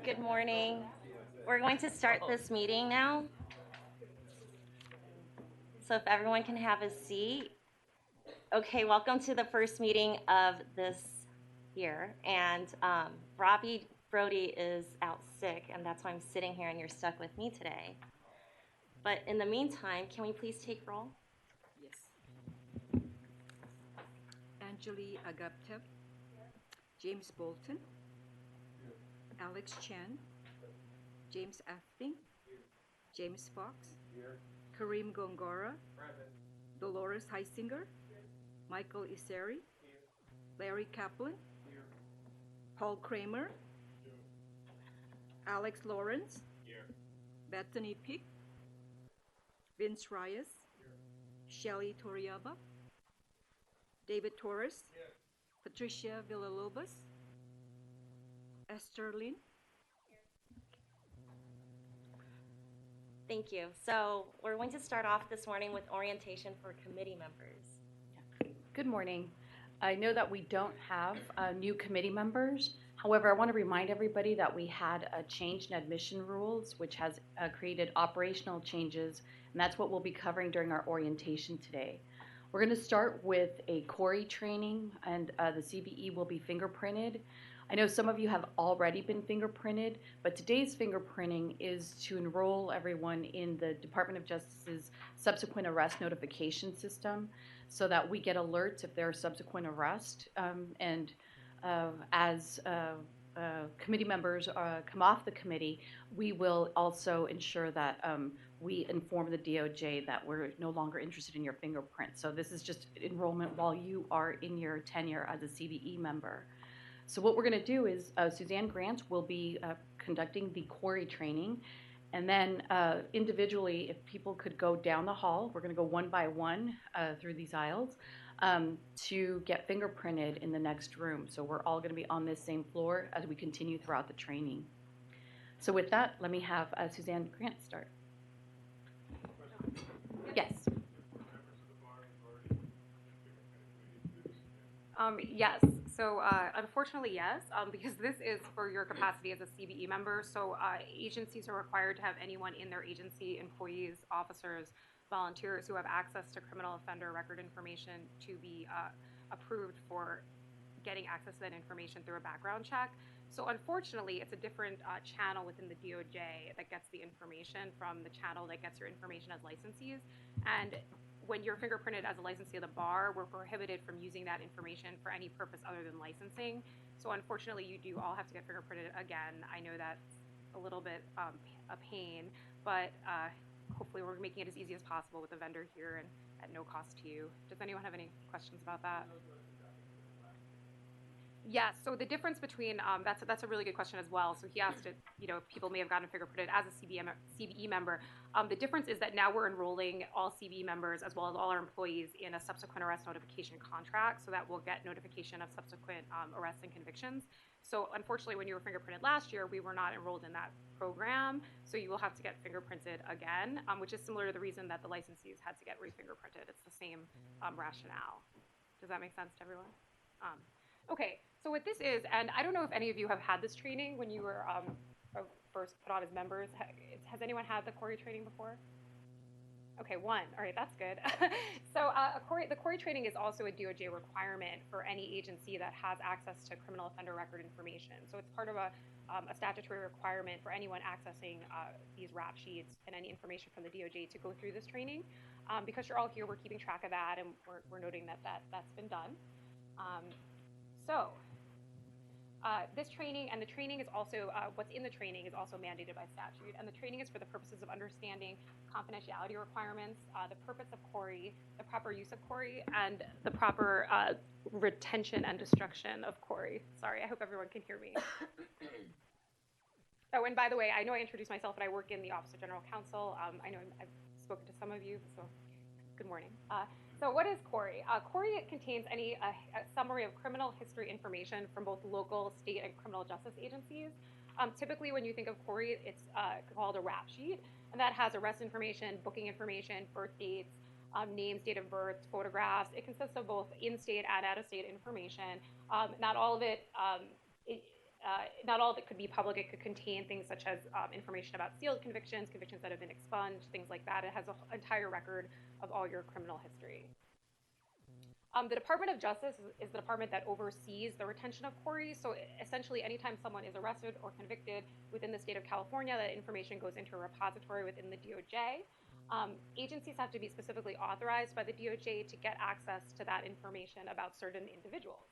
Good morning. We're going to start this meeting now. So if everyone can have a seat. Okay, welcome to the first meeting of this year. And Robbie Brody is out sick, and that's why I'm sitting here and you're stuck with me today. But in the meantime, can we please take roll? Yes. Anjali Agaptev, James Bolton, Alex Chen, James Athing, James Fox, Kareem Gongora, Dolores Heisinger, Michael Iseri, Larry Kaplan, Paul Kramer, Alex Lawrence, Bethany Pick, Vince Reyes, Shelly Torriaba, David Torres, Patricia Villalobos, Esther Lin. Thank you. So we're going to start off this morning with orientation for committee members. Good morning. I know that we don't have new committee members. However, I want to remind everybody that we had a change in admission rules, which has created operational changes, and that's what we'll be covering during our orientation today. We're going to start with a CORI training, and the CBE will be fingerprinted. I know some of you have already been fingerprinted, but today's fingerprinting is to enroll everyone in the Department of Justice's subsequent arrest notification system so that we get alerts if there are subsequent arrests. As committee members come off the committee, we will also ensure that we inform the DOJ that we're no longer interested in your fingerprint. So this is just enrollment while you are in your tenure as a CBE member. So what we're going to do is Suzanne Grant will be conducting the CORI training. And then individually, if people could go down the hall, we're going to go one by one through these aisles to get fingerprinted in the next room. So we're all going to be on this same floor as we continue throughout the training. So with that, let me have Suzanne Grant start. Yes. Yes. So unfortunately, yes, because this is for your capacity as a CBE member. So agencies are required to have anyone in their agency, employees, officers, volunteers who have access to criminal offender record information to be approved for getting access to that information through a background check. So unfortunately, it's a different channel within the DOJ that gets the information from the channel that gets your information as licensees. And when you're fingerprinted as a licensee of the bar, we're prohibited from using that information for any purpose other than licensing. So unfortunately, you do all have to get fingerprinted again. I know that's a little bit a pain, but hopefully we're making it as easy as possible with the vendor here and at no cost to you. Does anyone have any questions about that? Yes. So the difference between that's a really good question as well. So he asked if people may have gotten fingerprinted as a CBE member. The difference is that now we're enrolling all CBE members as well as all our employees in a subsequent arrest notification contract, so that we'll get notification of subsequent arrests and convictions. So unfortunately, when you were fingerprinted last year, we were not enrolled in that program. So you will have to get fingerprinted again, which is similar to the reason that the licensees had to get re-fingerprinted. It's the same rationale. Does that make sense to everyone? Okay, so what this is, and I don't know if any of you have had this training when you were first put on as members. Has anyone had the CORI training before? Okay, one. All right, that's good. So the CORI training is also a DOJ requirement for any agency that has access to criminal offender record information. So it's part of a statutory requirement for anyone accessing these rap sheets and any information from the DOJ to go through this training. Because you're all here, we're keeping track of that, and we're noting that's been done. This training, and the training is also, what's in the training is also mandated by statute. And the training is for the purposes of understanding confidentiality requirements, the purpose of CORI, the proper use of CORI, and the proper retention and destruction of CORI. Sorry, I hope everyone can hear me. Oh, and by the way, I know I introduced myself, but I work in the Office of General Counsel. I know I've spoken to some of you, so good morning. So what is CORI? CORI contains a summary of criminal history information from both local, state, and criminal justice agencies. Typically, when you think of CORI, it's called a rap sheet, and that has arrest information, booking information, birth dates, names, date of birth, photographs. It consists of both in-state and out-of-state information. Not all of it, not all of it could be public. It could contain things such as information about sealed convictions, convictions that have been expunged, things like that. It has an entire record of all your criminal history. The Department of Justice is the department that oversees the retention of CORI. So essentially, anytime someone is arrested or convicted within the state of California, that information goes into a repository within the DOJ. Agencies have to be specifically authorized by the DOJ to get access to that information about certain individuals.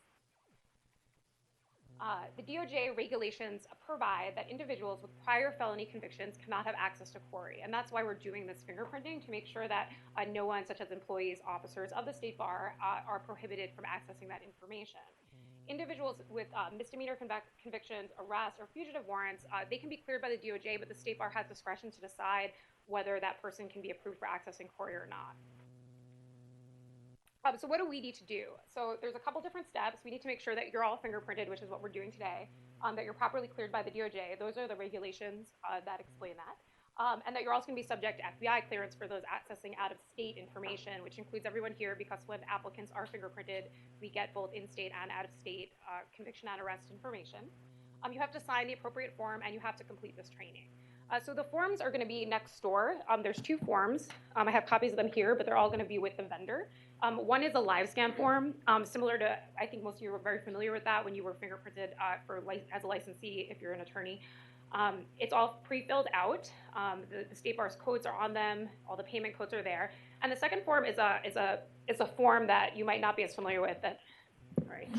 The DOJ regulations provide that individuals with prior felony convictions cannot have access to CORI, and that's why we're doing this fingerprinting, to make sure that no one, such as employees, officers of the State Bar, are prohibited from accessing that information. Individuals with misdemeanor convictions, arrests, or fugitive warrants, they can be cleared by the DOJ, but the State Bar has discretion to decide whether that person can be approved for accessing CORI or not. So what do we need to do? So there's a couple different steps. We need to make sure that you're all fingerprinted, which is what we're doing today, that you're properly cleared by the DOJ. Those are the regulations that explain that. And that you're also going to be subject to FBI clearance for those accessing out-of-state information, which includes everyone here, because when applicants are fingerprinted, we get both in-state and out-of-state conviction and arrest information. You have to sign the appropriate form, and you have to complete this training. So the forms are going to be next door. There's 2 forms. I have copies of them here, but they're all going to be with the vendor. One is a live scan form, similar to, I think most of you were very familiar with that when you were fingerprinted as a licensee if you're an attorney. It's all pre-filled out. The State Bar's codes are on them. All the payment codes are there. And the second form is a form that you might not be as familiar with, that, right,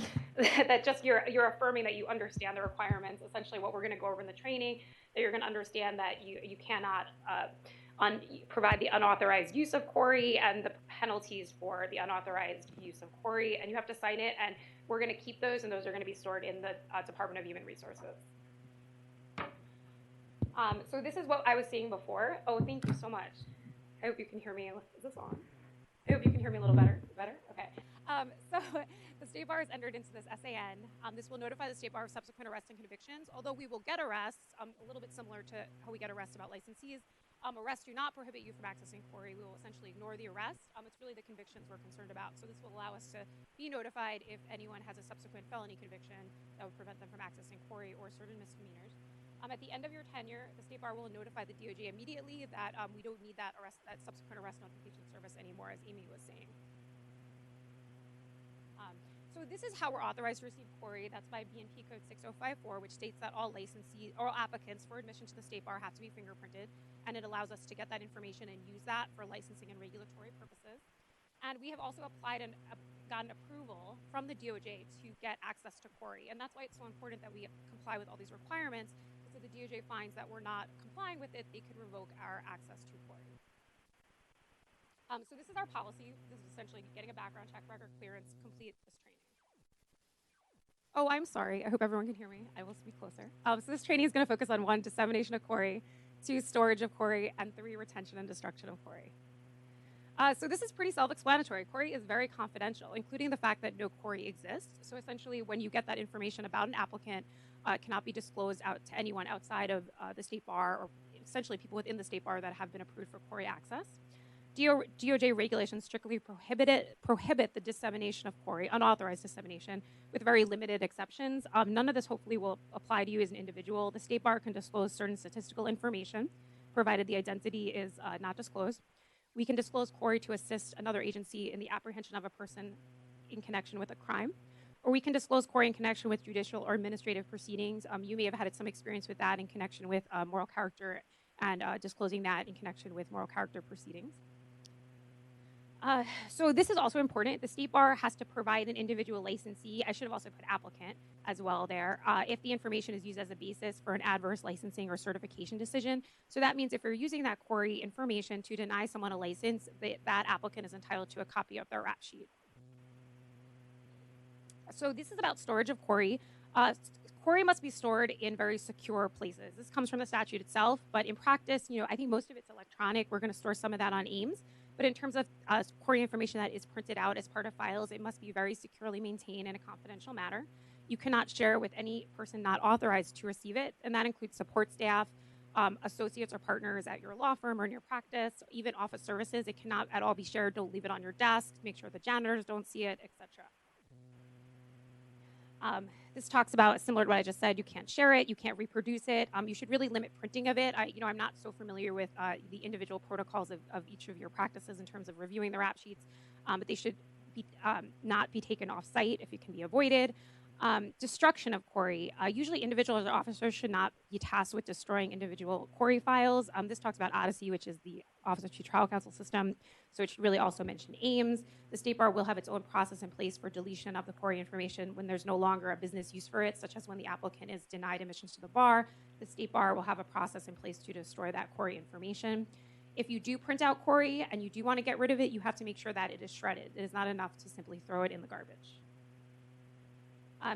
that just you're affirming that you understand the requirements, essentially what we're going to go over in the training, that you're going to understand that you cannot provide the unauthorized use of CORI and the penalties for the unauthorized use of CORI, and you have to sign it, and we're going to keep those, and those are going to be stored in the Department of Human Resources. So this is what I was seeing before. Oh, thank you so much. I hope you can hear me. Is this on? I hope you can hear me a little better. Better? Okay. So the State Bar has entered into this SAN. This will notify the State Bar of subsequent arrests and convictions, although we will get arrests, a little bit similar to how we get arrests about licensees. Arrests do not prohibit you from accessing CORI. We will essentially ignore the arrest. It's really the convictions we're concerned about. So this will allow us to be notified if anyone has a subsequent felony conviction that would prevent them from accessing CORI or certain misdemeanors. At the end of your tenure, the State Bar will notify the DOJ immediately that we don't need that subsequent arrest notification service anymore, as Amy was saying. So this is how we're authorized to receive CORI. That's by BNP Code 6054, which states that all licensees or applicants for admission to the State Bar have to be fingerprinted, and it allows us to get that information and use that for licensing and regulatory purposes. And we have also applied and gotten approval from the DOJ to get access to CORI, and that's why it's so important that we comply with all these requirements. So the DOJ finds that we're not complying with it, they could revoke our access to CORI. So this is our policy. This is essentially getting a background check, record clearance, complete this training. Oh, I'm sorry. I hope everyone can hear me. I will speak closer. So this training is going to focus on 1, dissemination of CORI, 2, storage of CORI, and 3, retention and destruction of CORI. So this is pretty self-explanatory. CORI is very confidential, including the fact that no CORI exists. So essentially, when you get that information about an applicant, it cannot be disclosed out to anyone outside of the State Bar, or essentially people within the State Bar that have been approved for CORI access. DOJ regulations strictly prohibit the dissemination of CORI, unauthorized dissemination, with very limited exceptions. None of this hopefully will apply to you as an individual. The State Bar can disclose certain statistical information, provided the identity is not disclosed. We can disclose CORI to assist another agency in the apprehension of a person in connection with a crime. Or we can disclose CORI in connection with judicial or administrative proceedings. You may have had some experience with that in connection with moral character and disclosing that in connection with moral character proceedings. So this is also important. The State Bar has to provide an individual licensee. I should have also put applicant as well there, if the information is used as a basis for an adverse licensing or certification decision. So that means if you're using that CORI information to deny someone a license, that applicant is entitled to a copy of their rap sheet. So this is about storage of CORI. CORI must be stored in very secure places. This comes from the statute itself, but in practice, I think most of it's electronic. We're going to store some of that on Ames. But in terms of CORI information that is printed out as part of files, it must be very securely maintained in a confidential manner. You cannot share it with any person not authorized to receive it, and that includes support staff, associates or partners at your law firm or in your practice, even office services. It cannot at all be shared. Don't leave it on your desk. Make sure the janitors don't see it, etc. This talks about, similar to what I just said, you can't share it, you can't reproduce it. You should really limit printing of it. I'm not so familiar with the individual protocols of each of your practices in terms of reviewing the rap sheets, but they should be, not be taken off site if it can be avoided. Destruction of Cori. Usually individuals or officers should not be tasked with destroying individual Cori files. This talks about Odyssey, which is the Office of Chief Trial Counsel system. So it should really also mention AIMS. The State Bar will have its own process in place for deletion of the Cori information when there's no longer a business use for it, such as when the applicant is denied admissions to the bar. The State Bar will have a process in place to destroy that Cori information. If you do print out Cori and you do want to get rid of it, you have to make sure that it is shredded. It is not enough to simply throw it in the garbage.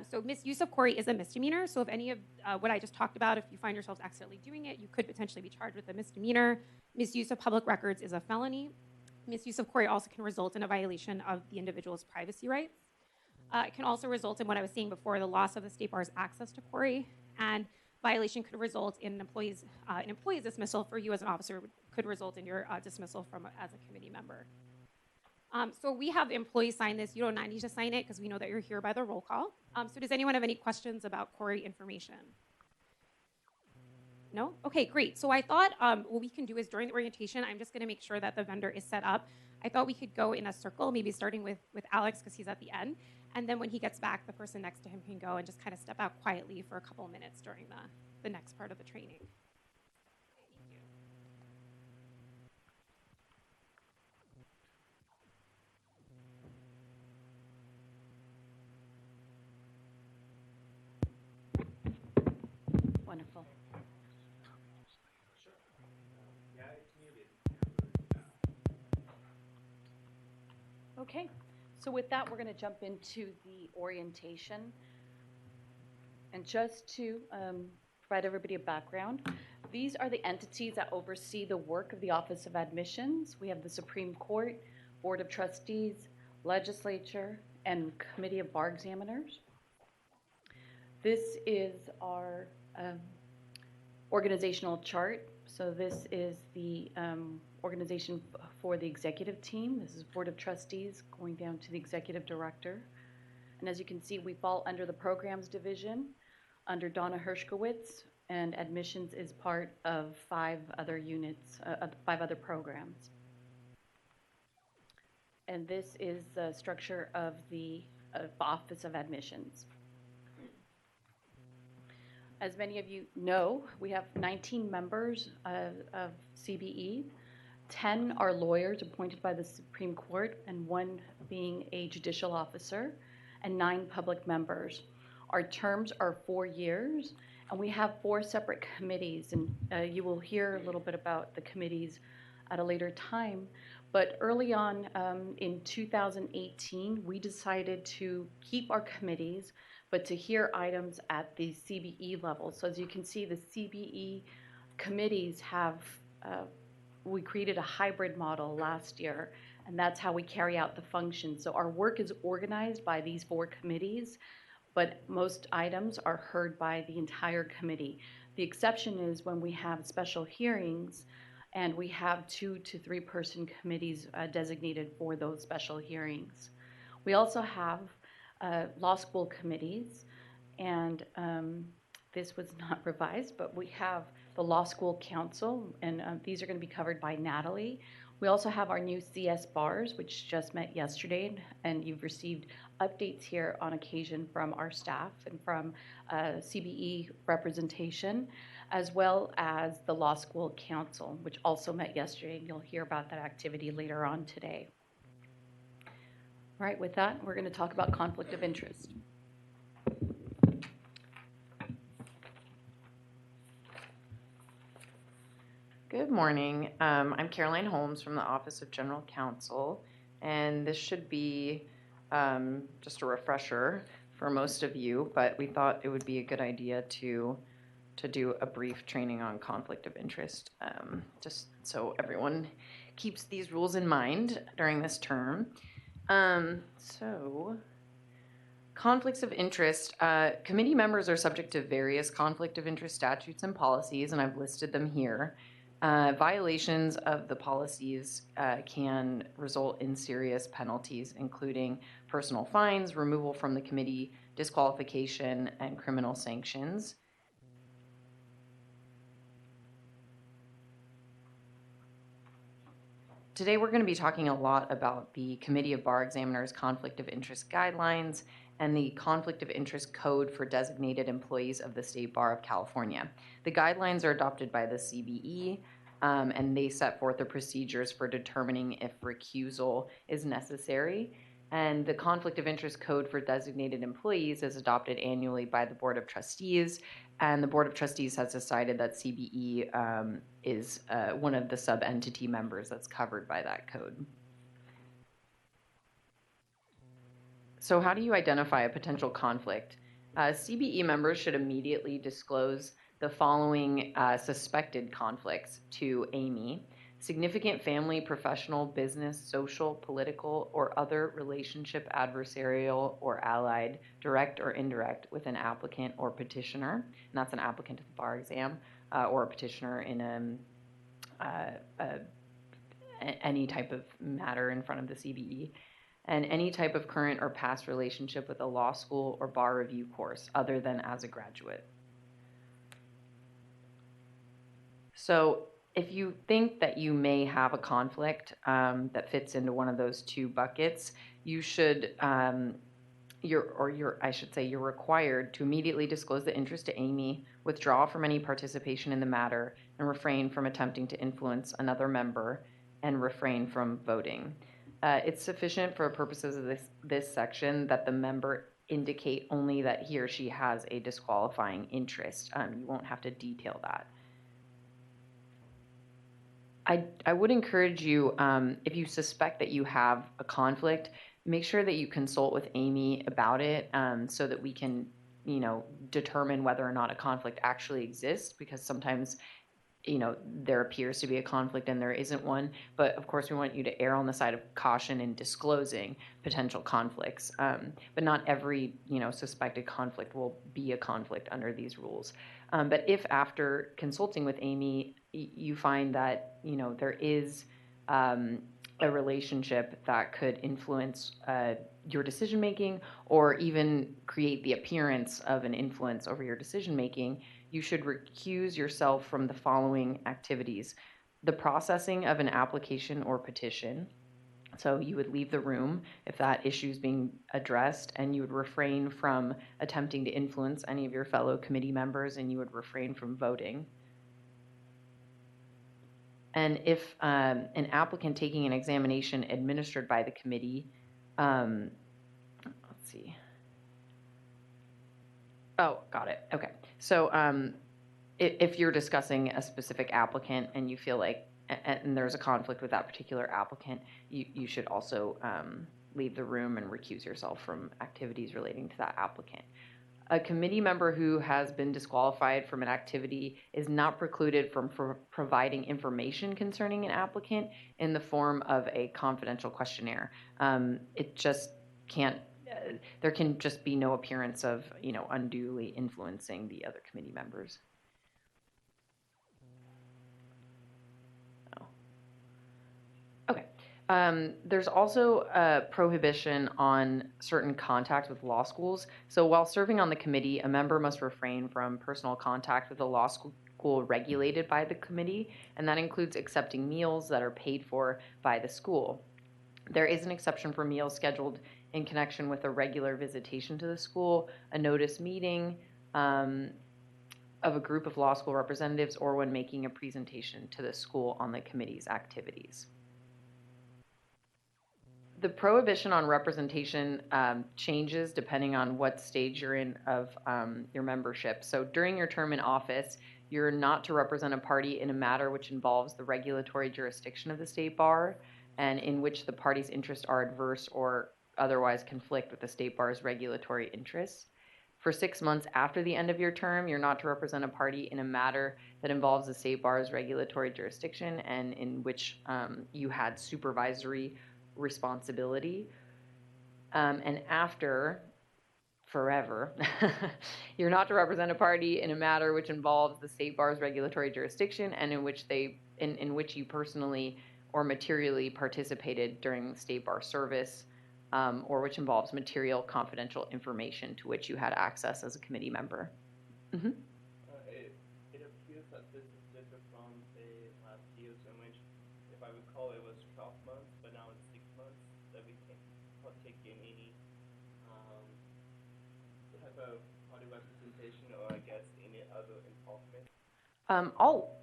So misuse of Cori is a misdemeanor. So if any of what I just talked about, if you find yourselves accidentally doing it, you could potentially be charged with a misdemeanor. Misuse of public records is a felony. Misuse of Cori also can result in a violation of the individual's privacy rights. It can also result in what I was saying before, the loss of the State Bar's access to Cori, and violation could result in an employee's dismissal. For you as an officer, could result in your dismissal as a committee member. So we have employees sign this. You don't need to sign it because we know that you're here by the roll call. So does anyone have any questions about Cori information? No? Okay, great. So I thought what we can do is during the orientation, I'm just going to make sure that the vendor is set up. I thought we could go in a circle, maybe starting with Alex because he's at the end. And then when he gets back, the person next to him can go and just kind of step out quietly for a couple of minutes during the next part of the training. Thank you. Wonderful. Okay, so with that, we're going to jump into the orientation. And just to provide everybody a background, these are the entities that oversee the work of the Office of Admissions. We have the Supreme Court, Board of Trustees, Legislature, and Committee of Bar Examiners. This is our organizational chart. So this is the organization for the executive team. This is Board of Trustees going down to the executive director. And as you can see, we fall under the programs division, under Donna Hershkowitz, and admissions is part of 5 other units, 5 other programs. And this is the structure of the Office of Admissions. As many of you know, we have 19 members of CBE. 10 are lawyers appointed by the Supreme Court, and 1 being a judicial officer, and 9 public members. Our terms are 4 years, and we have 4 separate committees, and you will hear a little bit about the committees at a later time. But early on in 2018, we decided to keep our committees, but to hear items at the CBE level. So as you can see, the CBE committees have, we created a hybrid model last year, and that's how we carry out the function. So our work is organized by these 4 committees, but most items are heard by the entire committee. The exception is when we have special hearings, and we have 2 to 3 person committees designated for those special hearings. We also have law school committees, and this was not revised, but we have the Law School Council, and these are going to be covered by Natalie. We also have our new CS bars, which just met yesterday, and you've received updates here on occasion from our staff and from CBE representation, as well as the Law School Council, which also met yesterday, and you'll hear about that activity later on today. All right, with that, we're going to talk about conflict of interest. Good morning. I'm Caroline Holmes from the Office of General Counsel, and this should be just a refresher for most of you, but we thought it would be a good idea to do a brief training on conflict of interest, just so everyone keeps these rules in mind during this term. So Conflicts of interest. Committee members are subject to various conflict of interest statutes and policies, and I've listed them here. Violations of the policies can result in serious penalties, including personal fines, removal from the committee, disqualification, and criminal sanctions. Today, we're going to be talking a lot about the Committee of Bar Examiners Conflict of Interest Guidelines and the Conflict of Interest Code for designated employees of the State Bar of California. The guidelines are adopted by the CBE, and they set forth the procedures for determining if recusal is necessary. And the Conflict of Interest Code for designated employees is adopted annually by the Board of Trustees, and the Board of Trustees has decided that CBE is one of the sub-entity members that's covered by that code. So how do you identify a potential conflict? CBE members should immediately disclose the following suspected conflicts to Amy: significant family, professional, business, social, political, or other relationship, adversarial, or allied, direct or indirect, with an applicant or petitioner, and that's an applicant to the bar exam, or a petitioner in any type of matter in front of the CBE, and any type of current or past relationship with a law school or bar review course other than as a graduate. So if you think that you may have a conflict that fits into one of those two buckets, you should, you're required to immediately disclose the interest to Amy, withdraw from any participation in the matter, and refrain from attempting to influence another member, and refrain from voting. It's sufficient for purposes of this section that the member indicate only that he or she has a disqualifying interest. You won't have to detail that. I would encourage you, if you suspect that you have a conflict, make sure that you consult with Amy about it, so that we can, determine whether or not a conflict actually exists, because sometimes, there appears to be a conflict and there isn't one. But of course, we want you to err on the side of caution in disclosing potential conflicts. But not every, suspected conflict will be a conflict under these rules. But if after consulting with Amy, you find that, there is a relationship that could influence your decision making, or even create the appearance of an influence over your decision making, you should recuse yourself from the following activities: the processing of an application or petition. So you would leave the room if that issue is being addressed, and you would refrain from attempting to influence any of your fellow committee members, and you would refrain from voting. And if an applicant taking an examination administered by the committee, let's see. Oh, got it. Okay. So if you're discussing a specific applicant and you feel like, and there's a conflict with that particular applicant, you should also leave the room and recuse yourself from activities relating to that applicant. A committee member who has been disqualified from an activity is not precluded from providing information concerning an applicant in the form of a confidential questionnaire. It just can't, there can just be no appearance of, unduly influencing the other committee members. Okay. There's also a prohibition on certain contact with law schools. So while serving on the committee, a member must refrain from personal contact with a law school regulated by the committee, and that includes accepting meals that are paid for by the school. There is an exception for meals scheduled in connection with a regular visitation to the school, a notice meeting of a group of law school representatives, or when making a presentation to the school on the committee's activities. The prohibition on representation changes depending on what stage you're in of your membership. So during your term in office, you're not to represent a party in a matter which involves the regulatory jurisdiction of the state bar, and in which the party's interests are adverse or otherwise conflict with the state bar's regulatory interests. For 6 months after the end of your term, you're not to represent a party in a matter that involves the state bar's regulatory jurisdiction and in which you had supervisory responsibility. And after forever. You're not to represent a party in a matter which involves the state bar's regulatory jurisdiction and in which you personally or materially participated during the state bar service, or which involves material confidential information to which you had access as a committee member. It appears that this is different from the last year's, in which, if I recall, it was 12 months, but now it's 6 months that we can partake in any type of party representation, or I guess any other involvement.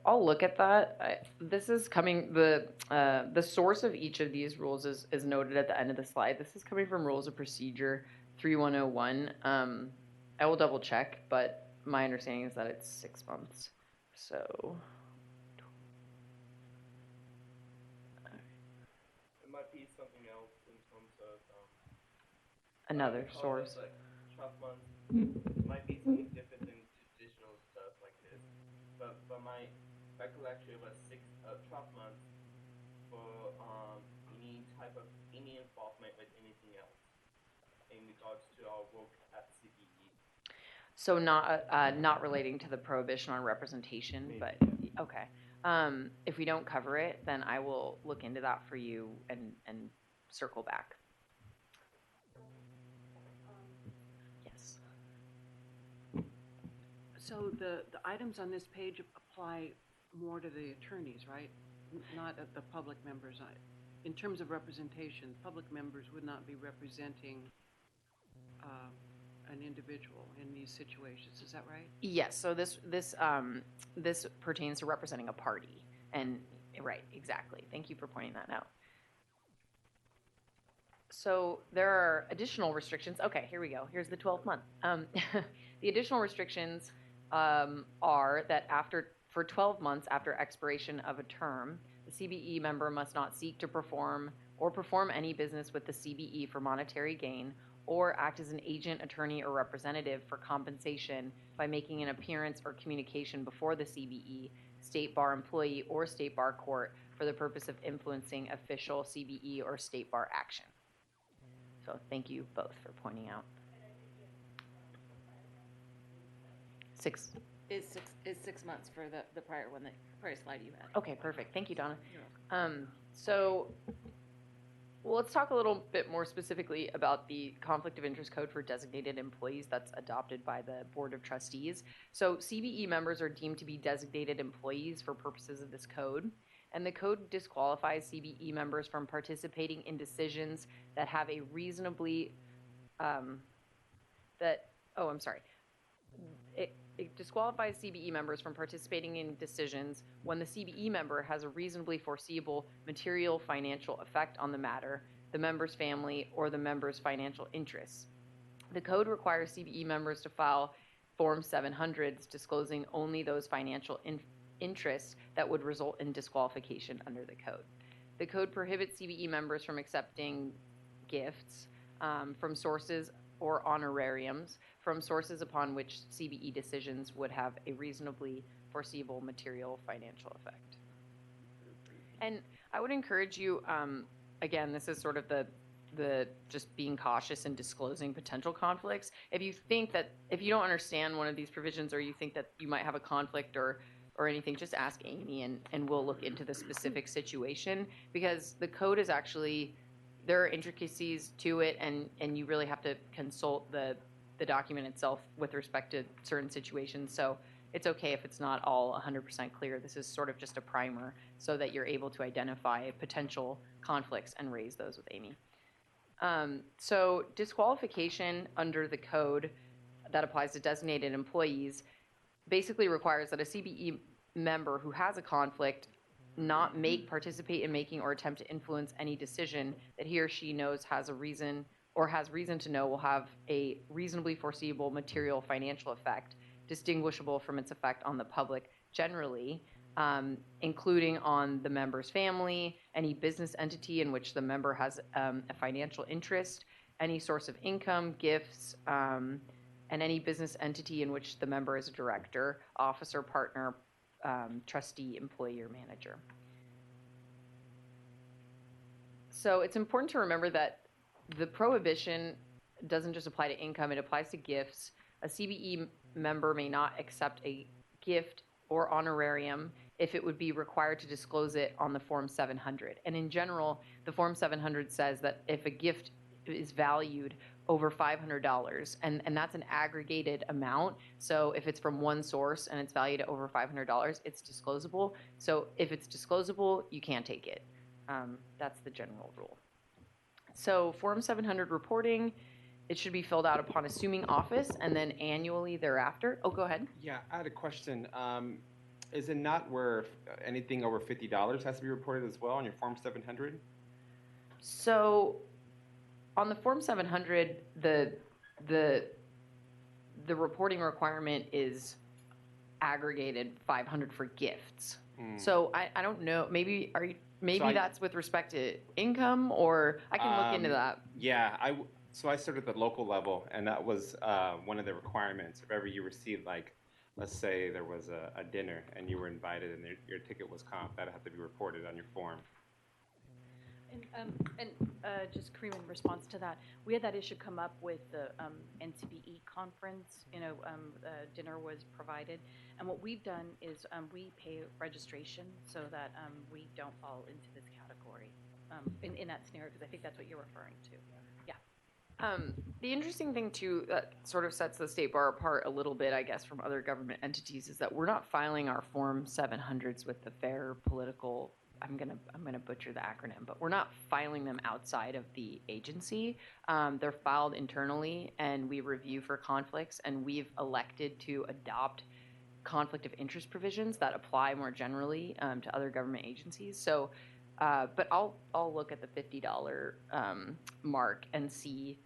I'll look at that. This is coming, the source of each of these rules is noted at the end of the slide. This is coming from Rules of Procedure 3101. I will double check, but my understanding is that it's 6 months. So. It might be something else in terms of Another I recall source. it was like 12 months. It might be something different than traditional stuff like this. But my recollection was 12 months for any involvement with anything else in regards to our work at CBE. So not relating to the prohibition on representation, Maybe, but yeah. okay. If we don't cover it, then I will look into that for you and circle back. Yes. So the items on this page apply more to the attorneys, right? Not at the public members. In terms of representation, public members would not be representing an individual in these situations. Is that right? Yes. So this pertains to representing a party, and right, exactly. Thank you for pointing that out. So there are additional restrictions. Okay, here we go. Here's the 12th month. The additional restrictions are that for 12 months after expiration of a term, the CBE member must not seek to perform any business with the CBE for monetary gain, or act as an agent, attorney, or representative for compensation by making an appearance or communication before the CBE, state bar employee, or state bar court for the purpose of influencing official CBE or state bar action. So thank you both for pointing out. Six. Is 6 months for the prior one, the prior slide you had. Okay, perfect. Thank you, Donna. Well, let's talk a little bit more specifically about the Conflict of Interest Code for designated employees that's adopted by the Board of Trustees. So CBE members are deemed to be designated employees for purposes of this code, and the code disqualifies CBE members from participating in decisions that have a reasonably, It disqualifies CBE members from participating in decisions when the CBE member has a reasonably foreseeable material financial effect on the matter, the member's family, or the member's financial interests. The code requires CBE members to file Form 700s disclosing only those financial interests that would result in disqualification under the code. The code prohibits CBE members from accepting gifts from sources or honorariums from sources upon which CBE decisions would have a reasonably foreseeable material financial effect. And I would encourage you, again, this is sort of the just being cautious and disclosing potential conflicts. If you don't understand one of these provisions, or you think that you might have a conflict or anything, just ask Amy and we'll look into the specific situation, because the code is actually, there are intricacies to it, and you really have to consult the document itself with respect to certain situations. So it's okay if it's not all 100% clear. This is sort of just a primer so that you're able to identify potential conflicts and raise those with Amy. So disqualification under the code that applies to designated employees basically requires that a CBE member who has a conflict not participate in making or attempt to influence any decision that he or she knows has reason to know will have a reasonably foreseeable material financial effect, distinguishable from its effect on the public generally, including on the member's family, any business entity in which the member has a financial interest, any source of income, gifts, and any business entity in which the member is a director, officer, partner, trustee, employee, or manager. So it's important to remember that the prohibition doesn't just apply to income, it applies to gifts. A CBE member may not accept a gift or honorarium if it would be required to disclose it on the Form 700. And in general, the Form 700 says that if a gift is valued over $500, and that's an aggregated amount, so if it's from one source and it's valued at over $500, it's disclosable. So if it's disclosable, you can't take it. That's the general rule. So Form 700 reporting, it should be filled out upon assuming office and then annually thereafter. Oh, go ahead. Yeah, I had a question. Is it not where anything over $50 has to be reported as well on your Form 700? So on the Form 700, the reporting requirement is aggregated 500 for gifts. So I don't know. Maybe that's with respect to income, or I can look into that. Yeah, so I started at the local level, and that was one of the requirements. If ever you received, like, let's say there was a dinner and you were invited and your ticket was comped, that had to be reported on your form. And just Kareem, in response to that, we had that issue come up with the NCBE conference. Dinner was provided, and what we've done is we pay registration so that we don't fall into this category in that scenario, because I think that's what you're referring to. Yeah. The interesting thing too that sort of sets the State Bar apart a little bit, I guess, from other government entities is that we're not filing our Form 700s with the Fair Political. I'm gonna butcher the acronym, but we're not filing them outside of the agency. They're filed internally, and we review for conflicts, and we've elected to adopt conflict of interest provisions that apply more generally to other government agencies. So, but I'll look at the $50 mark and see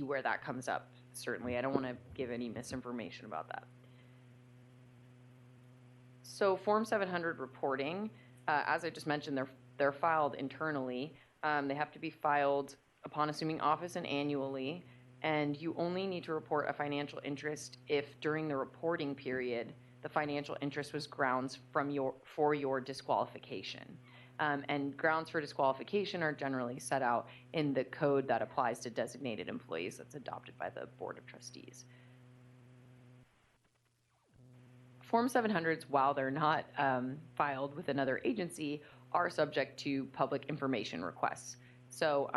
where that comes up. Certainly, I don't want to give any misinformation about that. So, Form 700 reporting. As I just mentioned, they're filed internally. They have to be filed upon assuming office and annually, and you only need to report a financial interest if during the reporting period the financial interest was grounds for your disqualification. And grounds for disqualification are generally set out in the code that applies to designated employees that's adopted by the Board of Trustees. Form 700s, while they're not filed with another agency, are subject to public information requests. So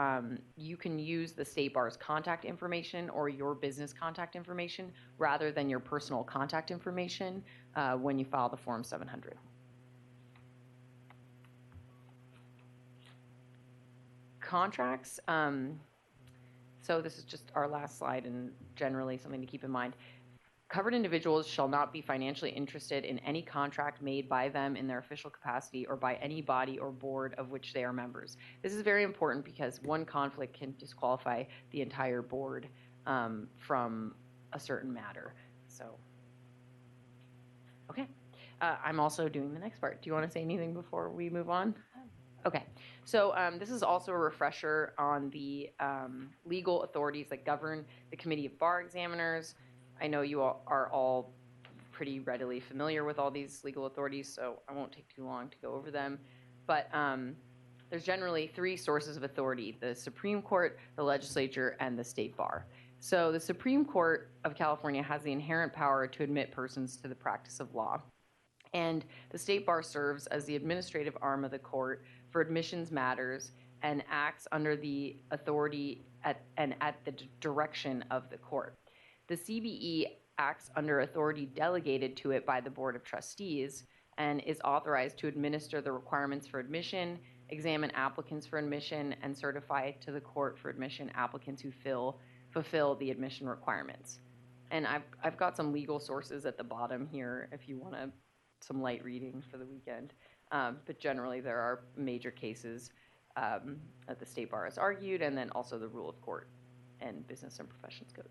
you can use the State Bar's contact information or your business contact information rather than your personal contact information when you file the Form 700. Contracts. So this is just our last slide and generally something to keep in mind. Covered individuals shall not be financially interested in any contract made by them in their official capacity or by any body or board of which they are members. This is very important because one conflict can disqualify the entire board from a certain matter. So, okay. I'm also doing the next part. Do you want to say anything before we move on? Okay. So this is also a refresher on the legal authorities that govern the Committee of Bar Examiners. I know you all are all pretty readily familiar with all these legal authorities, so I won't take too long to go over them. But there's generally three sources of authority: the Supreme Court, the legislature, and the State Bar. So the Supreme Court of California has the inherent power to admit persons to the practice of law. And the State Bar serves as the administrative arm of the court for admissions matters and acts under the authority at the direction of the court. The CBE acts under authority delegated to it by the Board of Trustees and is authorized to administer the requirements for admission, examine applicants for admission, and certify to the court for admission applicants who fulfill the admission requirements. And I've got some legal sources at the bottom here if you want some light reading for the weekend. But generally, there are major cases that the State Bar has argued, and then also the Rule of Court and Business and Professions Code.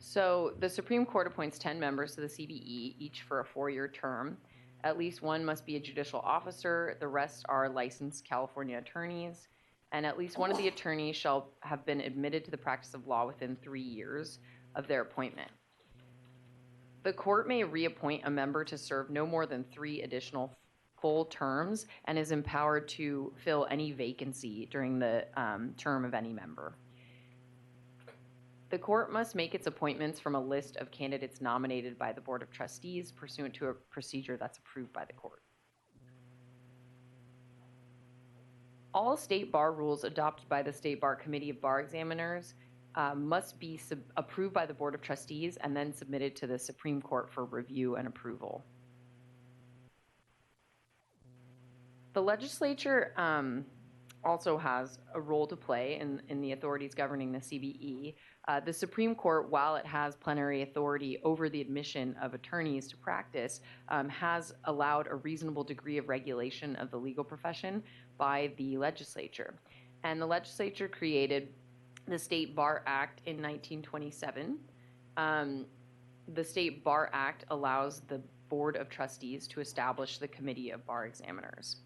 So the Supreme Court appoints 10 members to the CBE, each for a 4-year term. At least one must be a judicial officer. The rest are licensed California attorneys. And at least one of the attorneys shall have been admitted to the practice of law within 3 years of their appointment. The court may reappoint a member to serve no more than 3 additional full terms and is empowered to fill any vacancy during the term of any member. The court must make its appointments from a list of candidates nominated by the Board of Trustees pursuant to a procedure that's approved by the court. All state bar rules adopted by the State Bar Committee of Bar Examiners must be approved by the Board of Trustees and then submitted to the Supreme Court for review and approval. The legislature also has a role to play in the authorities governing the CBE. The Supreme Court, while it has plenary authority over the admission of attorneys to practice, has allowed a reasonable degree of regulation of the legal profession by the legislature. And the legislature created the State Bar Act in 1927. The State Bar Act allows the Board of Trustees to establish the Committee of Bar Examiners.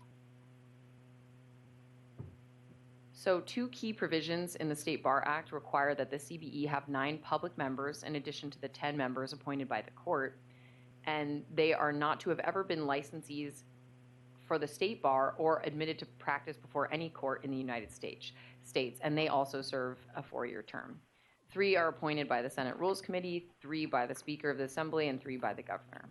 So 2 key provisions in the State Bar Act require that the CBE have 9 public members in addition to the 10 members appointed by the court, and they are not to have ever been licensees for the State Bar or admitted to practice before any court in the United States, and they also serve a 4-year term. 3 are appointed by the Senate Rules Committee, 3 by the Speaker of the Assembly, and 3 by the Governor.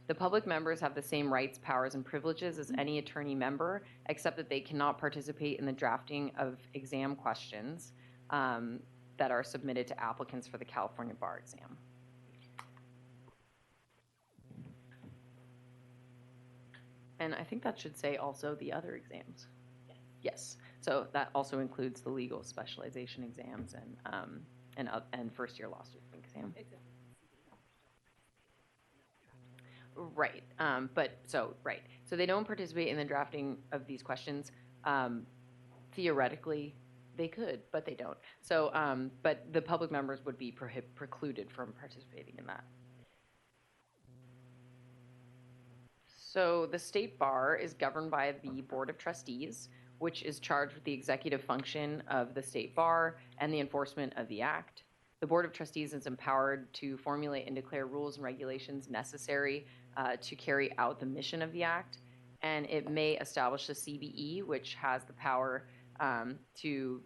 The public members have the same rights, powers, and privileges as any attorney member, except that they cannot participate in the drafting of exam questions that are submitted to applicants for the California bar exam. And I think that should say also the other exams. Yes. So that also includes the legal specialization exams and first-year law student exam. Right, right. So they don't participate in the drafting of these questions. Theoretically, they could, but they don't. So, but the public members would be precluded from participating in that. So the State Bar is governed by the Board of Trustees, which is charged with the executive function of the State Bar and the enforcement of the Act. The Board of Trustees is empowered to formulate and declare rules and regulations necessary to carry out the mission of the Act, and it may establish the CBE, which has the power to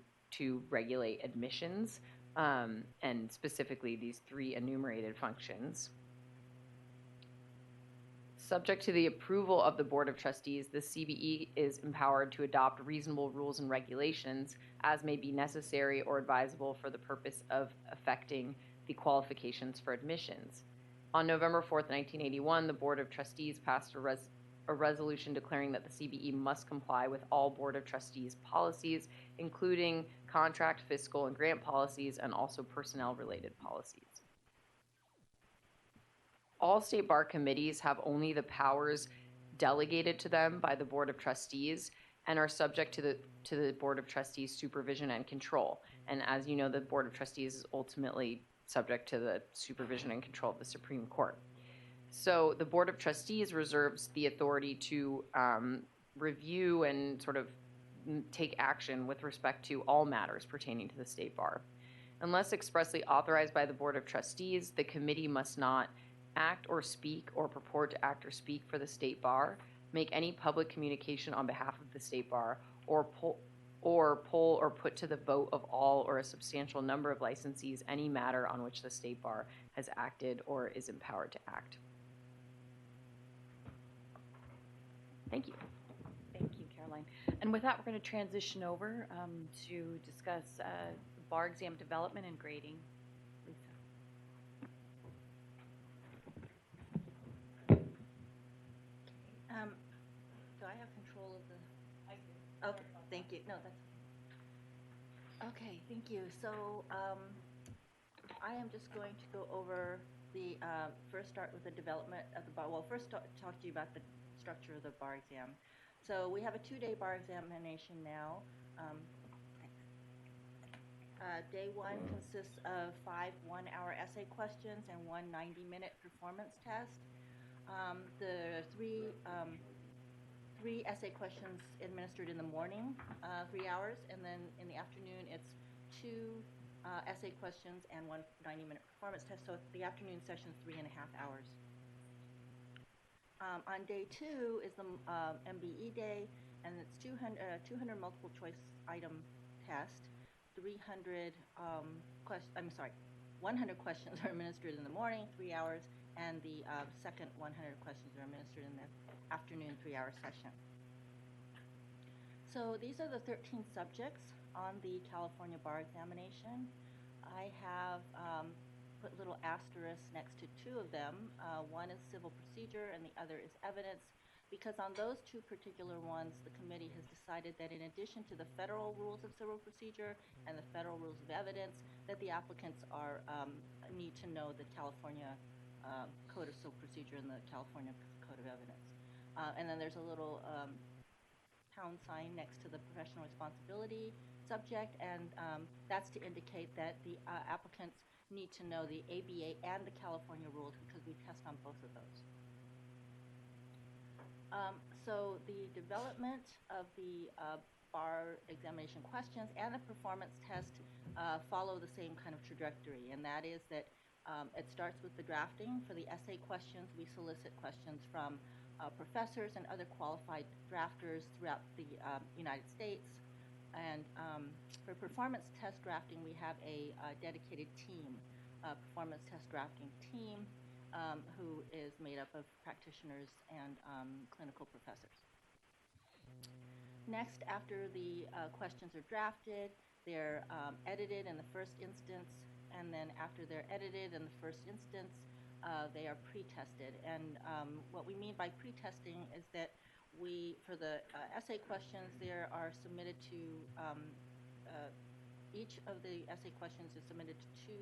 regulate admissions, and specifically these 3 enumerated functions. Subject to the approval of the Board of Trustees, the CBE is empowered to adopt reasonable rules and regulations as may be necessary or advisable for the purpose of affecting the qualifications for admissions. On November 4th, 1981, the Board of Trustees passed a resolution declaring that the CBE must comply with all Board of Trustees policies, including contract, fiscal, and grant policies, and also personnel-related policies. All State Bar committees have only the powers delegated to them by the Board of Trustees and are subject to the Board of Trustees' supervision and control. And as you know, the Board of Trustees is ultimately subject to the supervision and control of the Supreme Court. So the Board of Trustees reserves the authority to review and sort of take action with respect to all matters pertaining to the State Bar. Unless expressly authorized by the Board of Trustees, the committee must not act or speak or purport to act or speak for the State Bar, make any public communication on behalf of the State Bar, or poll or put to the vote of all or a substantial number of licensees any matter on which the State Bar has acted or is empowered to act. Thank you. Thank you, Caroline. And with that, we're going to transition over to discuss bar exam development and grading. Lisa. Do I have control of the? I do. Okay, thank you. No, that's. Okay, thank you. So I am just going to go over the, first start with the development of the bar. Well, first talk to you about the structure of the bar exam. So we have a 2-day bar examination now. Day 1 consists of 5 one-hour essay questions and 1 90-minute performance test. The three essay questions administered in the morning, 3 hours, and then in the afternoon it's 2 essay questions and 1 90-minute performance test. So the afternoon session is 3.5 hours. On day 2 is the MBE day, and it's 200 multiple choice item test. 100 questions are administered in the morning, 3 hours, and the second 100 questions are administered in the afternoon 3-hour session. So these are the 13 subjects on the California bar examination. I have put little asterisks next to 2 of them. One is civil procedure and the other is evidence, because on those 2 particular ones, the committee has decided that in addition to the federal rules of civil procedure and the federal rules of evidence, that the applicants need to know the California Code of Civil Procedure and the California Code of Evidence. And then there's a little pound sign next to the professional responsibility subject, and that's to indicate that the applicants need to know the ABA and the California rules, because we test on both of those. So the development of the bar examination questions and the performance test follow the same kind of trajectory, and that is that it starts with the drafting. For the essay questions, we solicit questions from professors and other qualified drafters throughout the United States. And for performance test drafting, we have a dedicated team, performance test drafting team, who is made up of practitioners and clinical professors. Next, after the questions are drafted, they're edited in the first instance, and then after they're edited in the first instance, they are pre-tested. And what we mean by pre-testing is that for the essay questions, there are submitted to, each of the essay questions is submitted to 2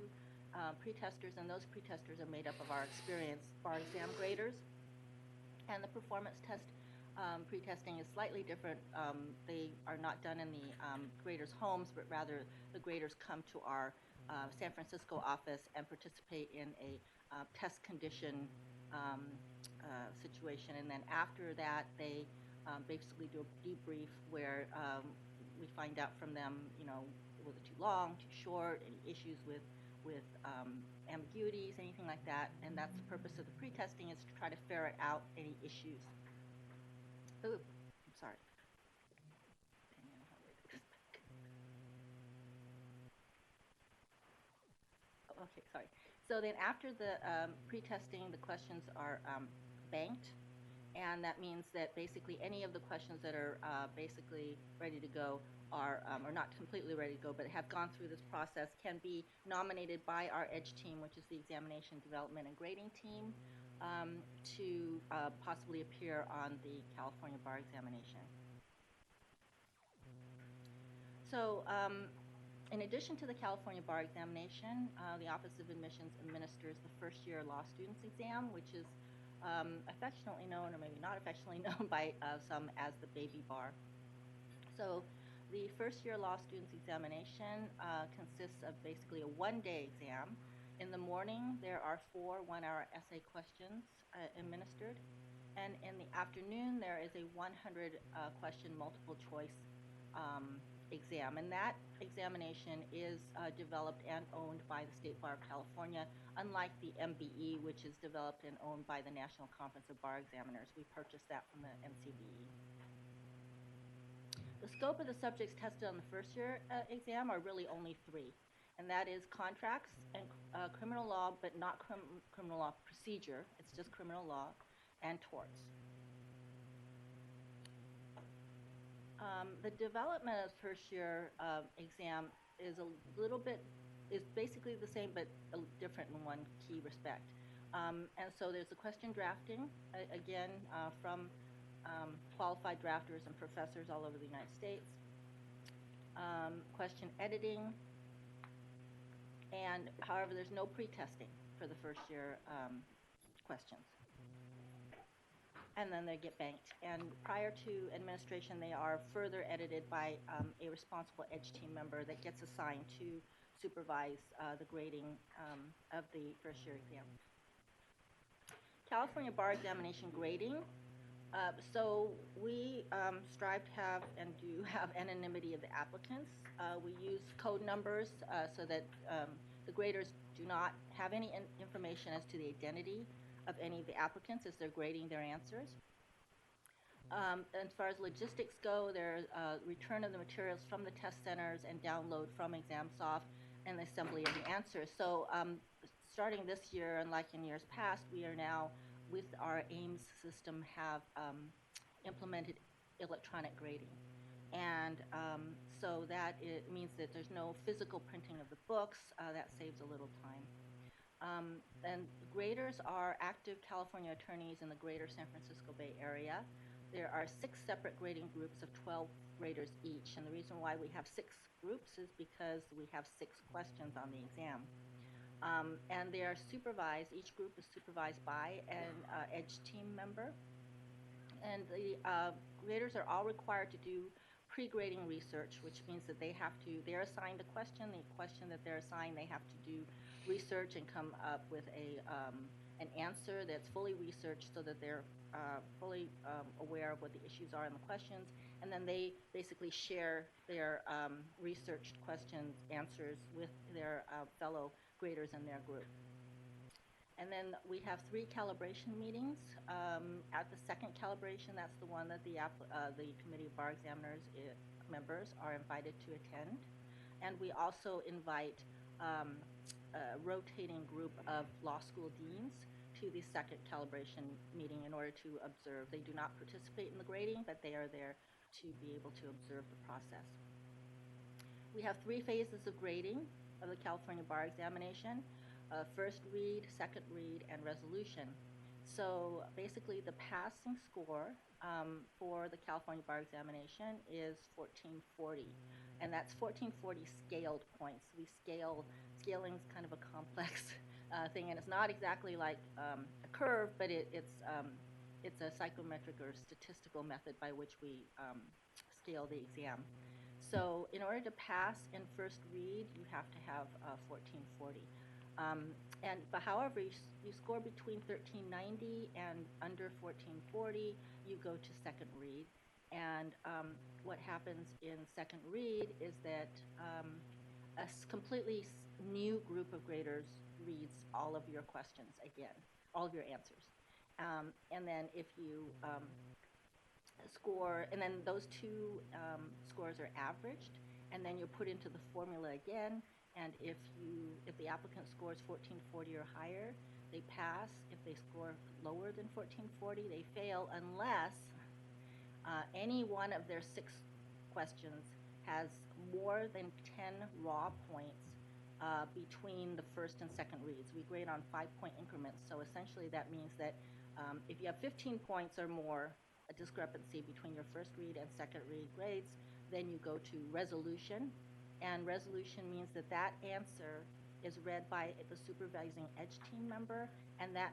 pre-testers, and those pre-testers are made up of our experienced bar exam graders. And the performance test pre-testing is slightly different. They are not done in the graders' homes, but rather the graders come to our San Francisco office and participate in a test condition situation. And then after that, they basically do a debrief where we find out from them, was it too long, too short, any issues with ambiguities, anything like that. And that's the purpose of the pre-testing, is to try to ferret out any issues. Ooh, I'm sorry. Okay, sorry. So then after the pre-testing, the questions are banked, and that means that basically any of the questions that are basically ready to go are not completely ready to go, but have gone through this process, can be nominated by our EDGE team, which is the Examination Development and Grading team, to possibly appear on the California bar examination. So in addition to the California bar examination, the Office of Admissions administers the first-year law students exam, which is affectionately known, or maybe not affectionately known by some, as the baby bar. So the first-year law students examination consists of basically a 1-day exam. In the morning, there are 4 one-hour essay questions administered, and in the afternoon, there is a 100-question multiple-choice exam, and that examination is developed and owned by the State Bar of California, unlike the MBE, which is developed and owned by the National Conference of Bar Examiners. We purchased that from the NCBE. The scope of the subjects tested on the first-year exam are really only 3, and that is contracts and criminal law, but not criminal law procedure. It's just criminal law and torts. The development of first-year exam is basically the same, but different in one key respect. And so there's the question drafting, again, from qualified drafters and professors all over the United States. Question editing, and however, there's no pre-testing for the first-year questions. And then they get banked. And prior to administration, they are further edited by a responsible EDGE team member that gets assigned to supervise the grading of the first-year exam. California bar examination grading. So we strive to have and do have anonymity of the applicants. We use code numbers so that the graders do not have any information as to the identity of any of the applicants as they're grading their answers. As far as logistics go, there's return of the materials from the test centers and download from ExamSoft and the assembly of the answers. So starting this year, unlike in years past, we are now, with our AIMS system, have implemented electronic grading. And so that it means that there's no physical printing of the books. That saves a little time. And graders are active California attorneys in the greater San Francisco Bay Area. There are 6 separate grading groups of 12 graders each. And the reason why we have 6 groups is because we have 6 questions on the exam. And they are supervised, each group is supervised by an EDGE team member. And the graders are all required to do pre-grading research, which means that they're assigned a question. The question that they're assigned, they have to do research and come up with an answer that's fully researched so that they're fully aware of what the issues are in the questions. And then they basically share their researched questions, answers with their fellow graders in their group. And then we have 3 calibration meetings. At the second calibration, that's the one that the Committee of Bar Examiners members are invited to attend. And we also invite a rotating group of law school deans to the second calibration meeting in order to observe. They do not participate in the grading, but they are there to be able to observe the process. We have 3 phases of grading of the California Bar Examination. First read, second read, and resolution. So basically the passing score for the California Bar Examination is 1440. And that's 1440 scaled points. Scaling is kind of a complex thing, and it's not exactly like a curve, but it's a psychometric or statistical method by which we scale the exam. So in order to pass in first read, you have to have 1440. But however, you score between 1390 and under 1440, you go to second read. And what happens in second read is that a completely new group of graders reads all of your questions again, all of your answers. And then if you score, and then those 2 scores are averaged, and then you're put into the formula again. And if the applicant scores 1440 or higher, they pass. If they score lower than 1440, they fail, unless any one of their 6 questions has more than 10 raw points between the first and second reads. We grade on 5-point increments, so essentially that means that if you have 15 points or more, a discrepancy between your first read and second read grades, then you go to resolution. And resolution means that that answer is read by the supervising EDGE team member, and that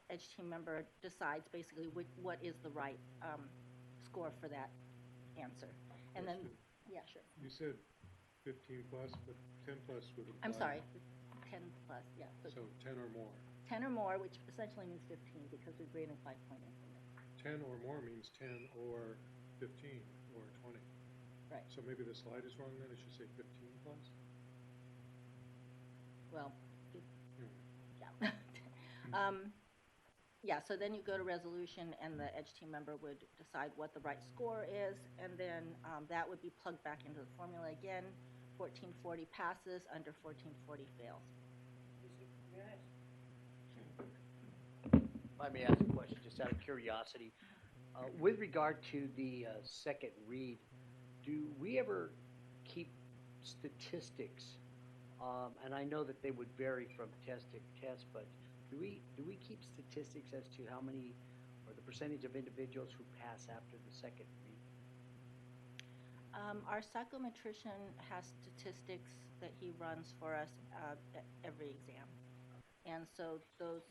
EDGE team member decides basically what is the right score for that answer. And then, yeah, sure. You said 15 plus, but 10 plus would apply. I'm sorry, 10 plus, yeah. So 10 or more. 10 or more, which essentially means 15 because we grade in 5-point increments. 10 or more means 10 or 15 or 20. Right. So maybe the slide is wrong then, it should say 15 plus? Well, Yeah. yeah. Yeah, so then you go to resolution, and the EDGE team member would decide what the right score is, and then that would be plugged back into the formula again. 1440 passes, under 1440 fails. Let me ask a question, just out of curiosity. With regard to the second read, do we ever keep statistics? And I know that they would vary from test to test, but do we keep statistics as to how many, or the percentage of individuals who pass after the second read? Our psychometrician has statistics that he runs for us at every exam. And so those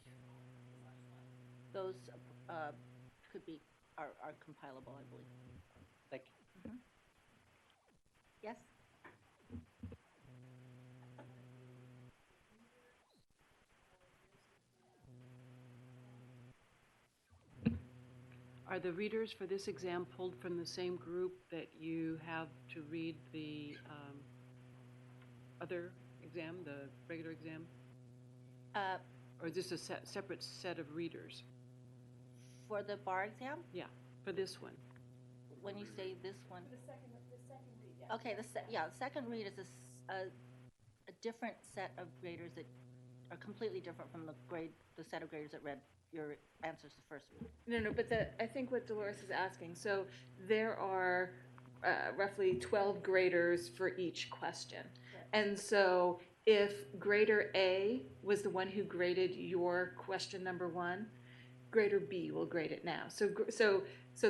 are compilable, I believe. Thank you. Yes? Are the readers for this exam pulled from the same group that you have to read the other exam, the regular exam? Or is this a separate set of readers? For the bar exam? Yeah. For this one? When you say this one? Okay, the second read is a different set of graders that are completely different from the set of graders that read your answers the first read. No, but I think what Dolores is asking, so there are roughly 12 graders for each question. And so if grader A was the one who graded your question number 1, grader B will grade it now. So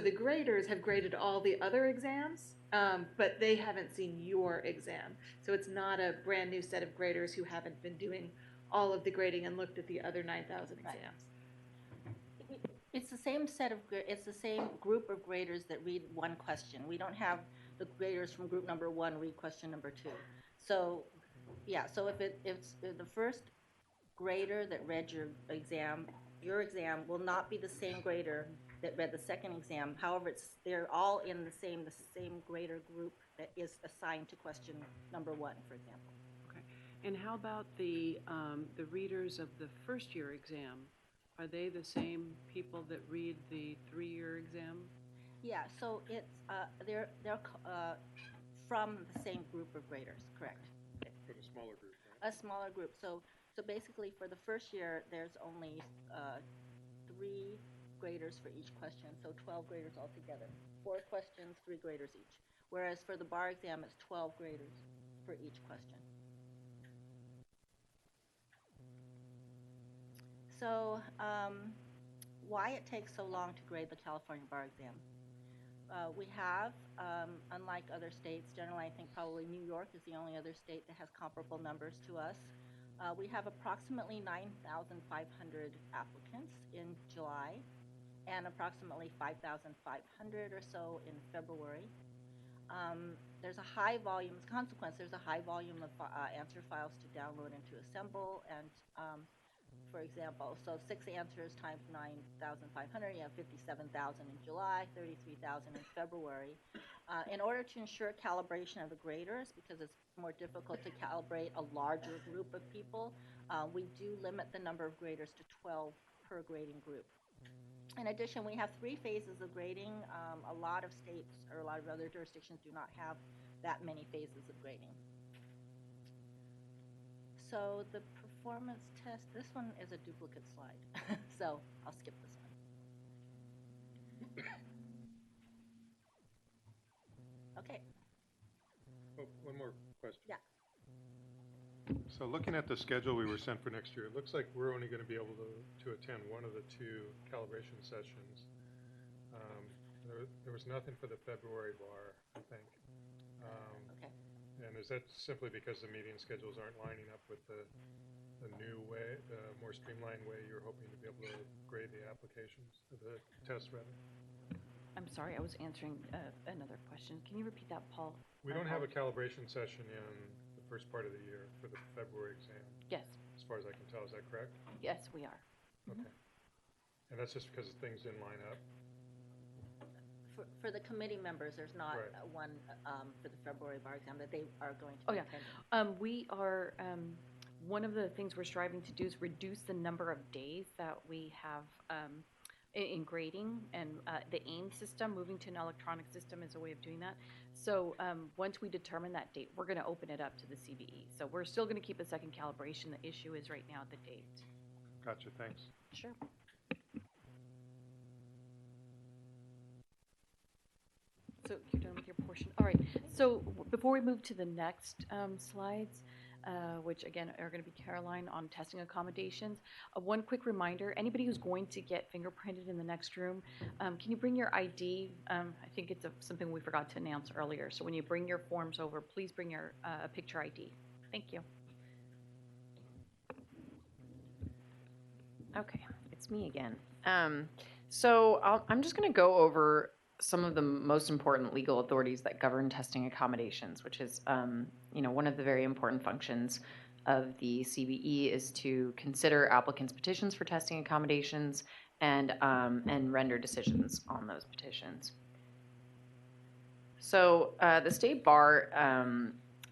the graders have graded all the other exams, but they haven't seen your exam. So it's not a brand new set of graders who haven't been doing all of the grading and looked at the other 9,000 exams. It's the same it's the same group of graders that read one question. We don't have the graders from group number 1 read question number 2. So, yeah, so if the first grader that read your exam will not be the same grader that read the second exam. However, they're all in the same grader group that is assigned to question number 1, for example. Okay. And how about the readers of the first year exam? Are they the same people that read the 3-year exam? Yeah, so it's they're from the same group of graders, correct? But a smaller group, right? A smaller group. So basically, for the first year, there's only 3 graders for each question, so 12 graders altogether. 4 questions, 3 graders each. Whereas for the bar exam, it's 12 graders for each question. So why it takes so long to grade the California bar exam? We have, unlike other states, generally I think probably New York is the only other state that has comparable numbers to us. We have approximately 9,500 applicants in July and approximately 5,500 or so in February. There's a high volume, as a consequence, there's a high volume of answer files to download and to assemble. And for example, so 6 answers times 9,500, you have 57,000 in July, 33,000 in February. In order to ensure calibration of the graders, because it's more difficult to calibrate a larger group of people, we do limit the number of graders to 12 per grading group. In addition, we have 3 phases of grading. A lot of states or a lot of other jurisdictions do not have that many phases of grading. So the performance test, this one is a duplicate slide, so I'll skip this one. Okay. Oh, one more question. Yeah. So looking at the schedule we were sent for next year, it looks like we're only going to be able to attend one of the 2 calibration sessions. There was nothing for the February bar, I think. Okay. And is that simply because the meeting schedules aren't lining up with the new way, the more streamlined way you're hoping to be able to grade the applications, the tests rather? I'm sorry, I was answering another question. Can you repeat that, Paul? We don't have a calibration session in the first part of the year for the February exam. Yes. As far as I can tell, is that correct? Yes, we are. Okay. And that's just because things didn't line up? For the committee members, there's not Right. one for the February bar exam that they are going to Oh, be yeah. attending. We are, one of the things we're striving to do is reduce the number of days that we have in grading, and the AIM system, moving to an electronic system is a way of doing that. So once we determine that date, we're going to open it up to the CBE. So we're still going to keep a second calibration. The issue is right now the date. Gotcha, thanks. Sure. So you're done with your portion. All right. So before we move to the next slides, which again are going to be Caroline on testing accommodations, one quick reminder, anybody who's going to get fingerprinted in the next room, can you bring your ID? I think it's something we forgot to announce earlier. So when you bring your forms over, please bring your picture ID. Thank you. Okay, it's me again. So I'm just going to go over some of the most important legal authorities that govern testing accommodations, which is, one of the very important functions of the CBE is to consider applicants' petitions for testing accommodations and render decisions on those petitions. So the State Bar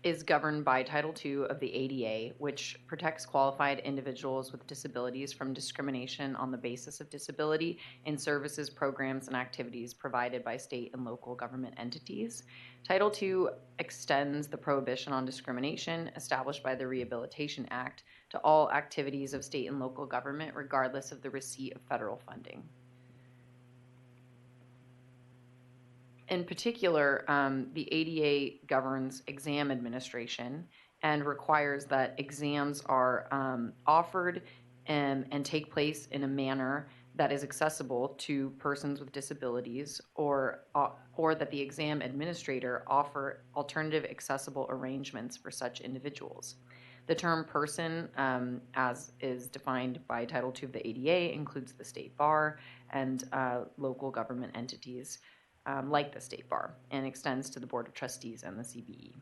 is governed by Title II of the ADA, which protects qualified individuals with disabilities from discrimination on the basis of disability in services, programs, and activities provided by state and local government entities. Title II extends the prohibition on discrimination established by the Rehabilitation Act to all activities of state and local government, regardless of the receipt of federal funding. In particular, the ADA governs exam administration and requires that exams are offered and take place in a manner that is accessible to persons with disabilities, or that the exam administrator offer alternative accessible arrangements for such individuals. The term person, as is defined by Title II of the ADA, includes the state bar and local government entities like the State Bar, and extends to the Board of Trustees and the CBE.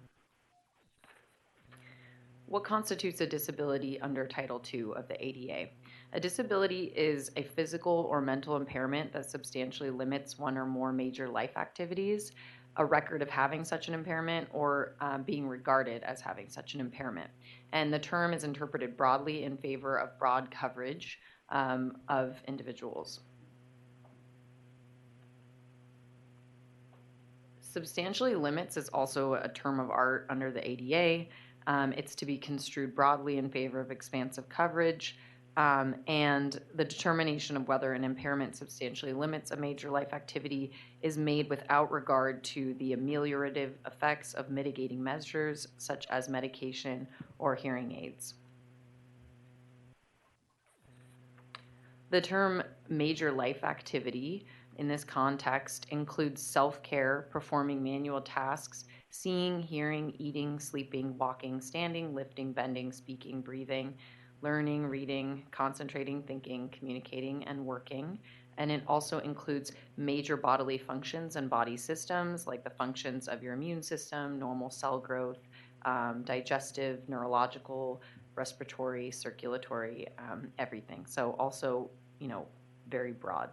What constitutes a disability under Title II of the ADA? A disability is a physical or mental impairment that substantially limits one or more major life activities, a record of having such an impairment, or being regarded as having such an impairment. And the term is interpreted broadly in favor of broad coverage of individuals. Substantially limits is also a term of art under the ADA. It's to be construed broadly in favor of expansive coverage, and the determination of whether an impairment substantially limits a major life activity is made without regard to the ameliorative effects of mitigating measures such as medication or hearing aids. The term major life activity in this context includes self-care, performing manual tasks, seeing, hearing, eating, sleeping, walking, standing, lifting, bending, speaking, breathing, learning, reading, concentrating, thinking, communicating, and working. And it also includes major bodily functions and body systems, like the functions of your immune system, normal cell growth, digestive, neurological, respiratory, circulatory, everything. So also, very broad.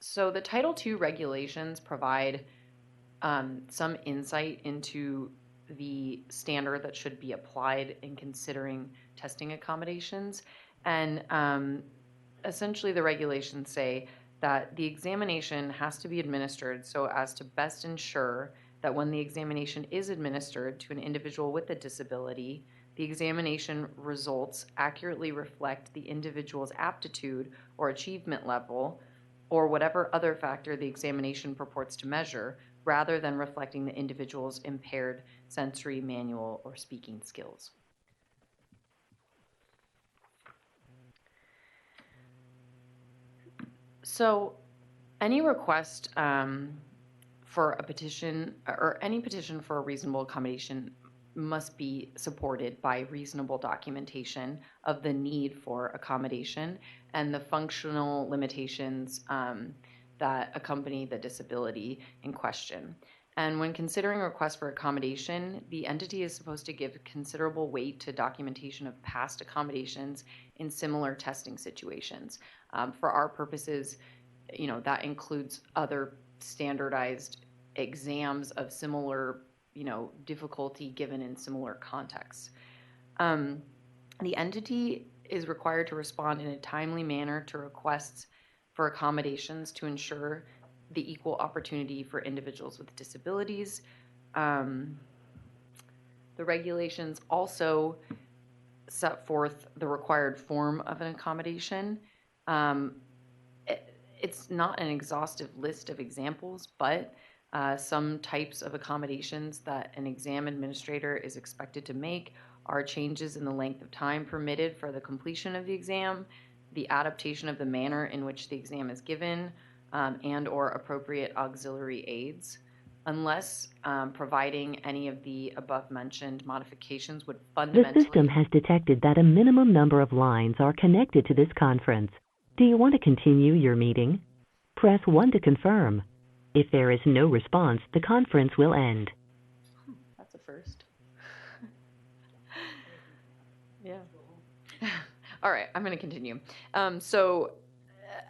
So the Title II regulations provide some insight into the standard that should be applied in considering testing accommodations. And essentially the regulations say that the examination has to be administered so as to best ensure that when the examination is administered to an individual with a disability, the examination results accurately reflect the individual's aptitude or achievement level, or whatever other factor the examination purports to measure, rather than reflecting the individual's impaired sensory, manual, or speaking skills. So, any request for a petition, or any petition for a reasonable accommodation, must be supported by reasonable documentation of the need for accommodation and the functional limitations that accompany the disability in question. And when considering requests for accommodation, the entity is supposed to give considerable weight to documentation of past accommodations in similar testing situations. For our purposes, that includes other standardized exams of similar difficulty given in similar contexts. The entity is required to respond in a timely manner to requests for accommodations to ensure the equal opportunity for individuals with disabilities. The regulations also set forth the required form of an accommodation. It's not an exhaustive list of examples, but some types of accommodations that an exam administrator is expected to make are changes in the length of time permitted for the completion of the exam, the adaptation of the manner in which the exam is given, and or appropriate auxiliary aids. Unless providing any of the above-mentioned modifications would fundamentally... The system has detected that a minimum number of lines are connected to this conference. Do you want to continue your meeting? Press 1 to confirm. If there is no response, the conference will end. That's a first. Yeah. All right, I'm going to continue. So,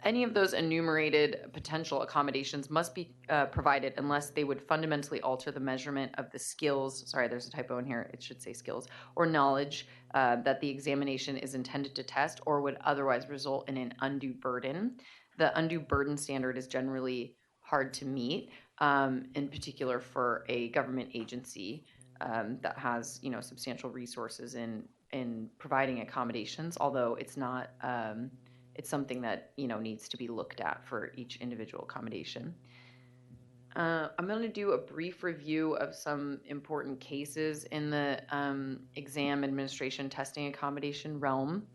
any of those enumerated potential accommodations must be provided unless they would fundamentally alter the measurement of the skills, sorry, there's a typo in here, it should say skills, or knowledge that the examination is intended to test or would otherwise result in an undue burden. The undue burden standard is generally hard to meet, in particular for a government agency that has, substantial resources in providing accommodations, although it's not, it's something that, needs to be looked at for each individual accommodation. I'm going to do a brief review of some important cases in the exam administration testing accommodation realm.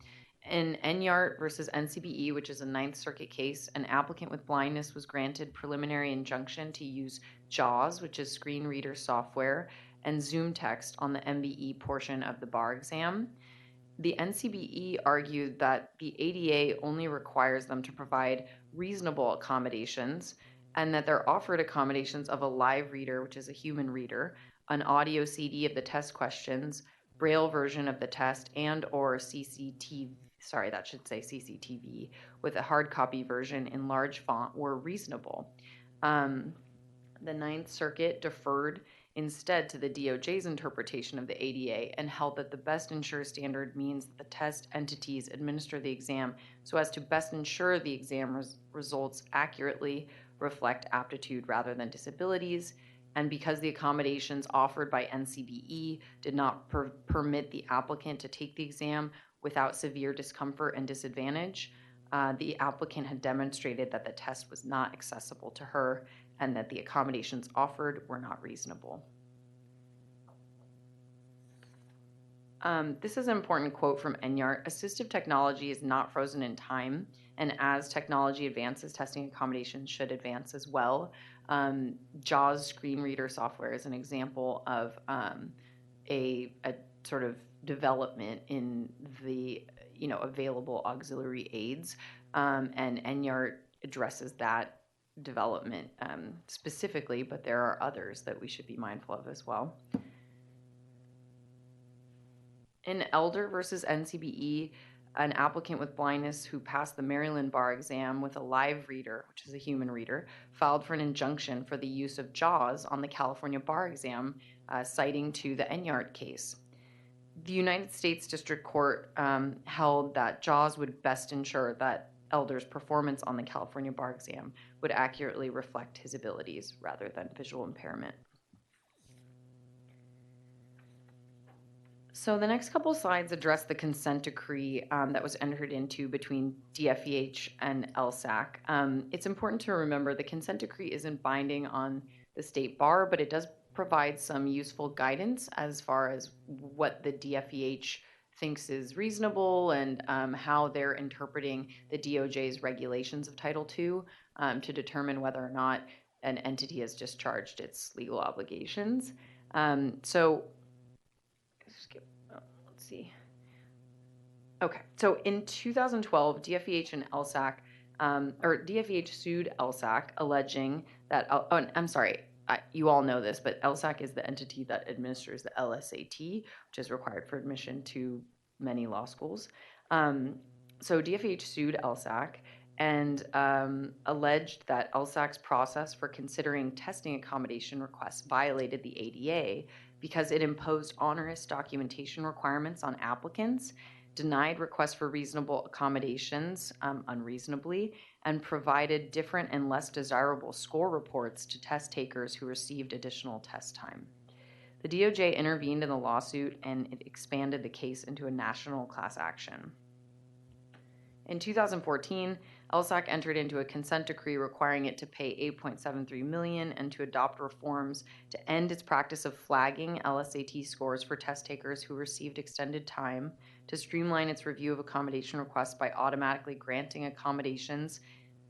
In Enyart versus NCBE, which is a Ninth Circuit case, an applicant with blindness was granted preliminary injunction to use JAWS, which is screen reader software, and Zoom text on the MBE portion of the bar exam. The NCBE argued that the ADA only requires them to provide reasonable accommodations and that they're offered accommodations of a live reader, which is a human reader, an audio CD of the test questions, Braille version of the test, and or CCTV, sorry, that should say CCTV, with a hard copy version in large font were reasonable. The Ninth Circuit deferred instead to the DOJ's interpretation of the ADA and held that the best ensure standard means that the test entities administer the exam so as to best ensure the exam results accurately reflect aptitude rather than disabilities, and because the accommodations offered by NCBE did not permit the applicant to take the exam without severe discomfort and disadvantage, the applicant had demonstrated that the test was not accessible to her and that the accommodations offered were not reasonable. This is an important quote from Enyart. Assistive technology is not frozen in time, and as technology advances, testing accommodations should advance as well. JAWS screen reader software is an example of a sort of development in the available auxiliary aids, and Enyart addresses that development specifically, but there are others that we should be mindful of as well. In Elder versus NCBE, an applicant with blindness who passed the Maryland bar exam with a live reader, which is a human reader, filed for an injunction for the use of JAWS on the California bar exam, citing to the Enyart case. The United States District Court held that JAWS would best ensure that Elder's performance on the California bar exam would accurately reflect his abilities rather than visual impairment. So the next couple slides address the consent decree that was entered into between DFEH and LSAC. It's important to remember the consent decree isn't binding on the state bar, but it does provide some useful guidance as far as what the DFEH thinks is reasonable and how they're interpreting the DOJ's regulations of Title II to determine whether or not an entity has discharged its legal obligations. Let's see. Okay, so in 2012, DFEH and LSAC, or DFEH sued LSAC alleging that, you all know this, but LSAC is the entity that administers the LSAT, which is required for admission to many law schools. So DFEH sued LSAC and alleged that LSAC's process for considering testing accommodation requests violated the ADA because it imposed onerous documentation requirements on applicants, denied requests for reasonable accommodations unreasonably, and provided different and less desirable score reports to test takers who received additional test time. The DOJ intervened in the lawsuit and it expanded the case into a national class action. In 2014, LSAC entered into a consent decree requiring it to pay $8.73 million and to adopt reforms to end its practice of flagging LSAT scores for test takers who received extended time, to streamline its review of accommodation requests by automatically granting accommodations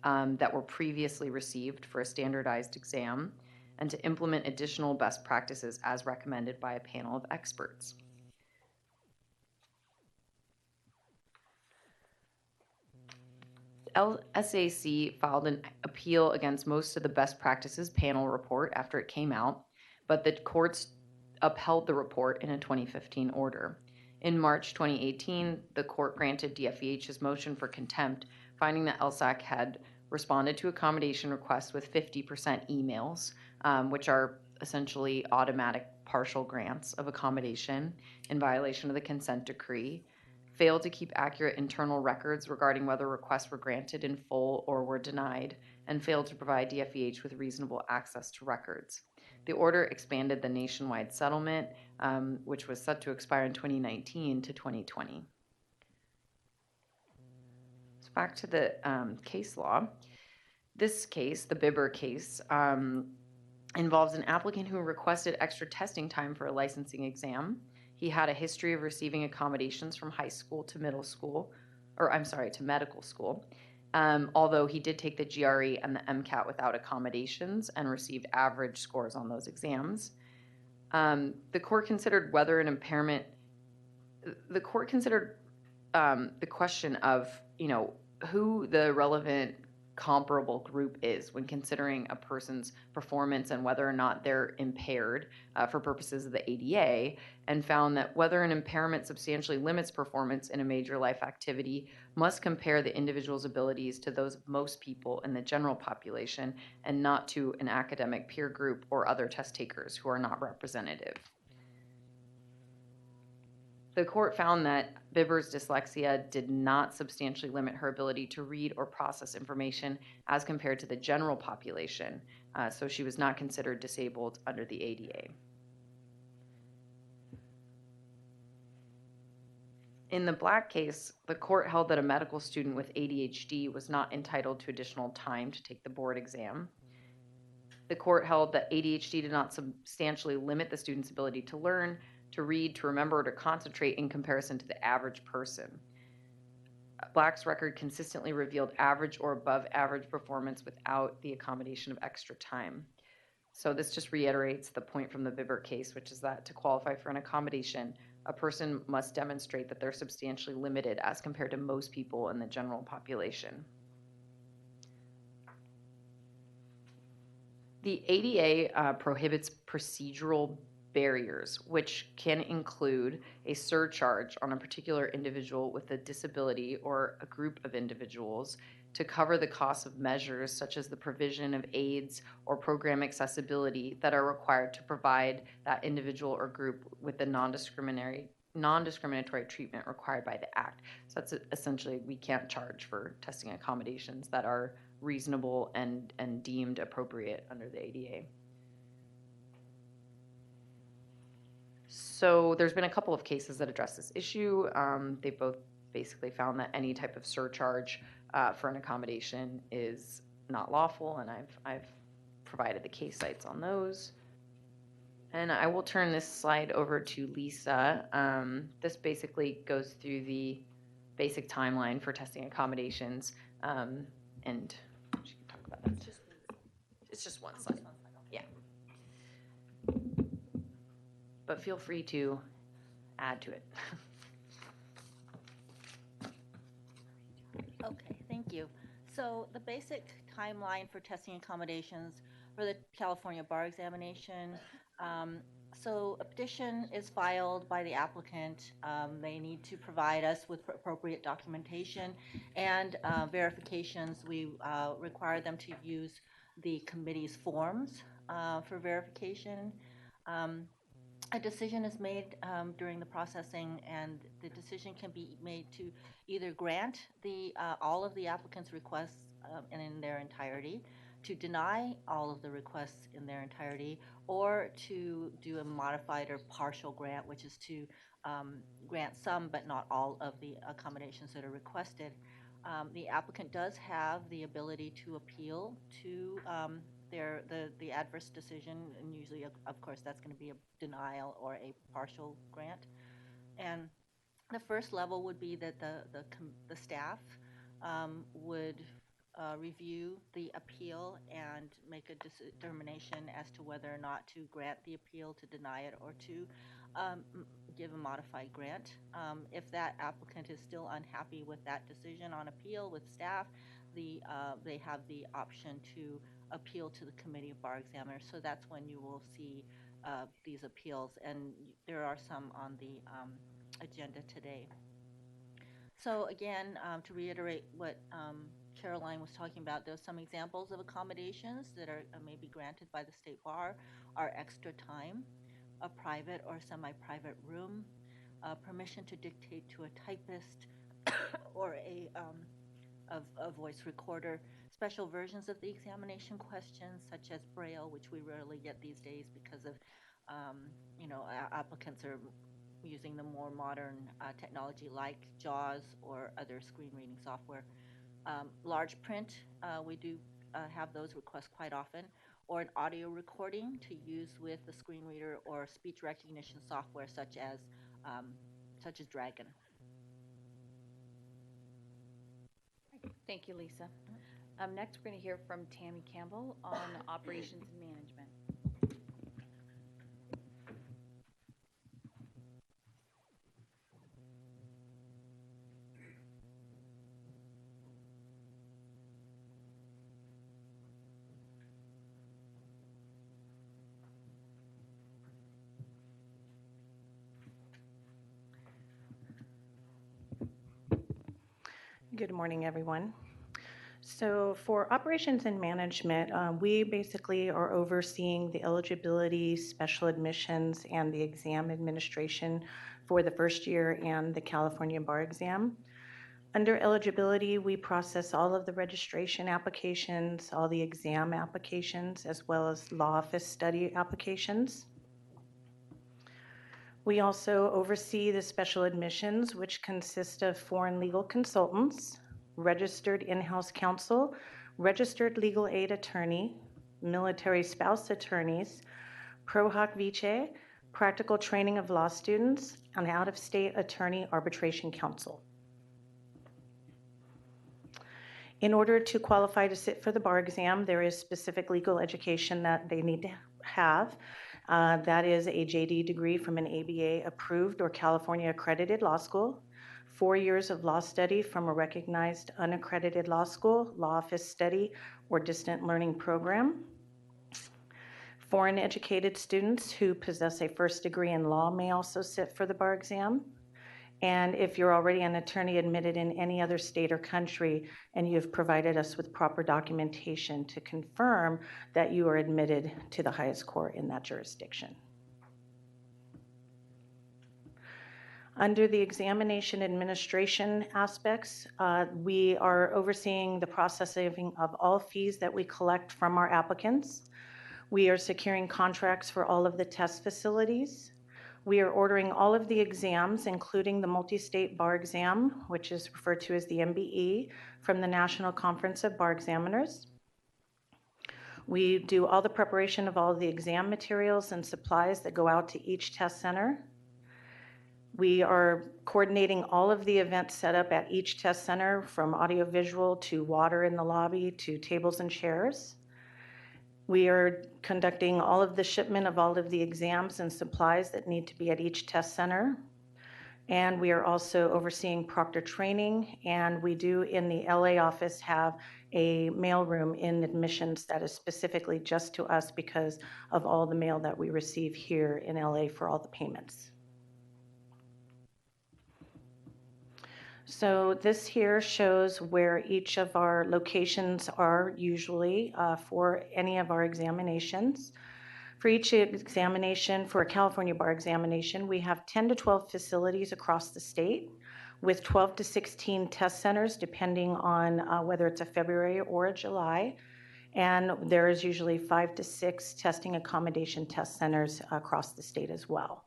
that were previously received for a standardized exam, and to implement additional best practices as recommended by a panel of experts. LSAC filed an appeal against most of the best practices panel report after it came out, but the courts upheld the report in a 2015 order. In March 2018, the court granted DFEH's motion for contempt finding that LSAC had responded to accommodation requests with 50% emails, which are essentially automatic partial grants of accommodation in violation of the consent decree, failed to keep accurate internal records regarding whether requests were granted in full or were denied, and failed to provide DFEH with reasonable access to records. The order expanded the nationwide settlement, which was set to expire in 2019, to 2020. So back to the case law. This case, the Bibber case, involves an applicant who requested extra testing time for a licensing exam. He had a history of receiving accommodations from high school to middle school, to medical school. Although he did take the GRE and the MCAT without accommodations and received average scores on those exams. The court considered whether an impairment, the court considered the question of, who the relevant comparable group is when considering a person's performance and whether or not they're impaired for purposes of the ADA, and found that whether an impairment substantially limits performance in a major life activity must compare the individual's abilities to those of most people in the general population and not to an academic peer group or other test takers who are not representative. The court found that Bibber's dyslexia did not substantially limit her ability to read or process information as compared to the general population, so she was not considered disabled under the ADA. In the Black case, the court held that a medical student with ADHD was not entitled to additional time to take the board exam. The court held that ADHD did not substantially limit the student's ability to learn, to read, to remember, or to concentrate in comparison to the average person. Black's record consistently revealed average or above average performance without the accommodation of extra time. So this just reiterates the point from the Bibber case, which is that to qualify for an accommodation, a person must demonstrate that they're substantially limited as compared to most people in the general population. The ADA prohibits procedural barriers, which can include a surcharge on a particular individual with a disability or a group of individuals to cover the cost of measures such as the provision of aids or program accessibility that are required to provide that individual or group with the non-discriminatory treatment required by the Act. So that's essentially, we can't charge for testing accommodations that are reasonable and deemed appropriate under the ADA. So there's been a couple of cases that address this issue. They both basically found that any type of surcharge for an accommodation is not lawful, and I've provided the case sites on those. And I will turn this slide over to Lisa. This basically goes through the basic timeline for testing accommodations, and she can talk about that. It's just one slide. Yeah. But feel free to add to it. Okay, thank you. So the basic timeline for testing accommodations for the California bar examination. So a petition is filed by the applicant. They need to provide us with appropriate documentation and verifications. We require them to use the committee's forms for verification. A decision is made during the processing, and the decision can be made to either grant all of the applicant's requests and in their entirety, to deny all of the requests in their entirety, or to do a modified or partial grant, which is to grant some but not all of the accommodations that are requested. The applicant does have the ability to appeal to the adverse decision, and usually, of course, that's going to be a denial or a partial grant. And the first level would be that the staff would review the appeal and make a determination as to whether or not to grant the appeal, to deny it, or to give a modified grant. If that applicant is still unhappy with that decision on appeal with staff, they have the option to appeal to the Committee of Bar Examiners. So that's when you will see these appeals, and there are some on the agenda today. So again, to reiterate what Caroline was talking about, there's some examples of accommodations that are maybe granted by the state bar are extra time, a private or semi-private room, permission to dictate to a typist or a voice recorder, special versions of the examination questions such as Braille, which we rarely get these days because of applicants are using the more modern technology like JAWS or other screen reading software. Large print, we do have those requests quite often, or an audio recording to use with the screen reader or speech recognition software such as Dragon. Thank you, Lisa. Next, we're going to hear from Tammy Campbell on operations and management. Good morning, everyone. So for operations and management, we basically are overseeing the eligibility, special admissions, and the exam administration for the first year and the California bar exam. Under eligibility, we process all of the registration applications, all the exam applications, as well as law office study applications. We also oversee the special admissions, which consist of foreign legal consultants, registered in-house counsel, registered legal aid attorney, military spouse attorneys, pro hoc vice, practical training of law students, and out-of-state attorney arbitration counsel. In order to qualify to sit for the bar exam, there is specific legal education that they need to have. That is a JD degree from an ABA approved or California accredited law school, 4 years of law study from a recognized unaccredited law school, law office study, or distant learning program. Foreign educated students who possess a first degree in law may also sit for the bar exam. And if you're already an attorney admitted in any other state or country and you've provided us with proper documentation to confirm that you are admitted to the highest court in that jurisdiction. Under the examination administration aspects, we are overseeing the processing of all fees that we collect from our applicants. We are securing contracts for all of the test facilities. We are ordering all of the exams, including the multi-state bar exam, which is referred to as the MBE, from the National Conference of Bar Examiners. We do all the preparation of all of the exam materials and supplies that go out to each test center. We are coordinating all of the events set up at each test center, from audiovisual to water in the lobby to tables and chairs. We are conducting all of the shipment of all of the exams and supplies that need to be at each test center. And we are also overseeing proctor training, and we do in the LA office have a mail room in admissions that is specifically just to us because of all the mail that we receive here in LA for all the payments. So this here shows where each of our locations are usually for any of our examinations. For each examination, for a California bar examination, we have 10 to 12 facilities across the state with 12 to 16 test centers, depending on whether it's a February or a July. And there is usually 5 to 6 testing accommodation test centers across the state as well.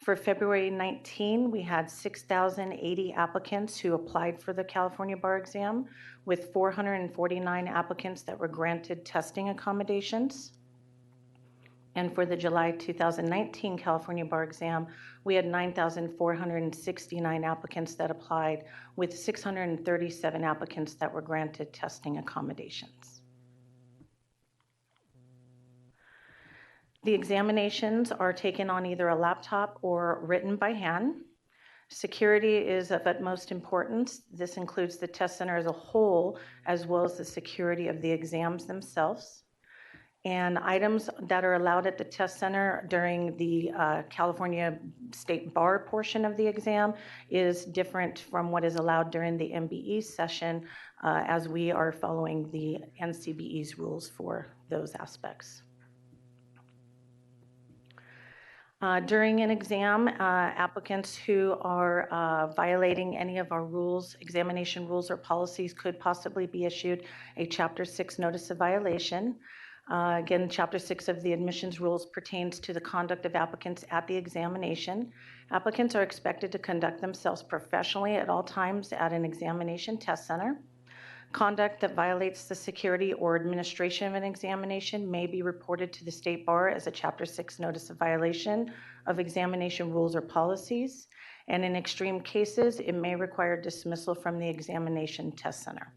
For February 19, we had 6,080 applicants who applied for the California bar exam, with 449 applicants that were granted testing accommodations. And for the July 2019 California bar exam, we had 9,469 applicants that applied, with 637 applicants that were granted testing accommodations. The examinations are taken on either a laptop or written by hand. Security is of utmost importance. This includes the test center as a whole, as well as the security of the exams themselves. And items that are allowed at the test center during the California State Bar portion of the exam is different from what is allowed during the MBE session, as we are following the NCBE's rules for those aspects. During an exam, applicants who are violating any of our rules, examination rules or policies, could possibly be issued a Chapter 6 notice of violation. Again, Chapter 6 of the admissions rules pertains to the conduct of applicants at the examination. Applicants are expected to conduct themselves professionally at all times at an examination test center. Conduct that violates the security or administration of an examination may be reported to the State Bar as a Chapter 6 notice of violation of examination rules or policies. And in extreme cases, it may require dismissal from the examination test center.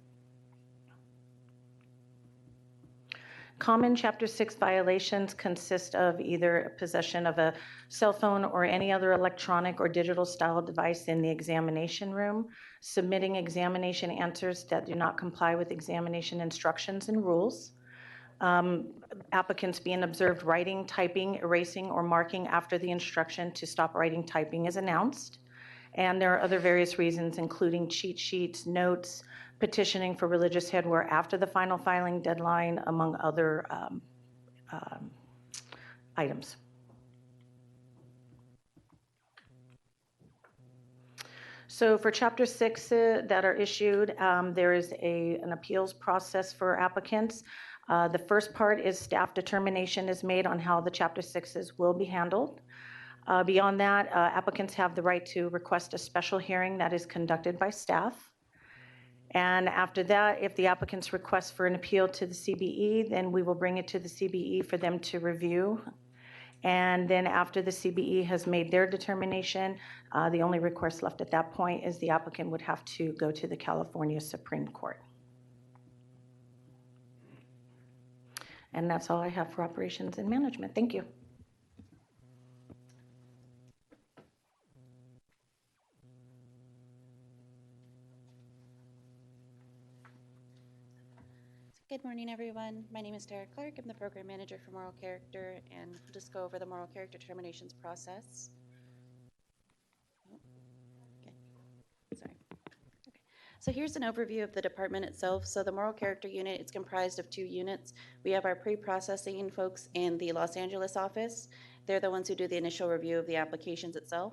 Common Chapter 6 violations consist of either possession of a cell phone or any other electronic or digital style device in the examination room, submitting examination answers that do not comply with examination instructions and rules, applicants being observed writing, typing, erasing, or marking after the instruction to stop writing, typing is announced. And there are other various reasons, including cheat sheets, notes, petitioning for religious headwear after the final filing deadline, among other items. So for Chapter 6 that are issued, there is an appeals process for applicants. The first part is staff determination is made on how the Chapter 6s will be handled. Beyond that, applicants have the right to request a special hearing that is conducted by staff. And after that, if the applicants request for an appeal to the CBE, then we will bring it to the CBE for them to review. And then after the CBE has made their determination, the only recourse left at that point is the applicant would have to go to the California Supreme Court. And that's all I have for operations and management. Thank you. Good morning, everyone. My name is Tara Clark. I'm the program manager for Moral Character, and we'll just go over the Moral Character determinations process. Sorry. Okay. So here's an overview of the department itself. So the Moral Character unit, it's comprised of 2 units. We have our pre-processing folks in the Los Angeles office. They're the ones who do the initial review of the applications itself.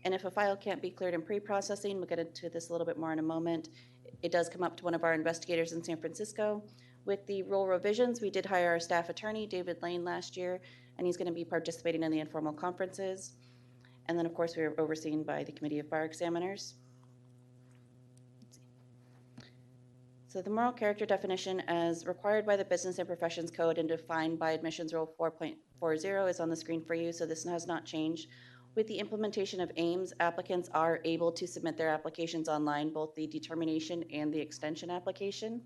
And if a file can't be cleared in pre-processing, we'll get into this a little bit more in a moment, it does come up to one of our investigators in San Francisco. With the rule revisions, we did hire our staff attorney, David Lane, last year, and he's going to be participating in the informal conferences. And then, of course, we are overseen by the Committee of Bar Examiners. So the moral character definition, as required by the Business and Professions Code and defined by Admissions Rule 4.40, is on the screen for you, so this has not changed. With the implementation of AIMS, applicants are able to submit their applications online, both the determination and the extension application.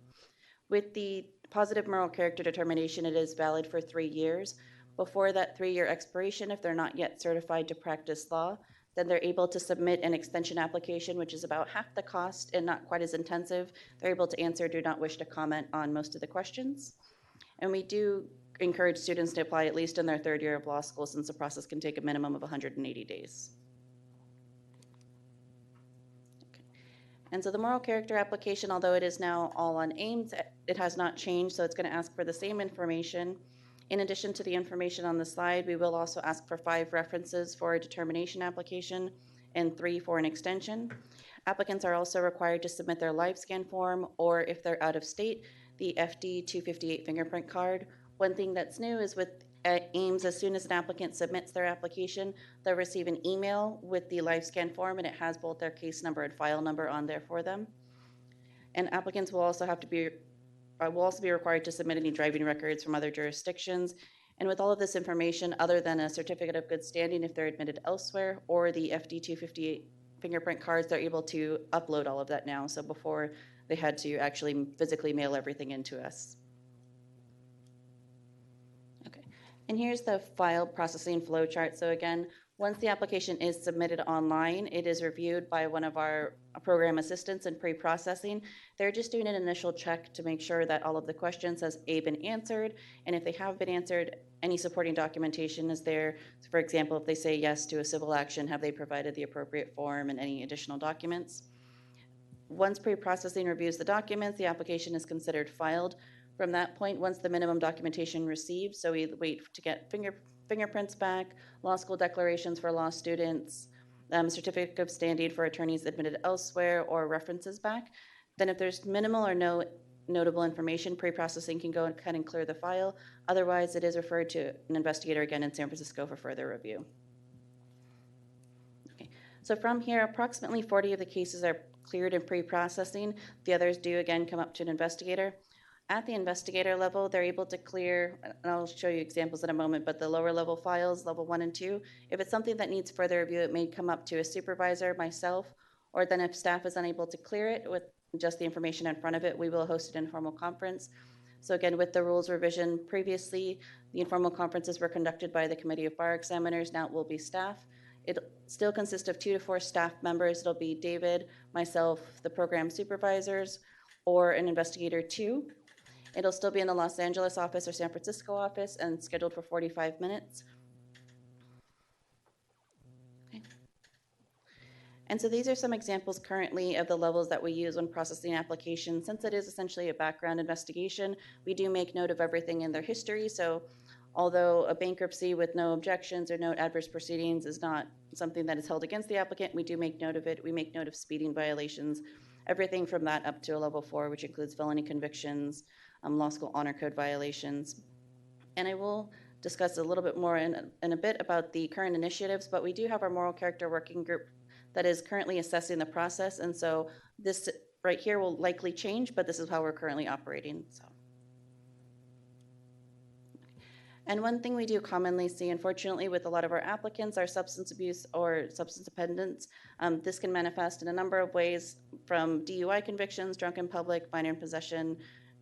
With the positive moral character determination, it is valid for 3 years. Before that 3-year expiration, if they're not yet certified to practice law, then they're able to submit an extension application, which is about half the cost and not quite as intensive. They're able to answer, do not wish to comment on most of the questions. And we do encourage students to apply at least in their 3rd year of law school, since the process can take a minimum of 180 days. And so the moral character application, although it is now all on AIMS, it has not changed, so it's going to ask for the same information. In addition to the information on the slide, we will also ask for 5 references for a determination application and 3 for an extension. Applicants are also required to submit their LiveScan form, or if they're out of state, the FD 258 fingerprint card. One thing that's new is with AIMS, as soon as an applicant submits their application, they'll receive an email with the LiveScan form, and it has both their case number and file number on there for them. And applicants will also be required to submit any driving records from other jurisdictions. And with all of this information, other than a certificate of good standing if they're admitted elsewhere, or the FD 258 fingerprint cards, they're able to upload all of that now. So before, they had to actually physically mail everything in to us. And here's the file processing flow chart. So again, Once the application is submitted online, it is reviewed by one of our program assistants in pre-processing. They're just doing an initial check to make sure that all of the questions has been answered, and if they have been answered, any supporting documentation is there. So for example, if they say yes to a civil action, have they provided the appropriate form and any additional documents? Once pre-processing reviews the documents, the application is considered filed. From that point, once the minimum documentation received, so we wait to get fingerprints back, law school declarations for law students, certificate of standing for attorneys admitted elsewhere, or references back. Then if there's minimal or no notable information, pre-processing can go ahead and clear the file. Otherwise, it is referred to an investigator again in San Francisco for further review. Okay. So from here, approximately 40 of the cases are cleared in pre-processing. The others do again come up to an investigator. At the investigator level, they're able to clear, and I'll show you examples in a moment, but the lower level files, level 1 and 2, if it's something that needs further review, it may come up to a supervisor, myself, or then if staff is unable to clear it with just the information in front of it, we will host an informal conference. So again, with the rules revision previously, the informal conferences were conducted by the Committee of Bar Examiners, now it will be staff. It still consists of 2 to 4 staff members. It'll be David, myself, the program supervisors, or an investigator 2. It'll still be in the Los Angeles office or San Francisco office and scheduled for 45 minutes. Okay. And so these are some examples currently of the levels that we use when processing applications. Since it is essentially a background investigation, we do make note of everything in their history. So although a bankruptcy with no objections or no adverse proceedings is not something that is held against the applicant, we do make note of it. We make note of speeding violations, everything from that up to a level 4, which includes felony convictions, law school honor code violations. And I will discuss a little bit more in a bit about the current initiatives, but we do have our moral character working group that is currently assessing the process. And so this right here will likely change, but this is how we're currently operating. So. And one thing we do commonly see, unfortunately, with a lot of our applicants are substance abuse or substance dependence. This can manifest in a number of ways, from DUI convictions, drunk in public, minor in possession,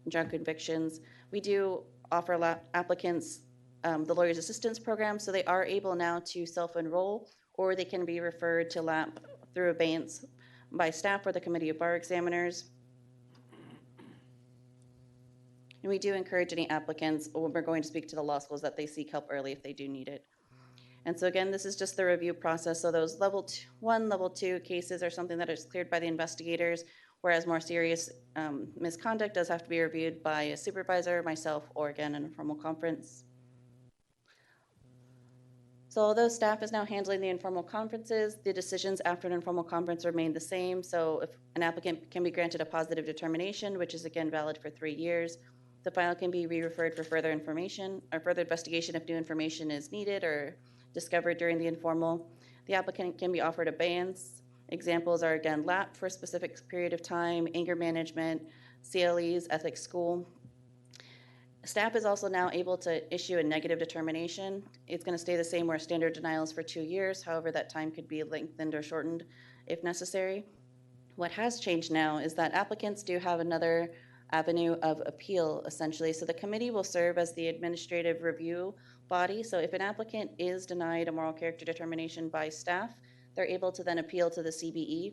drunk convictions. We do offer applicants the Lawyer's Assistance Program, so they are able now to self-enroll, or they can be referred to LAP through abeyance by staff or the Committee of Bar Examiners. And we do encourage any applicants, when we're going to speak to the law schools, that they seek help early if they do need it. And so again, this is just the review process. So those level 1, level 2 cases are something that is cleared by the investigators, whereas more serious misconduct does have to be reviewed by a supervisor, myself, or again, an informal conference. So although staff is now handling the informal conferences, the decisions after an informal conference remain the same. So if an applicant can be granted a positive determination, which is again valid for 3 years, the file can be re-referred for further information or further investigation if new information is needed or discovered during the informal. The applicant can be offered abeyance. Examples are again LAP for a specific period of time, anger management, CLEs, ethics school. Staff is also now able to issue a negative determination. It's going to stay the same where standard denial is for 2 years. However, that time could be lengthened or shortened if necessary. What has changed now is that applicants do have another avenue of appeal, essentially. So the committee will serve as the administrative review body. So if an applicant is denied a moral character determination by staff, they're able to then appeal to the CBE.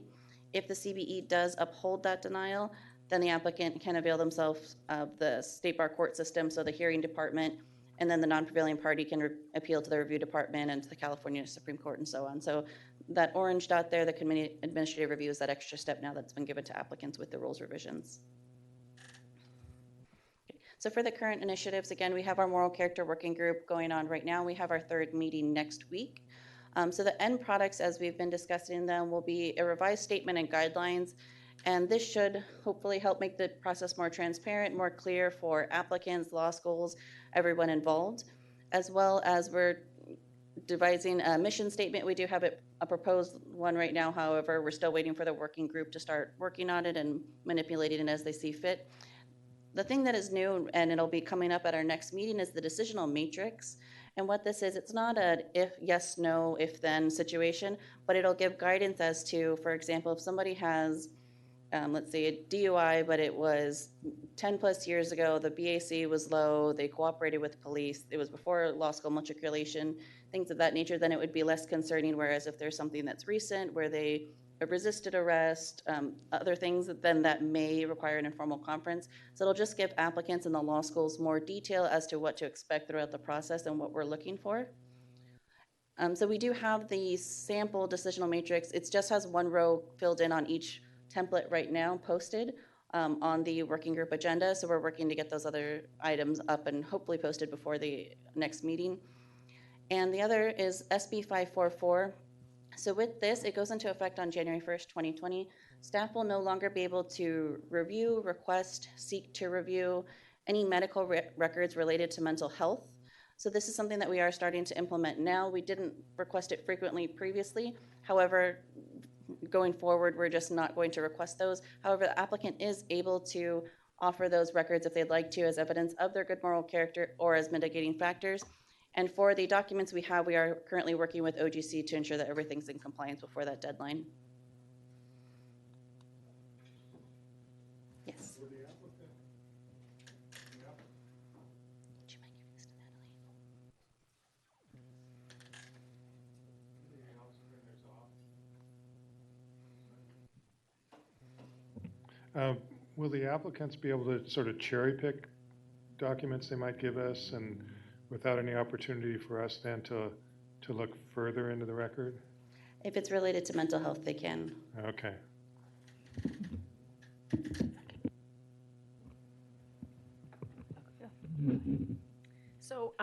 If the CBE does uphold that denial, then the applicant can avail themselves of the state bar court system, so the hearing department, and then the non-prevailing party can appeal to the review department and to the California Supreme Court and so on. So that orange dot there, the committee administrative review, is that extra step now that's been given to applicants with the rules revisions. Okay. So for the current initiatives, again, we have our moral character working group going on right now. We have our 3rd meeting next week. So the end products, as we've been discussing them, will be a revised statement and guidelines. And this should hopefully help make the process more transparent, more clear for applicants, law schools, everyone involved, as well as we're devising a mission statement. We do have a proposed one right now. However, we're still waiting for the working group to start working on it and manipulating it as they see fit. The thing that is new, and it'll be coming up at our next meeting, is the decisional matrix. And what this is, it's not a if, yes, no, if, then situation, but it'll give guidance as to, for example, if somebody has, let's say, a DUI, but it was 10 plus years ago, the BAC was low, they cooperated with police, it was before law school matriculation, things of that nature, then it would be less concerning, whereas if there's something that's recent, where they resisted arrest, other things, then that may require an informal conference. So it'll just give applicants in the law schools more detail as to what to expect throughout the process and what we're looking for. So we do have the sample decisional matrix. It just has one row filled in on each template right now posted on the working group agenda. So we're working to get those other items up and hopefully posted before the next meeting. And the other is SB 544. So with this, it goes into effect on January 1st, 2020. Staff will no longer be able to review, request, seek to review any medical records related to mental health. So this is something that we are starting to implement now. We didn't request it frequently previously. However, going forward, we're just not going to request those. However, the applicant is able to offer those records if they'd like to as evidence of their good moral character or as mitigating factors. And for the documents we have, we are currently working with OGC to ensure that everything's in compliance before that deadline. Yes. Will the applicants be able to sort of cherry pick documents they might give us and without any opportunity for us then to look further into the record? If it's related to mental health, they can. Okay. So,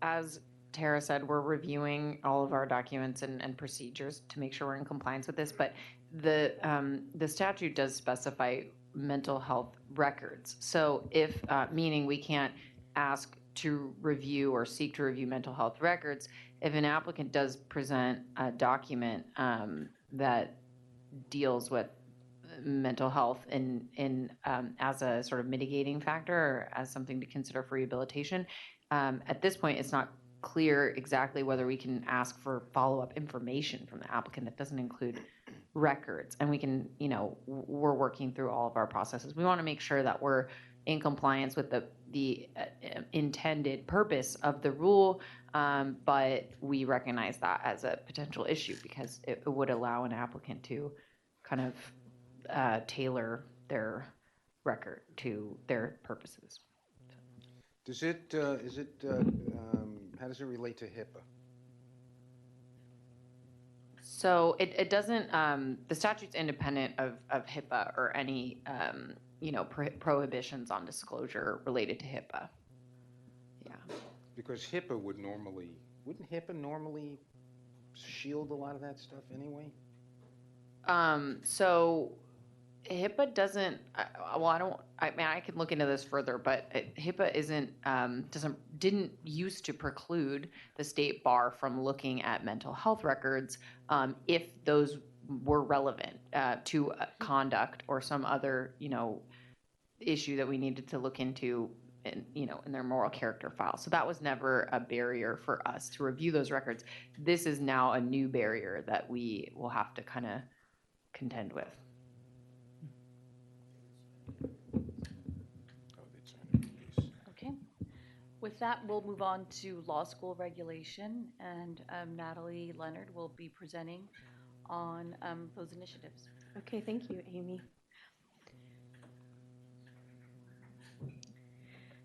as Tara said, we're reviewing all of our documents and procedures to make sure we're in compliance with this, but the statute does specify mental health records. So if, meaning we can't ask to review or seek to review mental health records, if an applicant does present a document that deals with mental health as a sort of mitigating factor or as something to consider for rehabilitation, at this point it's not clear exactly whether we can ask for follow-up information from the applicant that doesn't include records. And we can, we're working through all of our processes. We want to make sure that we're in compliance with the intended purpose of the rule, but we recognize that as a potential issue because it would allow an applicant to kind of tailor their record to their purposes. How does it relate to HIPAA? So it doesn't, the statute's independent of HIPAA or any, prohibitions on disclosure related to HIPAA. Yeah. Because HIPAA wouldn't HIPAA normally shield a lot of that stuff anyway? So HIPAA doesn't, I can look into this further, but HIPAA didn't used to preclude the state bar from looking at mental health records if those were relevant to conduct or some other, issue that we needed to look into in their moral character file. So that was never a barrier for us to review those records. This is now a new barrier that we will have to kind of contend with. Okay. With that, we'll move on to law school regulation, and Natalie Leonard will be presenting on those initiatives. Okay, thank you, Amy.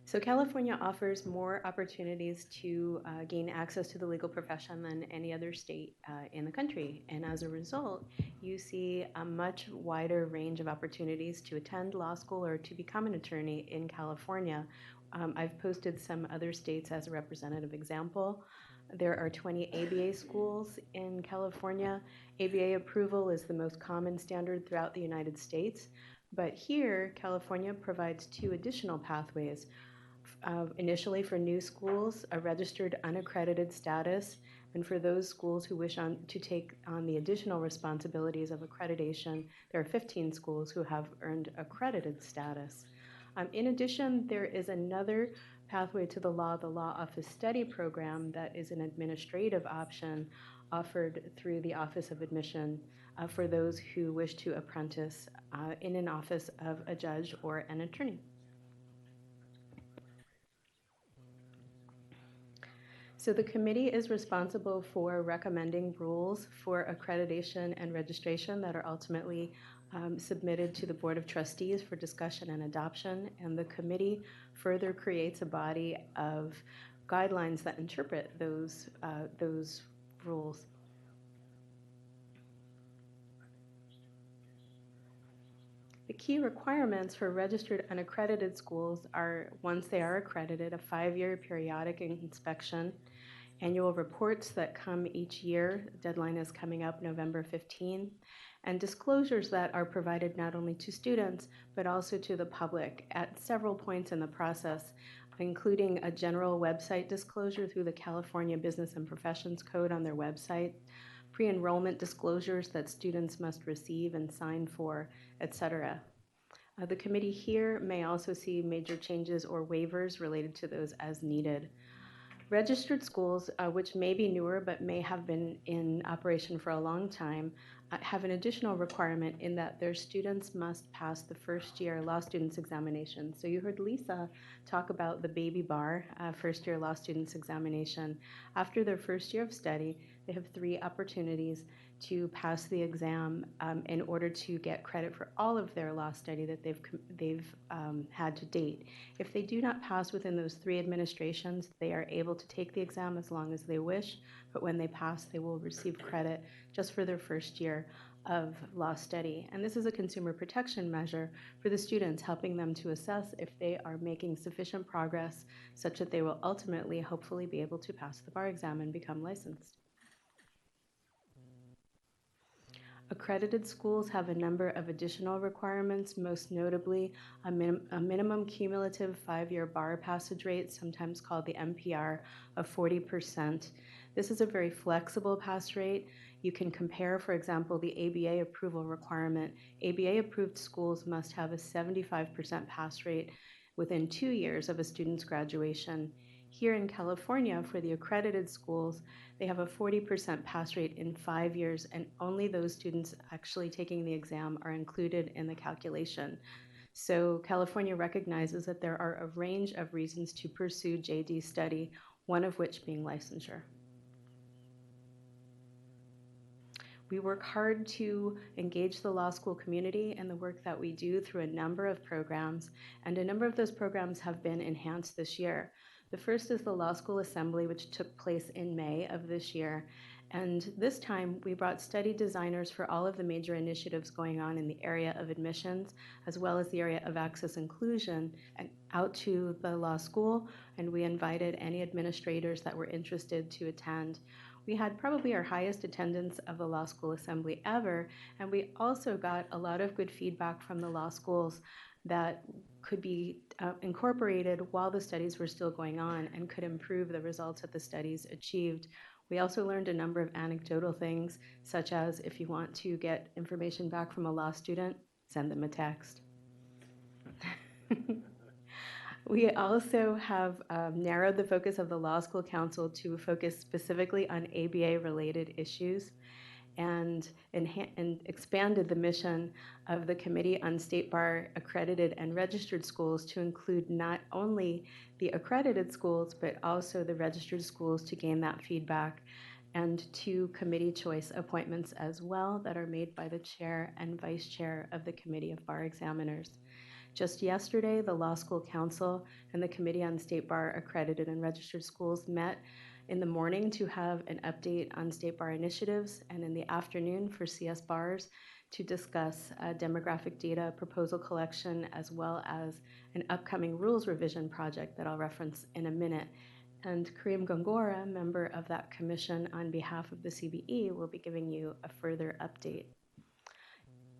So California offers more opportunities to gain access to the legal profession than any other state in the country. And as a result, you see a much wider range of opportunities to attend law school or to become an attorney in California. I've posted some other states as a representative example. There are 20 ABA schools in California. ABA approval is the most common standard throughout the United States. But here, California provides 2 additional pathways. Initially for new schools, a registered unaccredited status, and for those schools who wish to take on the additional responsibilities of accreditation, there are 15 schools who have earned accredited status. In addition, there is another pathway to the law office study program that is an administrative option offered through the Office of Admission for those who wish to apprentice in an office of a judge or an attorney. So the committee is responsible for recommending rules for accreditation and registration that are ultimately submitted to the Board of Trustees for discussion and adoption, and the committee further creates a body of guidelines that interpret those rules. The key requirements for registered and accredited schools are, once they are accredited, a 5-year periodic inspection, annual reports that come each year, the deadline is coming up November 15, and disclosures that are provided not only to students, but also to the public at several points in the process, including a general website disclosure through the California Business and Professions Code on their website, pre-enrollment disclosures that students must receive and sign for, etc. The committee here may also see major changes or waivers related to those as needed. Registered schools, which may be newer but may have been in operation for a long time, have an additional requirement in that their students must pass the first-year law students examination. So you heard Lisa talk about the baby bar first-year law students examination. After their first year of study, they have 3 opportunities to pass the exam in order to get credit for all of their law study that they've had to date. If they do not pass within those 3 administrations, they are able to take the exam as long as they wish, but when they pass, they will receive credit just for their first year of law study. And this is a consumer protection measure for the students, helping them to assess if they are making sufficient progress such that they will ultimately, hopefully, be able to pass the bar exam and become licensed. Accredited schools have a number of additional requirements, most notably a minimum cumulative 5-year bar passage rate, sometimes called the MPR, of 40%. This is a very flexible pass rate. You can compare, for example, the ABA approval requirement. ABA-approved schools must have a 75% pass rate within 2 years of a student's graduation. Here in California, for the accredited schools, they have a 40% pass rate in 5 years, and only those students actually taking the exam are included in the calculation. So California recognizes that there are a range of reasons to pursue JD study, one of which being licensure. We work hard to engage the law school community in the work that we do through a number of programs, and a number of those programs have been enhanced this year. The first is the Law School Assembly, which took place in May of this year. And this time, we brought study designers for all of the major initiatives going on in the area of admissions, as well as the area of access inclusion, and out to the law school, and we invited any administrators that were interested to attend. We had probably our highest attendance of the Law School Assembly ever, and we also got a lot of good feedback from the law schools that could be incorporated while the studies were still going on and could improve the results that the studies achieved. We also learned a number of anecdotal things, such as if you want to get information back from a law student, send them a text. We also have narrowed the focus of the Law School Council to focus specifically on ABA-related issues, and expanded the mission of the Committee on State Bar Accredited and Registered Schools to include not only the accredited schools, but also the registered schools to gain that feedback, and 2 committee choice appointments as well that are made by the chair and vice chair of the Committee of Bar Examiners. Just yesterday, the Law School Council and the Committee on State Bar Accredited and Registered Schools met in the morning to have an update on state bar initiatives, and in the afternoon for CS bars to discuss demographic data proposal collection, as well as an upcoming rules revision project that I'll reference in a minute. And Kareem Gongora, member of that commission on behalf of the CBE, will be giving you a further update.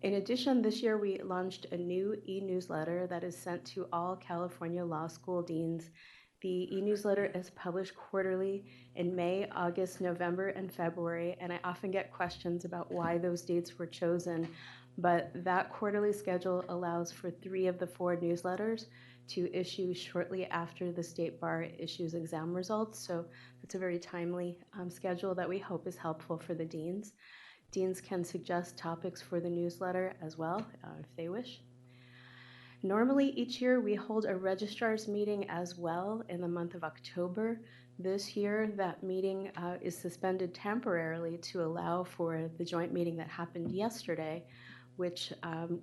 In addition, this year we launched a new e-newsletter that is sent to all California law school deans. The e-newsletter is published quarterly in May, August, November, and February, and I often get questions about why those dates were chosen, but that quarterly schedule allows for 3 of the 4 newsletters to issue shortly after the State Bar issues exam results, so it's a very timely schedule that we hope is helpful for the deans. Deans can suggest topics for the newsletter as well, if they wish. Normally, each year we hold a registrar's meeting as well in the month of October. This year, that meeting is suspended temporarily to allow for the joint meeting that happened yesterday, which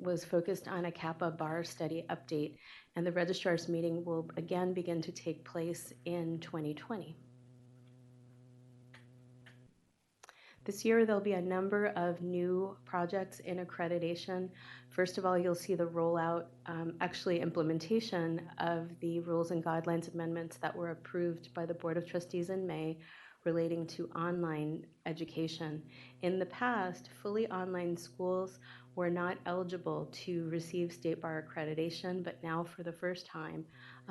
was focused on a CAPA bar study update. And the registrar's meeting will again begin to take place in 2020. This year, there'll be a number of new projects in accreditation. First of all, you'll see the rollout, actually implementation of the rules and guidelines amendments that were approved by the Board of Trustees in May relating to online education. In the past, fully online schools were not eligible to receive State Bar accreditation, but now for the first time,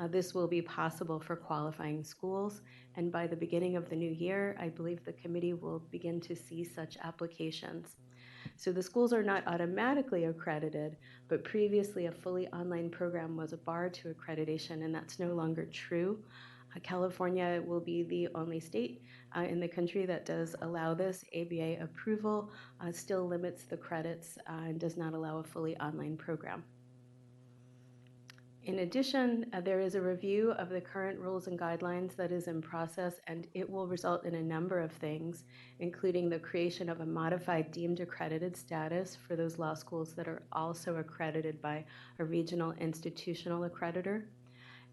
this will be possible for qualifying schools. And by the beginning of the new year, I believe the committee will begin to see such applications. So the schools are not automatically accredited, but previously a fully online program was a bar to accreditation, and that's no longer true. California will be the only state in the country that does allow this. ABA approval still limits the credits and does not allow a fully online program. In addition, there is a review of the current rules and guidelines that is in process, and it will result in a number of things, including the creation of a modified deemed accredited status for those law schools that are also accredited by a regional institutional accreditor,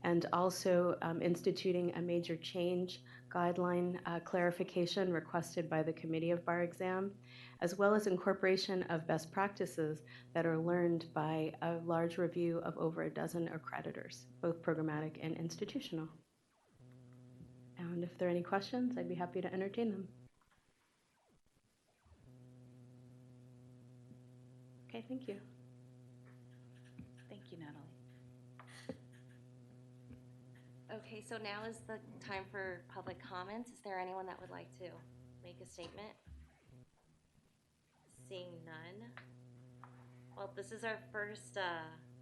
and also instituting a major change guideline clarification requested by the Committee of Bar Exam, as well as incorporation of best practices that are learned by a large review of over a dozen accreditors, both programmatic and institutional. And if there are any questions, I'd be happy to entertain them. Okay, thank you. Thank you, Natalie. Okay, so now is the time for public comments. Is there anyone that would like to make a statement? Seeing none. Well, this is our first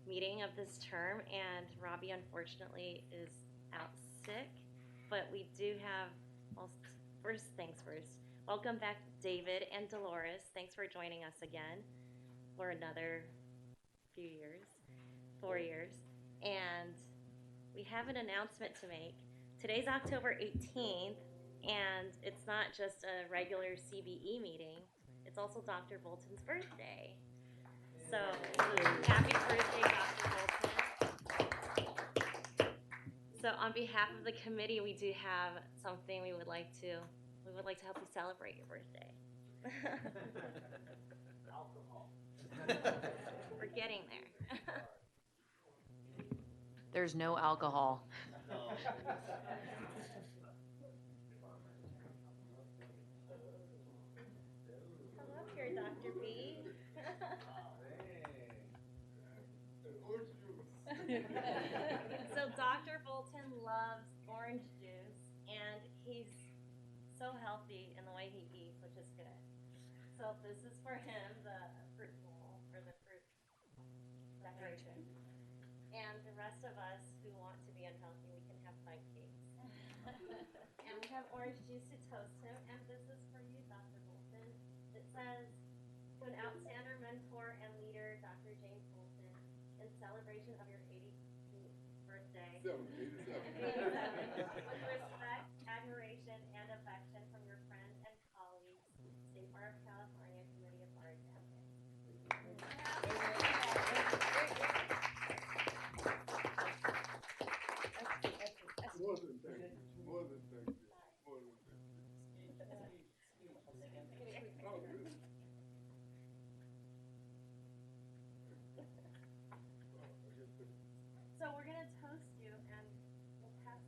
meeting of this term, and Robbie unfortunately is out sick, but we do have, well, first things first. Welcome back, David and Dolores. Thanks for joining us again for another few years, 4 years. And we have an announcement to make. Today's October 18th, and it's not just a regular CBE meeting, it's also Dr. Bolton's birthday. So, happy birthday, Dr. Bolton. So on behalf of the committee, we do have something we would like to help you celebrate your birthday. Alcohol. We're getting there. There's no alcohol. Come up here, Dr. B. So Dr. Bolton loves orange juice, and he's so healthy in the way he eats, which is good. So this is for him, the fruit bowl, or the fruit decoration. And the rest of us who want to be unhealthy, we can have bite cakes. And we have orange juice to toast him, and this is for you, Dr. Bolton. It says, to an outstanding mentor and leader, Dr. James Bolton, in celebration of your 80th birthday. 87. With respect, admiration, and affection from your friends and colleagues, State Bar of California Committee of Bar Exam. More than thank you. More than thank you. More than thank you. Oh, really? So we're gonna toast you, and we'll pass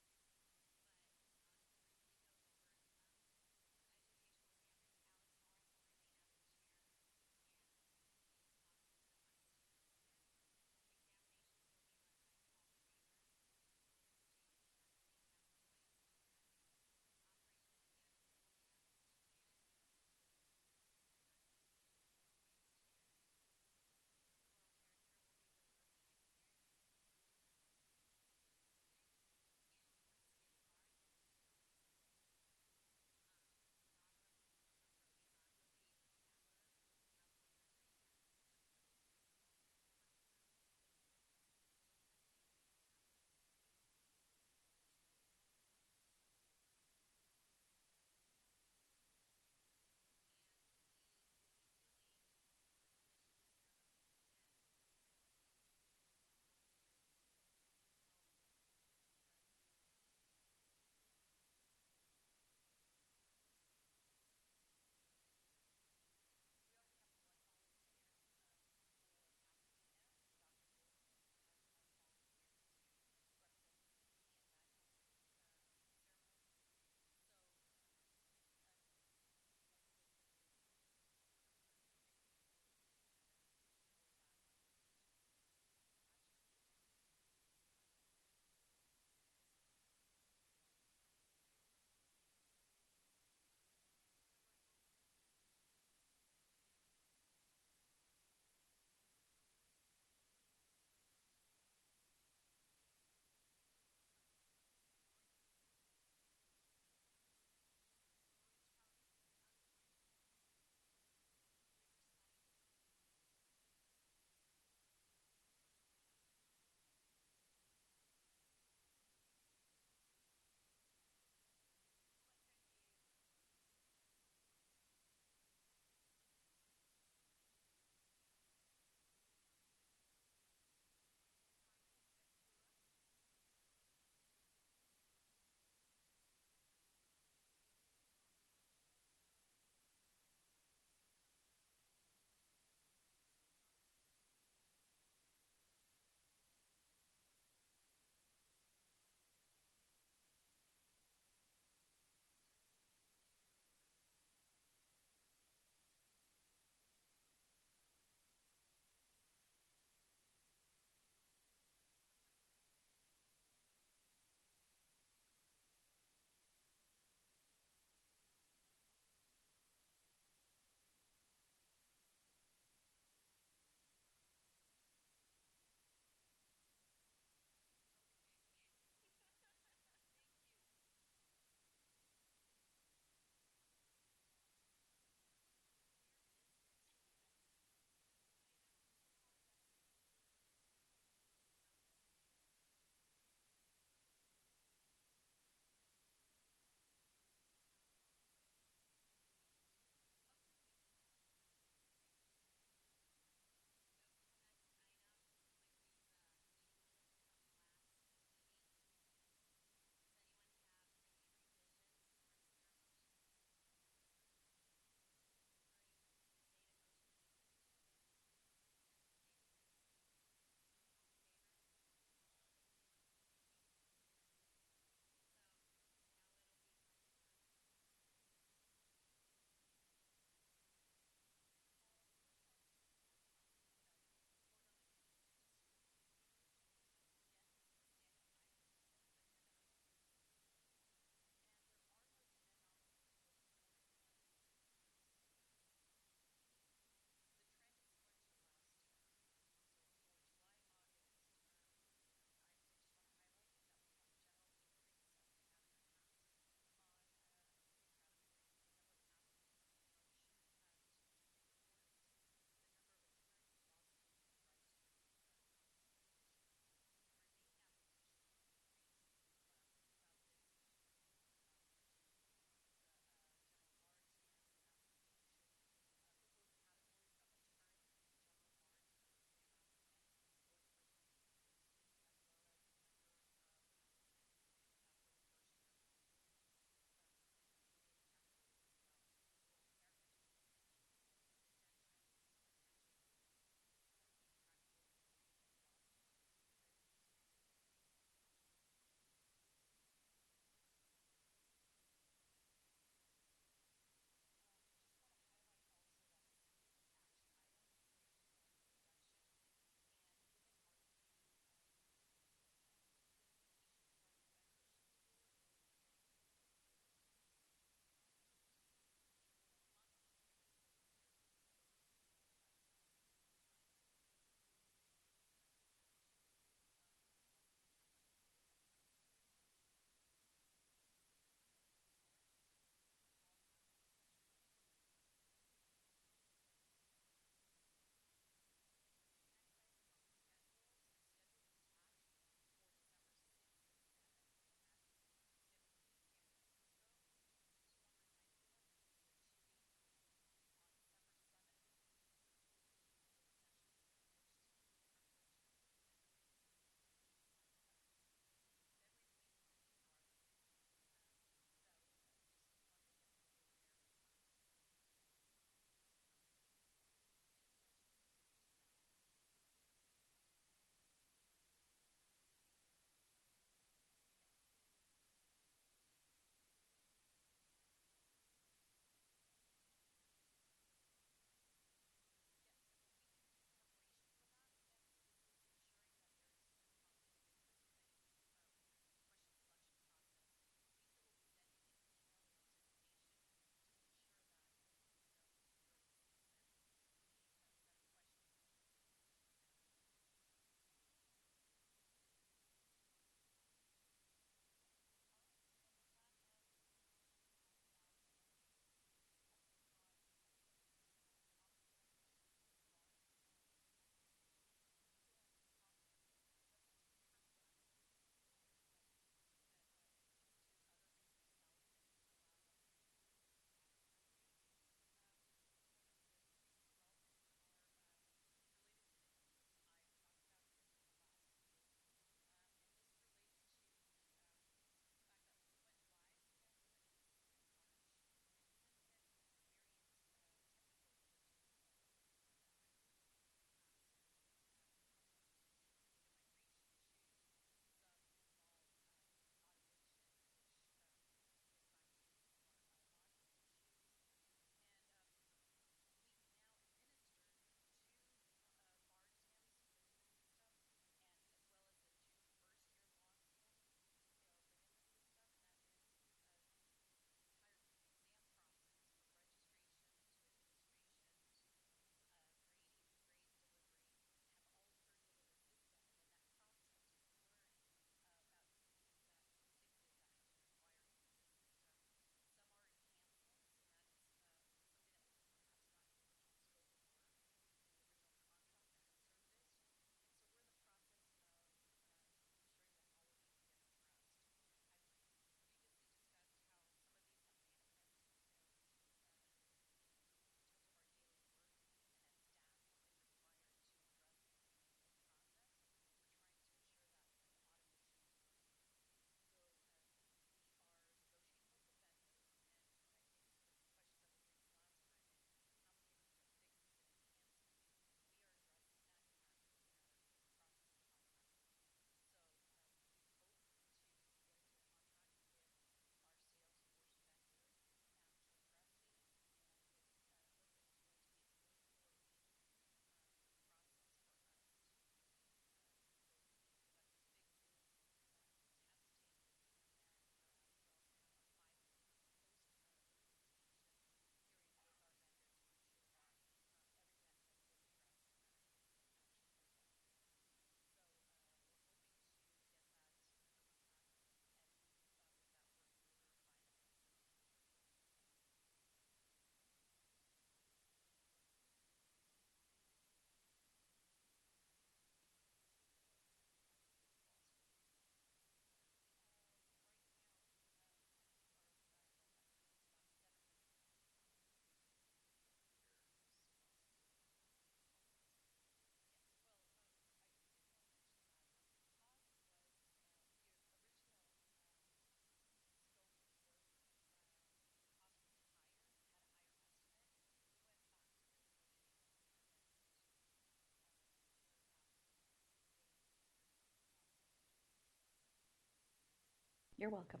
You're welcome.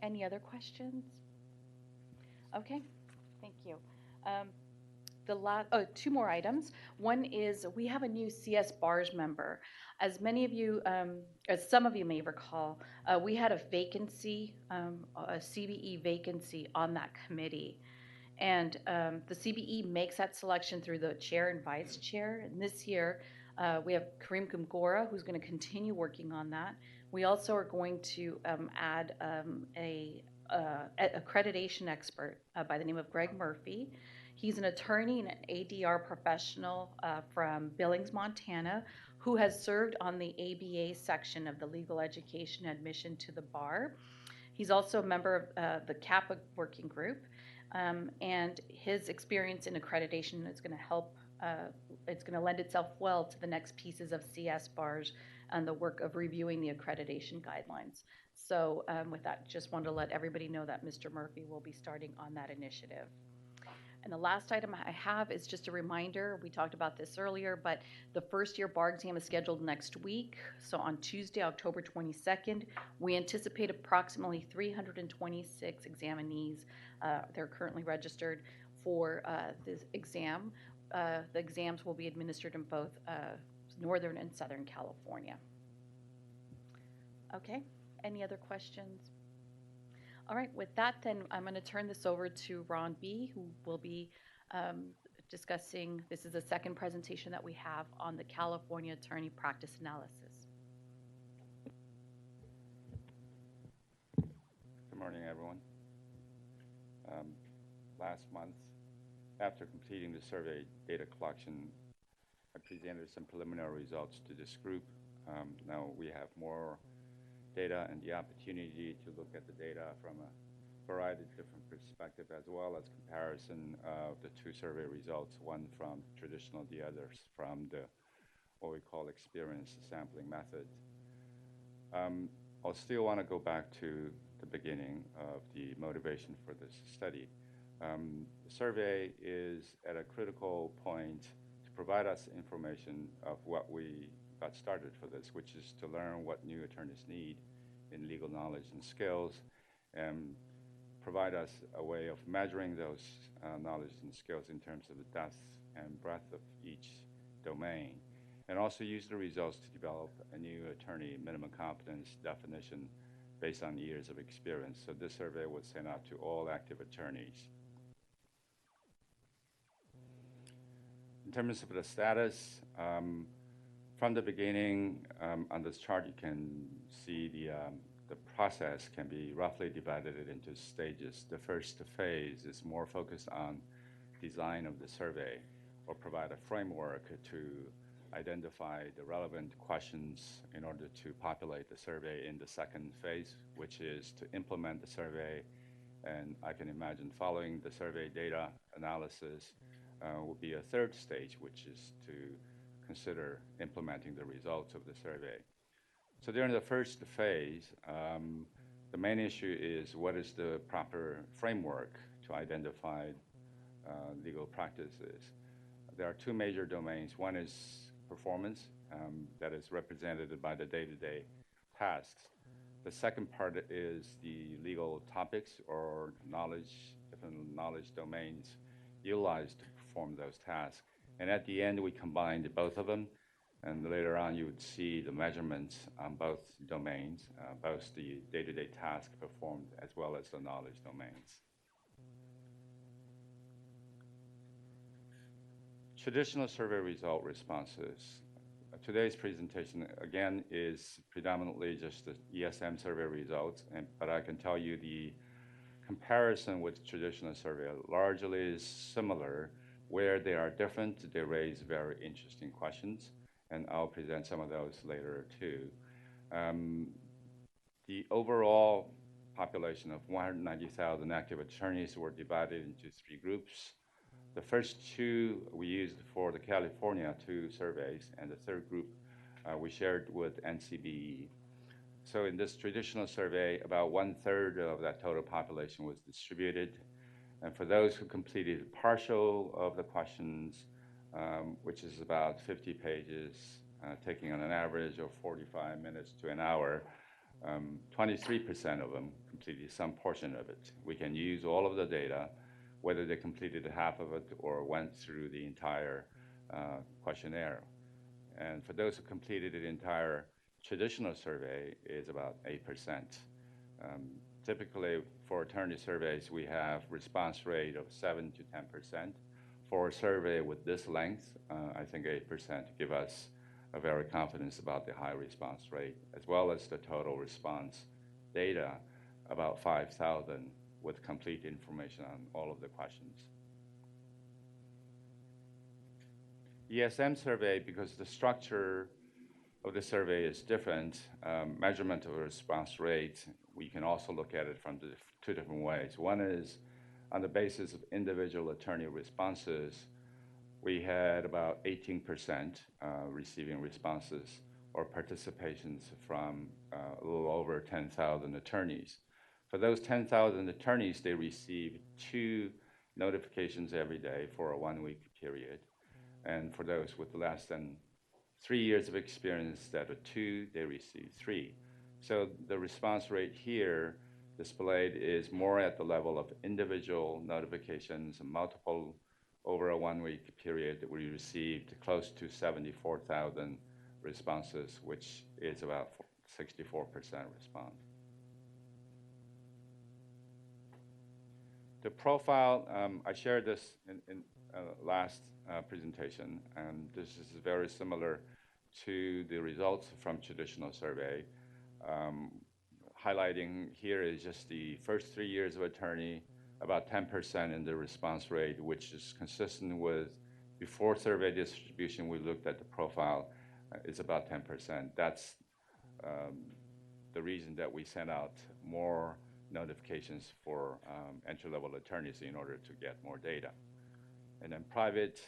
Any other questions? Okay, thank you. Two more items. One is we have a new CS BARS member. As many of you, as some of you may recall, we had a vacancy, a CBE vacancy on that committee. And the CBE makes that selection through the chair and vice chair. And this year, we have Kareem Kumgora, who's going to continue working on that. We also are going to add a accreditation expert by the name of Greg Murphy. He's an attorney and an ADR professional from Billings, Montana, who has served on the ABA section of the Legal Education Admission to the Bar. He's also a member of the CAPA working group, and his experience in accreditation is going to help, it's going to lend itself well to the next pieces of CS BARS and the work of reviewing the accreditation guidelines. So with that, just wanted to let everybody know that Mr. Murphy will be starting on that initiative. And the last item I have is just a reminder, we talked about this earlier, but the first year bar exam is scheduled next week. So on Tuesday, October 22nd, we anticipate approximately 326 examinees. They're currently registered for this exam. The exams will be administered in both Northern and Southern California. Okay, any other questions? All right, with that, then I'm going to turn this over to Ron B., who will be discussing, this is the second presentation that we have on the California Attorney Practice Analysis. Good morning, everyone. Last month, after completing the survey data collection, I presented some preliminary results to this group. Now we have more data and the opportunity to look at the data from a variety of different perspectives, as well as comparison of the two survey results, one from traditional, the others from the what we call experience sampling method. I'll still want to go back to the beginning of the motivation for this study. The survey is at a critical point to provide us information of what we got started for this, which is to learn what new attorneys need in legal knowledge and skills, and provide us a way of measuring those knowledge and skills in terms of the depth and breadth of each domain, and also use the results to develop a new attorney minimum competence definition based on years of experience. So this survey was sent out to all active attorneys. In terms of the status, from the beginning, on this chart, you can see the process can be roughly divided into stages. The first phase is more focused on design of the survey, or provide a framework to identify the relevant questions in order to populate the survey in the second phase, which is to implement the survey. And I can imagine following the survey data analysis will be a third stage, which is to consider implementing the results of the survey. So during the first phase, the main issue is what is the proper framework to identify legal practices. There are two major domains. One is performance, that is represented by the day-to-day tasks. The second part is the legal topics or knowledge, different knowledge domains utilized to perform those tasks. And at the end, we combined both of them. And later on, you would see the measurements on both domains, both the day-to-day task performed as well as the knowledge domains. Traditional survey result responses. Today's presentation, again, is predominantly just the ESM survey results, but I can tell you the comparison with traditional survey largely is similar. Where they are different, they raise very interesting questions, and I'll present some of those later too. The overall population of 190,000 active attorneys were divided into three groups. The first two we used for the California 2 surveys, and the third group we shared with NCBE. So in this traditional survey, about 1/3 of that total population was distributed. And for those who completed partial of the questions, which is about 50 pages, taking on an average of 45 minutes to an hour. 23% of them completed some portion of it. We can use all of the data, whether they completed half of it or went through the entire questionnaire. And for those who completed the entire traditional survey, is about 8%. Typically, for attorney surveys, we have response rate of 7 to 10%. For a survey with this length, I think 8% give us a very confidence about the high response rate, as well as the total response data, about 5,000 with complete information on all of the questions. ESM survey, because the structure of the survey is different, measurement of response rate, we can also look at it from two different ways. One is on the basis of individual attorney responses. We had about 18% receiving responses or participations from a little over 10,000 attorneys. For those 10,000 attorneys, they received 2 notifications every day for a 1-week period. And for those with less than 3 years of experience that are 2, they received 3. So the response rate here displayed is more at the level of individual notifications and multiple over a 1-week period. We received close to 74,000 responses, which is about 64% response. The profile, I shared this in last presentation, and this is very similar to the results from traditional survey. Highlighting here is just the first 3 years of attorney, about 10% in the response rate, which is consistent with before survey distribution. We looked at the profile, is about 10%. That's the reason that we sent out more notifications for entry-level attorneys in order to get more data. And then private,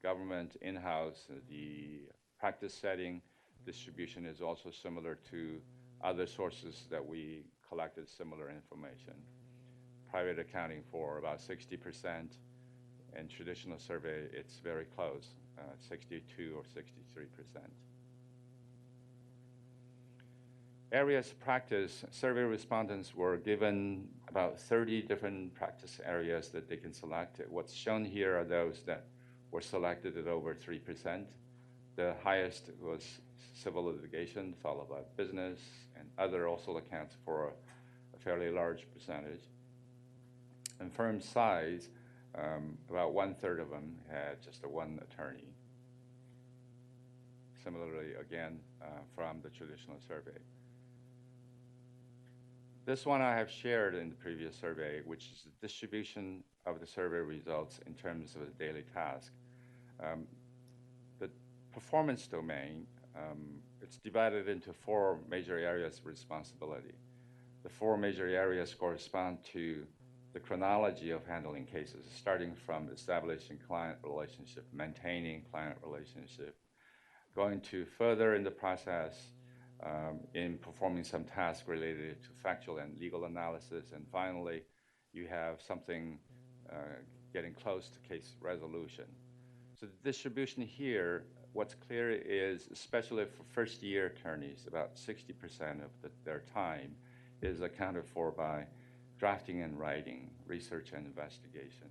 government, in-house, the practice setting distribution is also similar to other sources that we collected similar information. Private accounting for about 60%, and traditional survey, it's very close, 62 or 63%. Areas of practice, survey respondents were given about 30 different practice areas that they can select. What's shown here are those that were selected at over 3%. The highest was civil litigation, followed by business, and other also accounts for a fairly large percentage. And firm size, about 1/3 of them had just one attorney. Similarly, again, from the traditional survey. This one I have shared in the previous survey, which is the distribution of the survey results in terms of the daily task. The performance domain, it's divided into 4 major areas of responsibility. The 4 major areas correspond to the chronology of handling cases, starting from establishing client relationship, maintaining client relationship, going to further in the process in performing some tasks related to factual and legal analysis, and finally, you have something getting close to case resolution. So the distribution here, what's clear is, especially for first-year attorneys, about 60% of their time is accounted for by drafting and writing, research and investigation,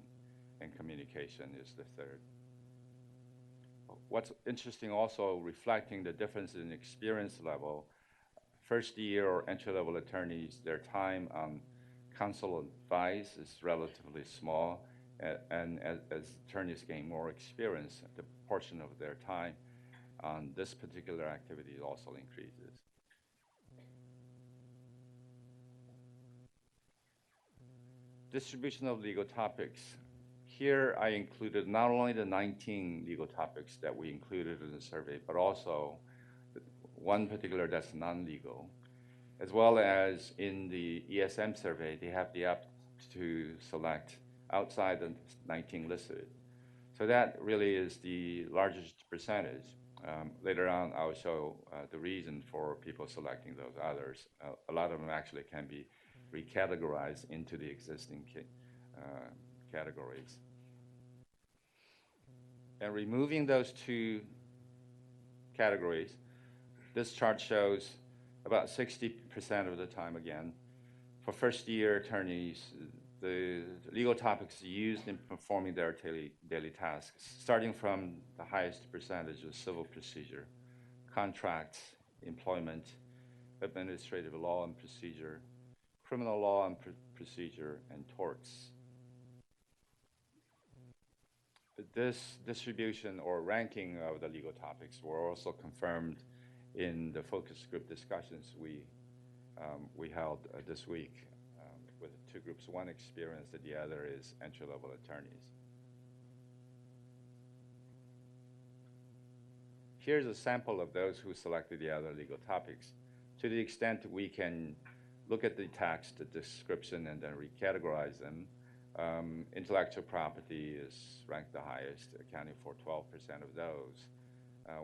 and communication is the 3rd. What's interesting also, reflecting the difference in experience level, first-year or entry-level attorneys, their time on counsel advice is relatively small, and as attorneys gain more experience, the portion of their time on this particular activity also increases. Distribution of legal topics. Here I included not only the 19 legal topics that we included in the survey, but also one particular that's non-legal, as well as in the ESM survey, they have the option to select outside the 19 listed. So that really is the largest percentage. Later on, I'll show the reason for people selecting those others. A lot of them actually can be recategorized into the existing categories. And removing those 2 categories. This chart shows about 60% of the time again. For first-year attorneys, the legal topics used in performing their daily tasks, starting from the highest percentage of civil procedure, contracts, employment, administrative law and procedure, criminal law and procedure, and torts. This distribution or ranking of the legal topics were also confirmed in the focus group discussions we held this week with two groups, one experienced and the other is entry-level attorneys. Here's a sample of those who selected the other legal topics. To the extent we can look at the text, the description, and then recategorize them, intellectual property is ranked the highest, accounting for 12% of those.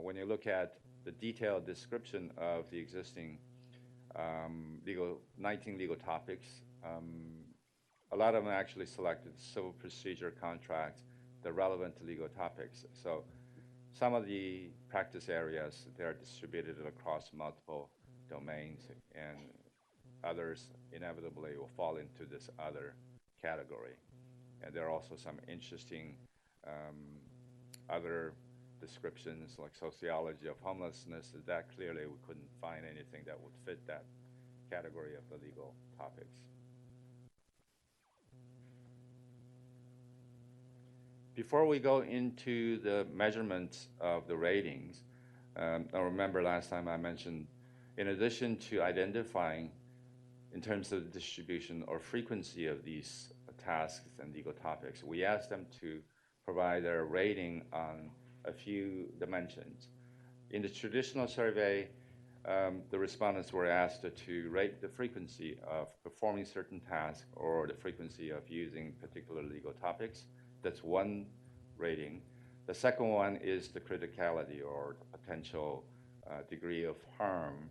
When you look at the detailed description of the existing 19 legal topics, a lot of them actually selected civil procedure, contracts, the relevant legal topics. So some of the practice areas, they're distributed across multiple domains, and others inevitably will fall into this other category. And there are also some interesting other descriptions like sociology of homelessness. That clearly we couldn't find anything that would fit that category of the legal topics. Before we go into the measurements of the ratings, I remember last time I mentioned, in addition to identifying in terms of distribution or frequency of these tasks and legal topics, we asked them to provide their rating on a few dimensions. In the traditional survey, the respondents were asked to rate the frequency of performing certain tasks or the frequency of using particular legal topics. That's one rating. The second one is the criticality or the potential degree of harm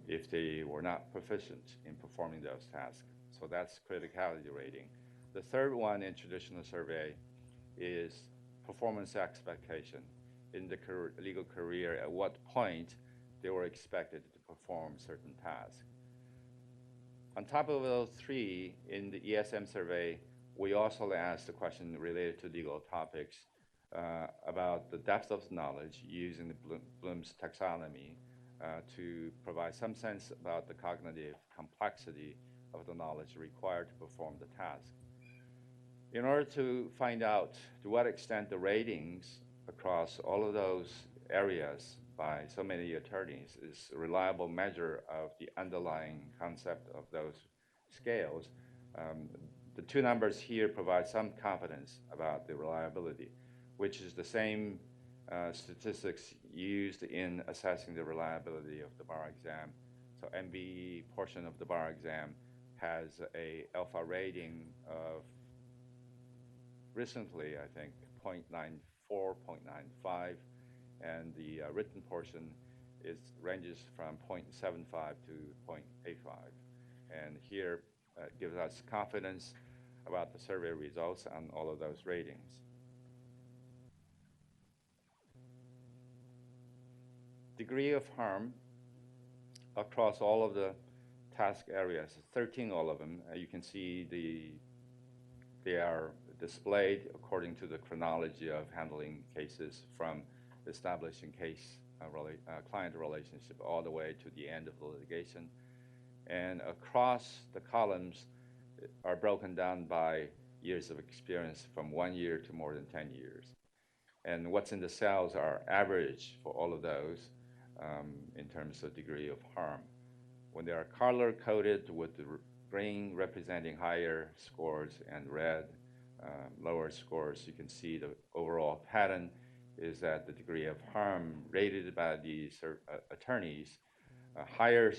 if they were not proficient in performing those tasks. So that's criticality rating. The third one in traditional survey is performance expectation in the legal career, at what point they were expected to perform certain tasks. On top of those three, in the ESM survey, we also asked a question related to legal topics about the depth of knowledge using the Bloom's taxonomy to provide some sense about the cognitive complexity of the knowledge required to perform the task. In order to find out to what extent the ratings across all of those areas by so many attorneys is a reliable measure of the underlying concept of those scales, the two numbers here provide some confidence about the reliability, which is the same statistics used in assessing the reliability of the bar exam. So MBE portion of the bar exam has a alpha rating of recently, I think, 0.94, 0.95, and the written portion ranges from 0.75 to 0.85. And here gives us confidence about the survey results on all of those ratings. Degree of harm across all of the task areas, 13 all of them. You can see they are displayed according to the chronology of handling cases from establishing client relationship all the way to the end of the litigation. And across the columns are broken down by years of experience from 1 year to more than 10 years. And what's in the cells are average for all of those in terms of degree of harm. When they are color-coded with the green representing higher scores and red lower scores, you can see the overall pattern is that the degree of harm rated by these attorneys, higher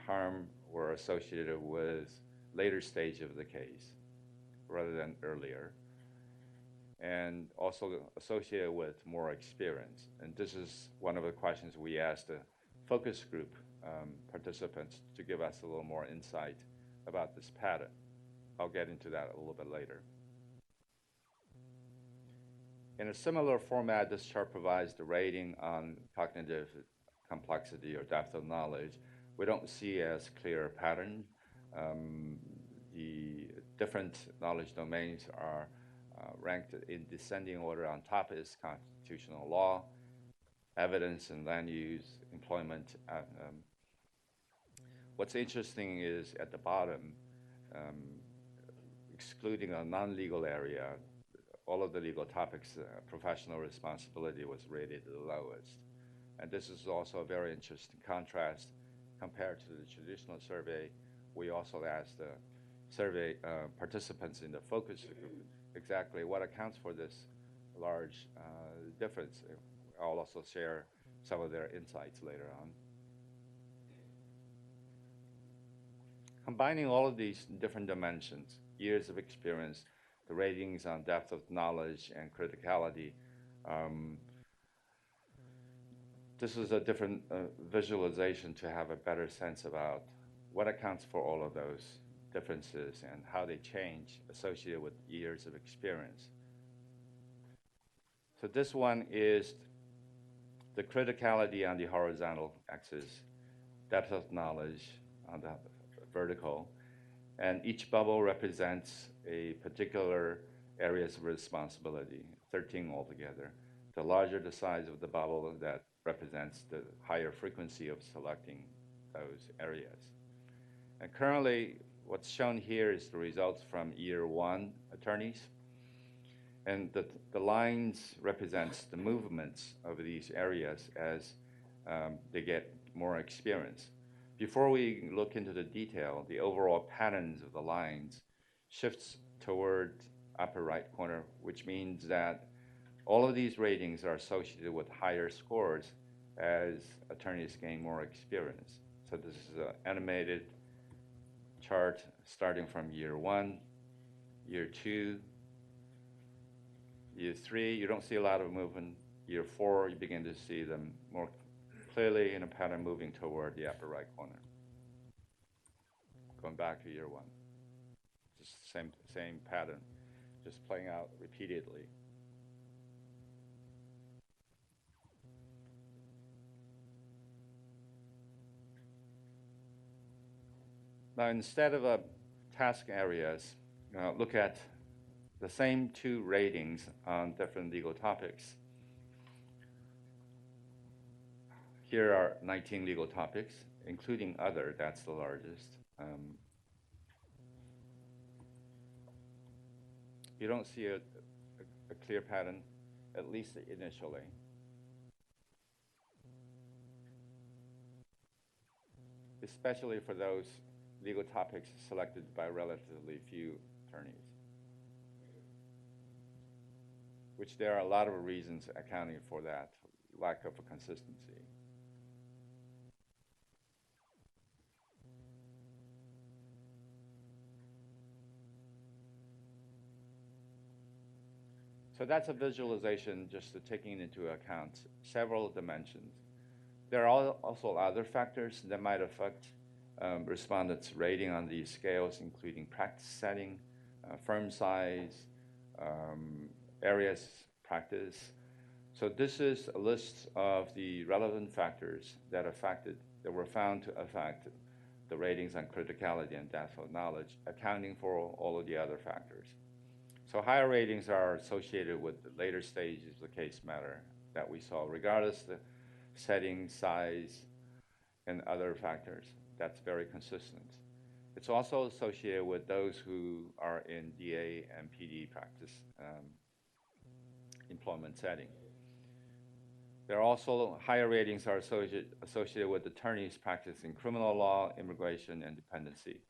harm were associated with later stage of the case rather than earlier, and also associated with more experience. And this is one of the questions we asked the focus group participants to give us a little more insight about this pattern. I'll get into that a little bit later. In a similar format, this chart provides the rating on cognitive complexity or depth of knowledge. We don't see as clear pattern. The different knowledge domains are ranked in descending order. On top is constitutional law, evidence and land use, employment. What's interesting is at the bottom, excluding a non-legal area, all of the legal topics, professional responsibility was rated the lowest. And this is also a very interesting contrast compared to the traditional survey. We also asked the survey participants in the focus group exactly what accounts for this large difference. I'll also share some of their insights later on. Combining all of these different dimensions, years of experience, the ratings on depth of knowledge and criticality, this is a different visualization to have a better sense about what accounts for all of those differences and how they change associated with years of experience. So this one is the criticality on the horizontal axis, depth of knowledge on the vertical, and each bubble represents a particular areas of responsibility, 13 altogether. The larger the size of the bubble, that represents the higher frequency of selecting those areas. And currently, what's shown here is the results from year one attorneys. And the lines represents the movements of these areas as they get more experience. Before we look into the detail, the overall patterns of the lines shifts toward upper right corner, which means that all of these ratings are associated with higher scores as attorneys gain more experience. So this is an animated chart starting from year one, year two, year three, you don't see a lot of movement. Year four, you begin to see them more clearly in a pattern moving toward the upper right corner. Going back to year one. Just same pattern, just playing out repeatedly. Now, instead of task areas, look at the same two ratings on different legal topics. Here are 19 legal topics, including other, that's the largest. You don't see a clear pattern, at least initially. Especially for those legal topics selected by relatively few attorneys, which there are a lot of reasons accounting for that lack of a consistency. So that's a visualization just taking into account several dimensions. There are also other factors that might affect respondents' rating on these scales, including practice setting, firm size, areas practice. So this is a list of the relevant factors that were found to affect the ratings on criticality and depth of knowledge, accounting for all of the other factors. So higher ratings are associated with the later stages of the case matter that we saw, regardless of the setting, size, and other factors. That's very consistent. It's also associated with those who are in DA and PD practice employment setting. There are also higher ratings are associated with attorneys practicing criminal law, immigration, and dependency.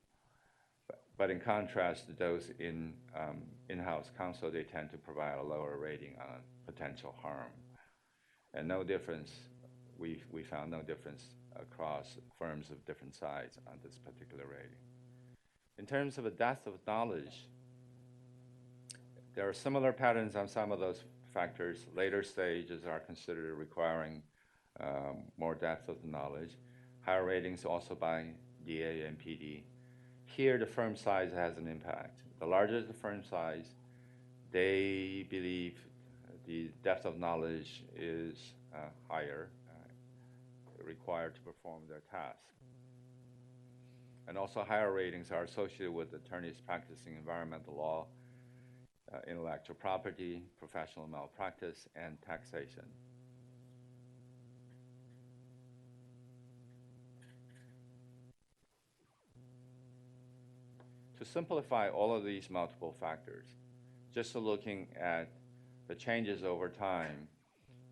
But in contrast to those in in-house counsel, they tend to provide a lower rating on potential harm. And no difference, we found no difference across firms of different size on this particular rating. In terms of the depth of knowledge, there are similar patterns on some of those factors. Later stages are considered requiring more depth of knowledge. Higher ratings also by DA and PD. Here, the firm size has an impact. The larger the firm size, they believe the depth of knowledge is higher, required to perform their task. And also higher ratings are associated with attorneys practicing environmental law, intellectual property, professional malpractice, and taxation. To simplify all of these multiple factors, just looking at the changes over time,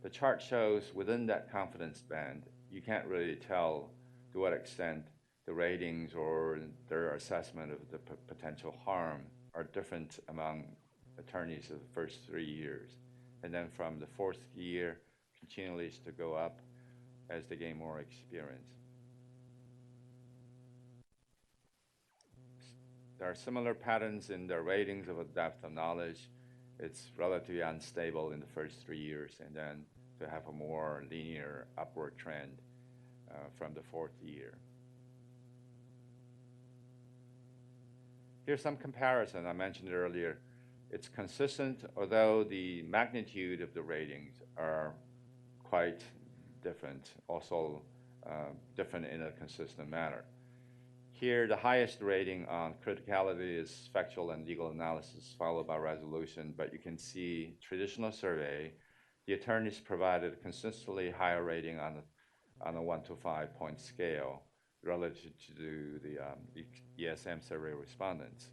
the chart shows within that confidence band, you can't really tell to what extent the ratings or their assessment of the potential harm are different among attorneys of the first 3 years. And then from the 4th year, continues to go up as they gain more experience. There are similar patterns in the ratings of a depth of knowledge. It's relatively unstable in the first 3 years, and then to have a more linear upward trend from the 4th year. Here's some comparison I mentioned earlier. It's consistent, although the magnitude of the ratings are quite different, also different in a consistent manner. Here, the highest rating on criticality is factual and legal analysis, followed by resolution, but you can see traditional survey, the attorneys provided a consistently higher rating on a 1 to 5 point scale relative to the ESM survey respondents.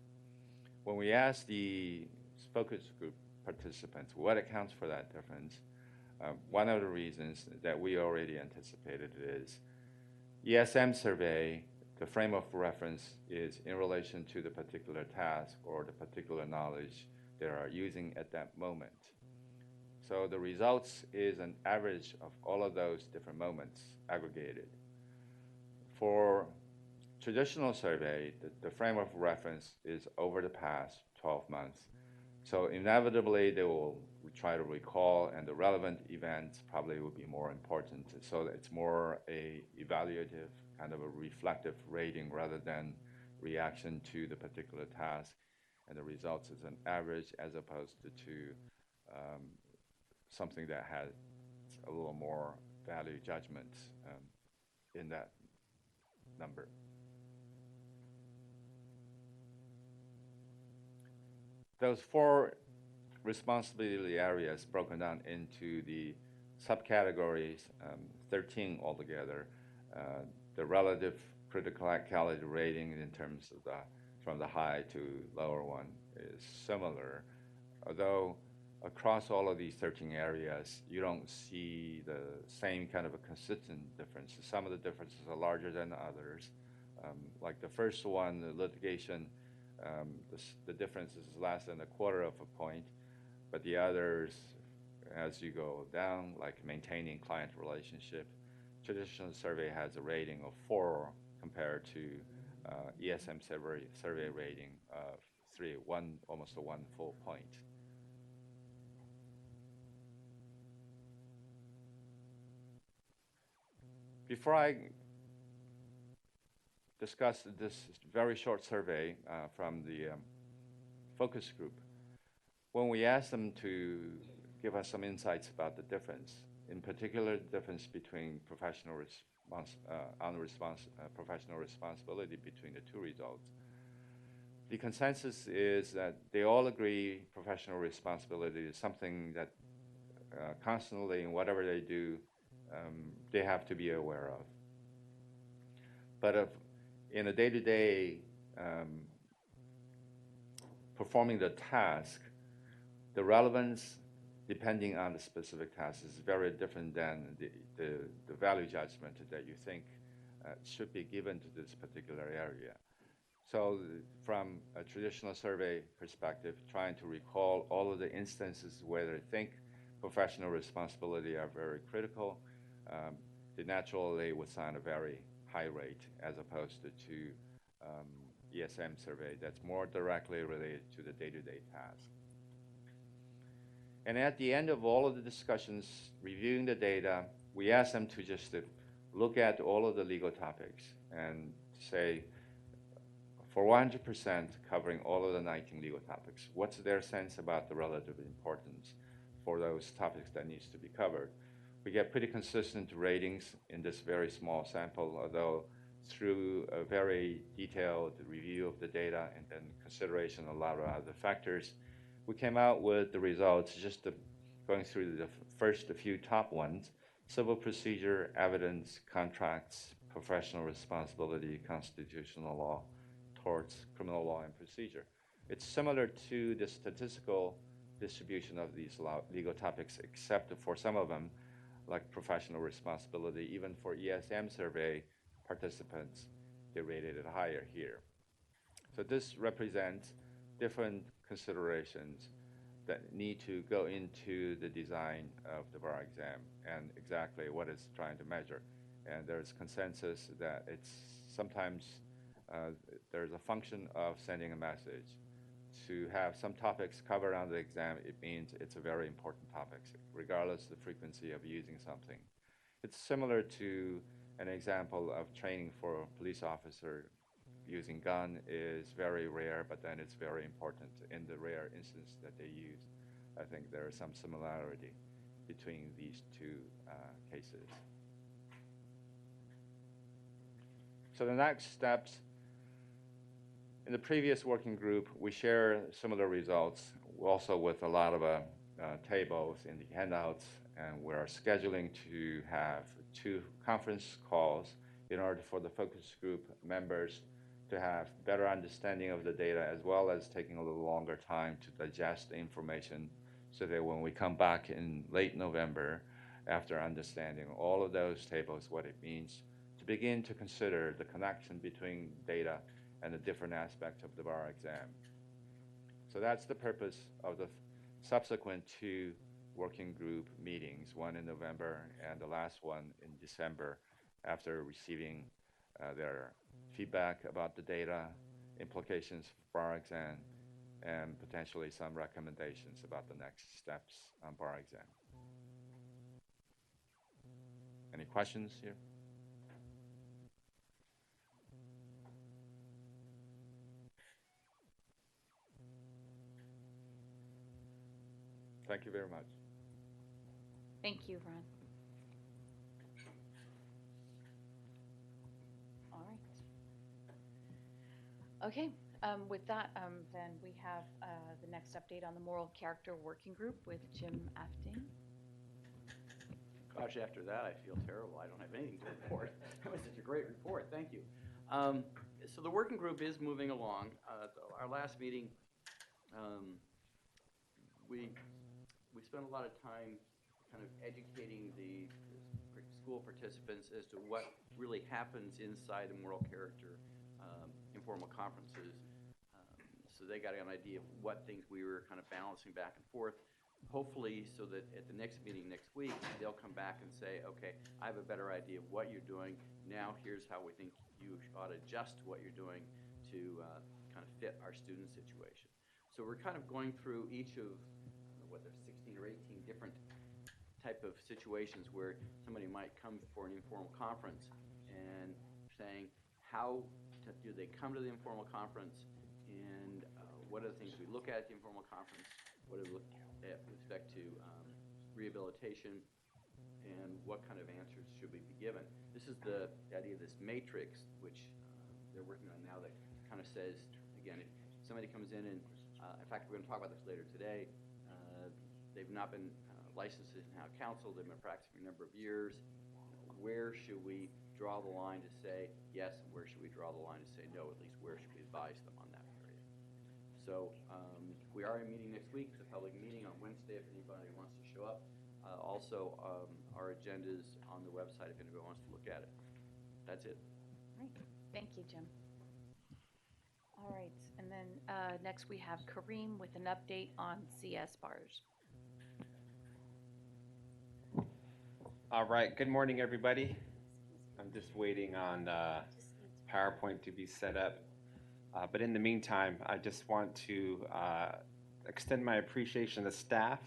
When we asked the focus group participants what accounts for that difference, one of the reasons that we already anticipated is ESM survey, the frame of reference is in relation to the particular task or the particular knowledge they are using at that moment. So the results is an average of all of those different moments aggregated. For traditional survey, the frame of reference is over the past 12 months. So inevitably, they will try to recall, and the relevant events probably will be more important. So it's more a evaluative, kind of a reflective rating rather than reaction to the particular task. And the results is an average as opposed to something that has a little more value judgment in that number. Those 4 responsibility areas broken down into the subcategories, 13 altogether. The relative criticality rating in terms of from the high to lower one is similar, although across all of these 13 areas, you don't see the same kind of a consistent difference. Some of the differences are larger than others. Like the first one, the litigation, the difference is less than 1/4 point, but the others, as you go down, like maintaining client relationship, traditional survey has a rating of 4 compared to ESM survey rating of 3, almost a 1 full point. Before I discuss this very short survey from the focus group, when we asked them to give us some insights about the difference, in particular the difference between professional responsibility between the 2 results, the consensus is that they all agree professional responsibility is something that constantly in whatever they do, they have to be aware of. But in a day-to-day performing the task, the relevance, depending on the specific task, is very different than the value judgment that you think should be given to this particular area. So from a traditional survey perspective, trying to recall all of the instances where they think professional responsibility are very critical, they naturally would assign a very high rate as opposed to ESM survey that's more directly related to the day-to-day task. And at the end of all of the discussions, reviewing the data, we asked them to just look at all of the legal topics and say, for 100% covering all of the 19 legal topics, what's their sense about the relative importance? for those topics that needs to be covered. We get pretty consistent ratings in this very small sample, although through a very detailed review of the data and then consideration of a lot of other factors, we came out with the results, just going through the first few top ones: civil procedure, evidence, contracts, professional responsibility, constitutional law, torts, criminal law, and procedure. It's similar to the statistical distribution of these legal topics, except for some of them, like professional responsibility. Even for ESM survey participants, they rated it higher here. So this represents different considerations that need to go into the design of the bar exam and exactly what it's trying to measure. And there's consensus that it's sometimes there's a function of sending a message. To have some topics covered on the exam, it means it's a very important topic, regardless of the frequency of using something. It's similar to an example of training for a police officer. Using gun is very rare, but then it's very important in the rare instance that they use. I think there is some similarity between these two cases. So the next steps, in the previous working group, we share similar results, also with a lot of tables in the handouts, and we're scheduling to have 2 conference calls in order for the focus group members to have better understanding of the data, as well as taking a little longer time to digest the information, so that when we come back in late November, after understanding all of those tables, what it means, to begin to consider the connection between data and the different aspects of the bar exam. So that's the purpose of the subsequent 2 working group meetings, one in November and the last one in December, after receiving their feedback about the data, implications for bar exam, and potentially some recommendations about the next steps on bar exam. Any questions here? Thank you very much. Thank you, Ron. All right. Okay, with that, then we have the next update on the Moral Character Working Group with Jim Afting. Gosh, after that, I feel terrible. I don't have anything to report. That was such a great report. Thank you. So the working group is moving along. Our last meeting, we spent a lot of time kind of educating the school participants as to what really happens inside the Moral Character informal conferences. So they got an idea of what things we were kind of balancing back and forth. Hopefully, so that at the next meeting next week, they'll come back and say, okay, I have a better idea of what you're doing. Now here's how we think you ought to adjust what you're doing to kind of fit our student situation. So we're kind of going through each of, what, there's 16 or 18 different type of situations where somebody might come for an informal conference and saying, how do they come to the informal conference, and what are the things we look at the informal conference, what do we look at with respect to rehabilitation, and what kind of answers should we be given. This is the idea of this matrix, which they're working on now, that kind of says, again, if somebody comes in and, in fact, we're going to talk about this later today, they've not been licensed as in-house counsel, they've been practicing for a number of years. Where should we draw the line to say yes, and where should we draw the line to say no? At least where should we advise them on that period? So we are meeting next week. It's a public meeting on Wednesday if anybody wants to show up. Also, our agenda is on the website if anybody wants to look at it. That's it. All right. Thank you, Jim. All right, and then next we have Kareem with an update on CS bars. All right, good morning, everybody. I'm just waiting on PowerPoint to be set up. But in the meantime, I just want to extend my appreciation to the staff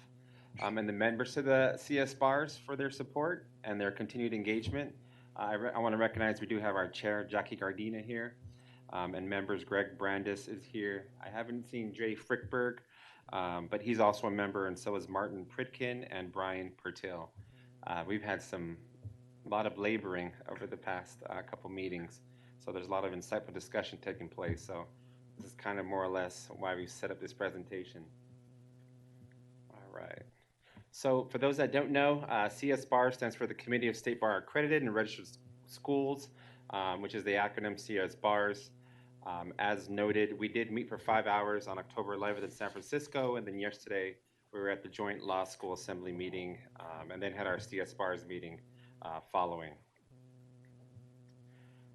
and the members of the CS bars for their support and their continued engagement. I want to recognize we do have our chair, Jackie Gardina, here, and members Greg Brandis is here. I haven't seen Jay Frickberg, But he's also a member, and so is Martin Pritkin and Brian Pertil. We've had a lot of laboring over the past couple meetings, so there's a lot of insightful discussion taking place. So this is kind of more or less why we've set up this presentation. All right. So for those that don't know, CS BAR stands for the Committee of State Bar Accredited and Registered Schools, which is the acronym CS BARS. As noted, we did meet for 5 hours on October 11th in San Francisco, and then yesterday we were at the Joint Law School Assembly meeting, and then had our CS BARS meeting following.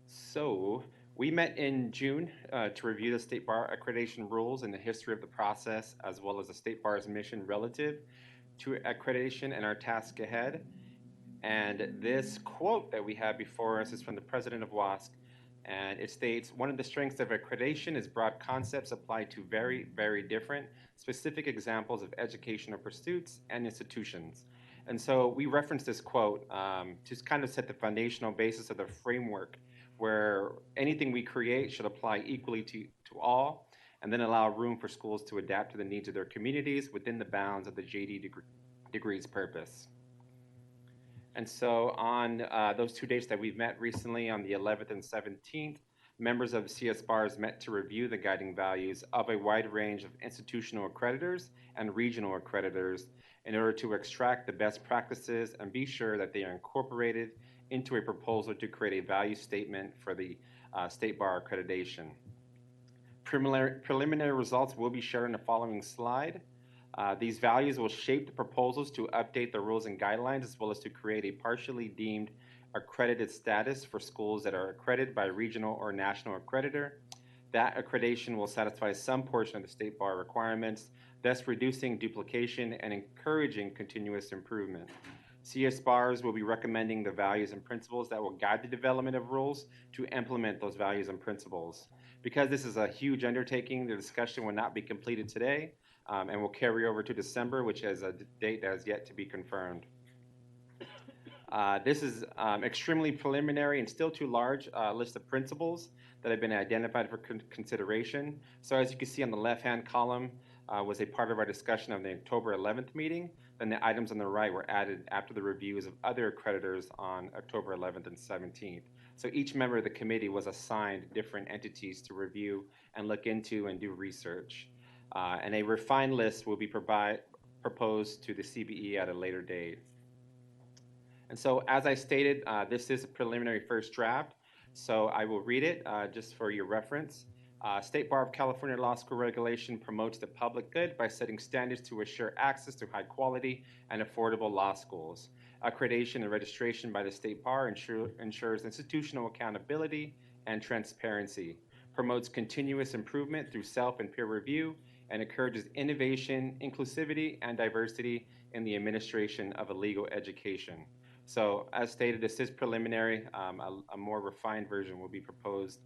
So we met in June to review the State Bar accreditation rules and the history of the process, as well as the State Bar's mission relative to accreditation and our task ahead. And this quote that we have before us is from the president of WASC, and it states, "One of the strengths of accreditation is broad concepts applied to very, very different specific examples of educational pursuits and institutions." And so we reference this quote to kind of set the foundational basis of the framework where anything we create should apply equally to all, and then allow room for schools to adapt to the needs of their communities within the bounds of the JD degree's purpose. And so on those 2 dates that we've met recently, on the 11th and 17th, members of CS BARS met to review the guiding values of a wide range of institutional accreditors and regional accreditors in order to extract the best practices and be sure that they are incorporated into a proposal to create a value statement for the State Bar accreditation. Preliminary results will be shared in the following slide. These values will shape the proposals to update the rules and guidelines, as well as to create a partially deemed accredited status for schools that are accredited by a regional or national accreditor. That accreditation will satisfy some portion of the State Bar requirements, thus reducing duplication and encouraging continuous improvement. CS BARS will be recommending the values and principles that will guide the development of rules to implement those values and principles. Because this is a huge undertaking, the discussion will not be completed today, and will carry over to December, which is a date that is yet to be confirmed. This is extremely preliminary and still too large list of principles that have been identified for consideration. So as you can see on the left-hand column was a part of our discussion of the October 11th meeting. Then the items on the right were added after the reviews of other accreditors on October 11th and 17th. So each member of the committee was assigned different entities to review and look into and do research. And a refined list will be proposed to the CBE at a later date. And so, as I stated, this is a preliminary first draft, so I will read it just for your reference. State Bar of California Law School regulation promotes the public good by setting standards to assure access to high quality and affordable law schools. Accreditation and registration by the State Bar ensures institutional accountability and transparency, promotes continuous improvement through self and peer review, and encourages innovation, inclusivity, and diversity in the administration of a legal education. So as stated, this is preliminary. A more refined version will be proposed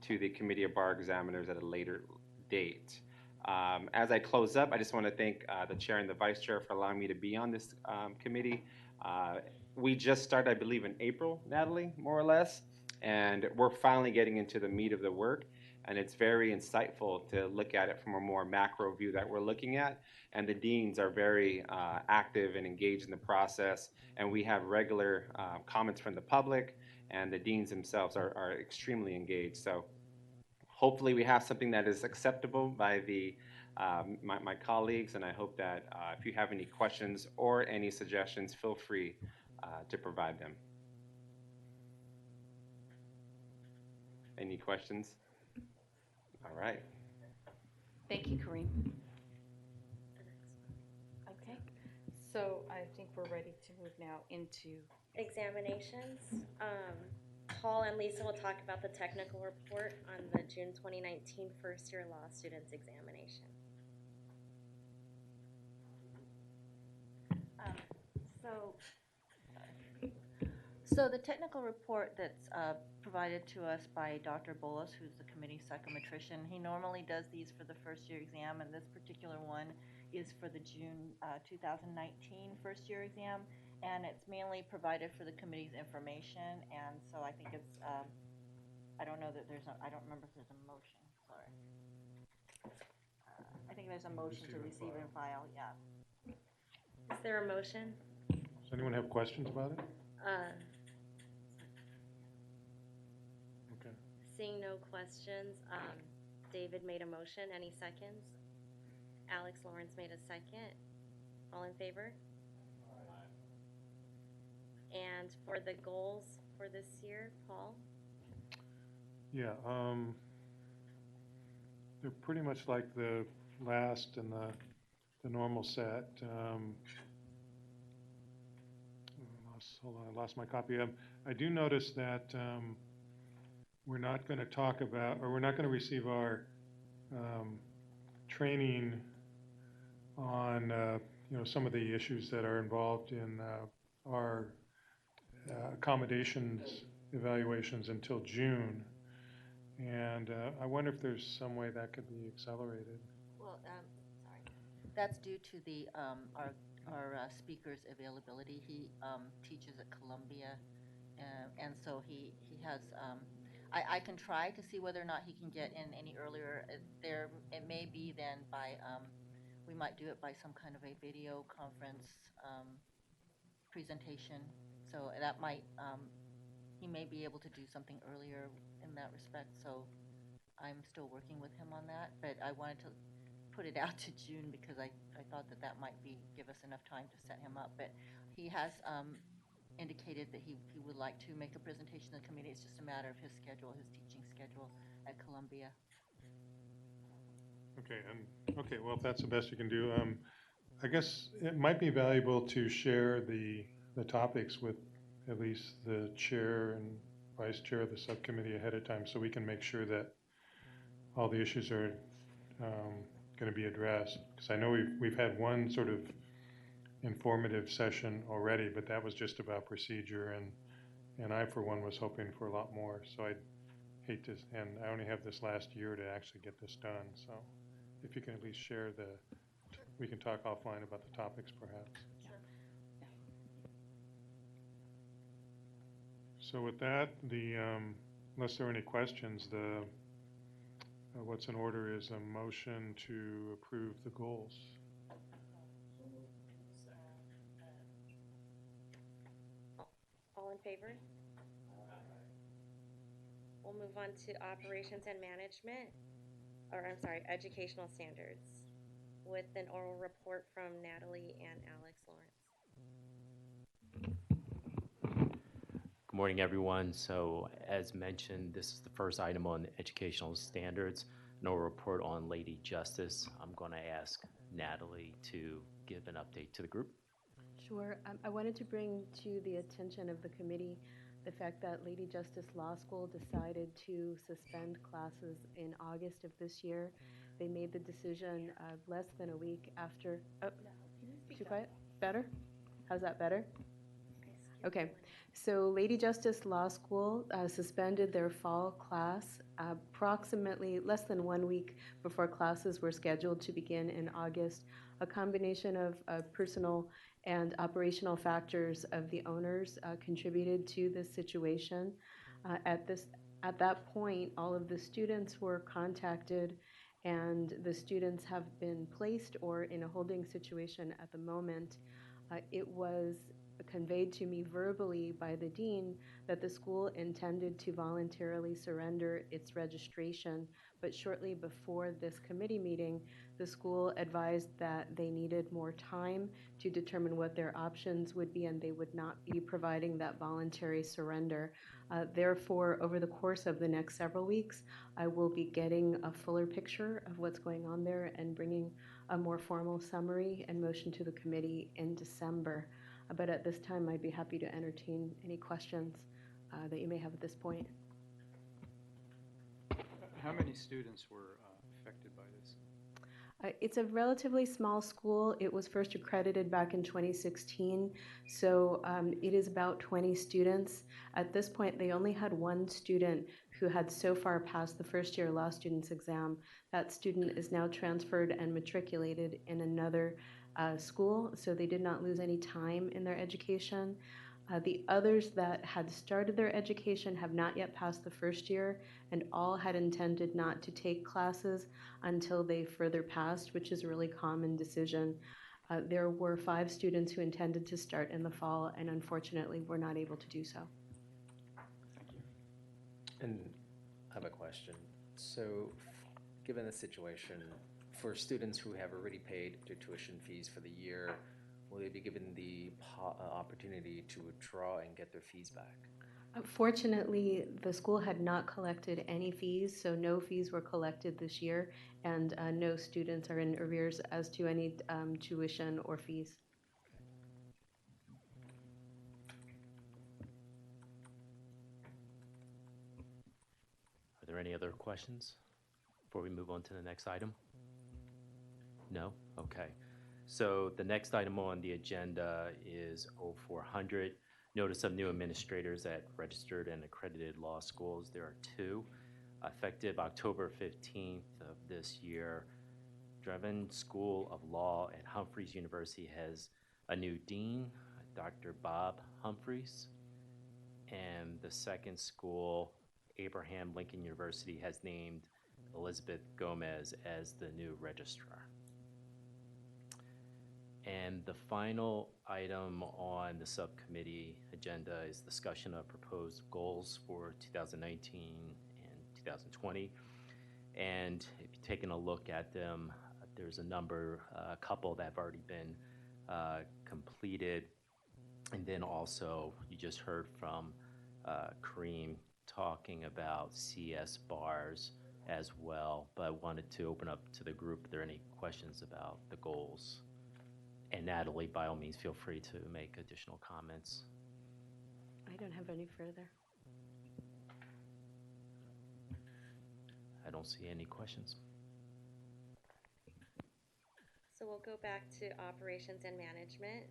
to the Committee of Bar Examiners at a later date. As I close up, I just want to thank the Chair and the Vice Chair for allowing me to be on this committee. We just started, I believe, in April, Natalie, more or less, and we're finally getting into the meat of the work. And it's very insightful to look at it from a more macro view that we're looking at. And the deans are very active and engaged in the process. And we have regular comments from the public, and the deans themselves are extremely engaged. So hopefully we have something that is acceptable by my colleagues. And I hope that if you have any questions or any suggestions, feel free to provide them. Any questions? All right. Thank you, Kareem. Okay, so I think we're ready to move now into Examinations. Paul and Lisa will talk about the technical report on the June 2019 first-year law students examination. So the technical report that's provided to us by Dr. Bolas, who's the committee psychometrician, he normally does these for the first year exam, and this particular one is for the June 2019 first year exam, and it's mainly provided for the committee's information, and so I think it's, I don't know that I don't remember if there's a motion, sorry. I I think there's a motion to receive and file, yeah. Is there a motion? Does anyone have questions about it? Okay. Seeing no questions, David made a motion. Any seconds? Alex Lawrence made a second. All in favor? And for the goals for this year, Paul? Yeah, they're pretty much like the last and the normal set. Hold on, I lost my copy. I do notice that we're not going to talk about, or we're not going to receive our training on, some of the issues that are involved in our accommodations evaluations until June. And I wonder if there's some way that could be accelerated. Well, sorry. That's due to the, our speaker's availability. He teaches at Columbia, and so he has, I can try to see whether or not he can get in any earlier. It may be then by, we might do it by some kind of a video conference presentation. So that might, he may be able to do something earlier in that respect. So I'm still working with him on that, but I wanted to put it out to June because I thought that that might give us enough time to set him up. But he has indicated that he would like to make a presentation to the committee. It's just a matter of his schedule, his teaching schedule at Columbia. Okay, well, if that's the best you can do, I guess it might be valuable to share the topics with at least the chair and vice chair of the subcommittee ahead of time so we can make sure that all the issues are going to be addressed. Because I know we've had one sort of informative session already, but that was just about procedure, and I, for one, was hoping for a lot more. So I'd hate to, and I only have this last year to actually get this done. So if you can at least share we can talk offline about the topics perhaps. So with that, unless there are any questions, what's in order is a motion to approve the goals. All in favor? We'll move on to operations and management, or I'm sorry, educational standards, with an oral report from Natalie and Alex Lawrence. Good morning, everyone. So as mentioned, this is the first item on educational standards, an oral report on Lady Justice. I'm going to ask Natalie to give an update to the group. Sure. I wanted to bring to the attention of the committee the fact that Lady Justice Law School decided to suspend classes in August of this year. They made the decision less than a week after. Oh, too quiet? Better? How's that better? Okay. So Lady Justice Law School suspended their fall class approximately less than 1 week before classes were scheduled to begin in August. A combination of personal and operational factors of the owners contributed to this situation. At that point, all of the students were contacted, and the students have been placed or in a holding situation at the moment. It was conveyed to me verbally by the dean that the school intended to voluntarily surrender its registration, but shortly before this committee meeting, the school advised that they needed more time to determine what their options would be, and they would not be providing that voluntary surrender. Therefore, over the course of the next several weeks, I will be getting a fuller picture of what's going on there and bringing a more formal summary and motion to the committee in December. But at this time, I'd be happy to entertain any questions that you may have at this point. How many students were affected by this? It's a relatively small school. It was first accredited back in 2016, so it is about 20 students. At this point, they only had one student who had so far passed the first year law students exam. That student is now transferred and matriculated in another school, so they did not lose any time in their education. The others that had started their education have not yet passed the first year, and all had intended not to take classes until they further passed, which is a really common decision. There were 5 students who intended to start in the fall, and unfortunately were not able to do so. And I have a question. So, given the situation, for students who have already paid their tuition fees for the year, will they be given the opportunity to withdraw and get their fees back? Fortunately, the school had not collected any fees, so no fees were collected this year, and no students are in arrears as to any tuition or fees. Are there any other questions before we move on to the next item? No? Okay. So the next item on the agenda is 0400, notice of new administrators at registered and accredited law schools. There are 2. Effective October 15th of this year, Drevin School of Law at Humphreys University has a new dean, Dr. Bob Humphreys, and the second school, Abraham Lincoln University, has named Elizabeth Gomez as the new registrar. And the final item on the subcommittee agenda is discussion of proposed goals for 2019 and 2020. And if you're taking a look at them, there's a couple that have already been completed. And then also, you just heard from Kareem talking about CS bars as well, but I wanted to open up to the group. Are there any questions about the goals? And Natalie, by all means, feel free to make additional comments. I don't have any further. I don't see any questions. So we'll go back to operations and management.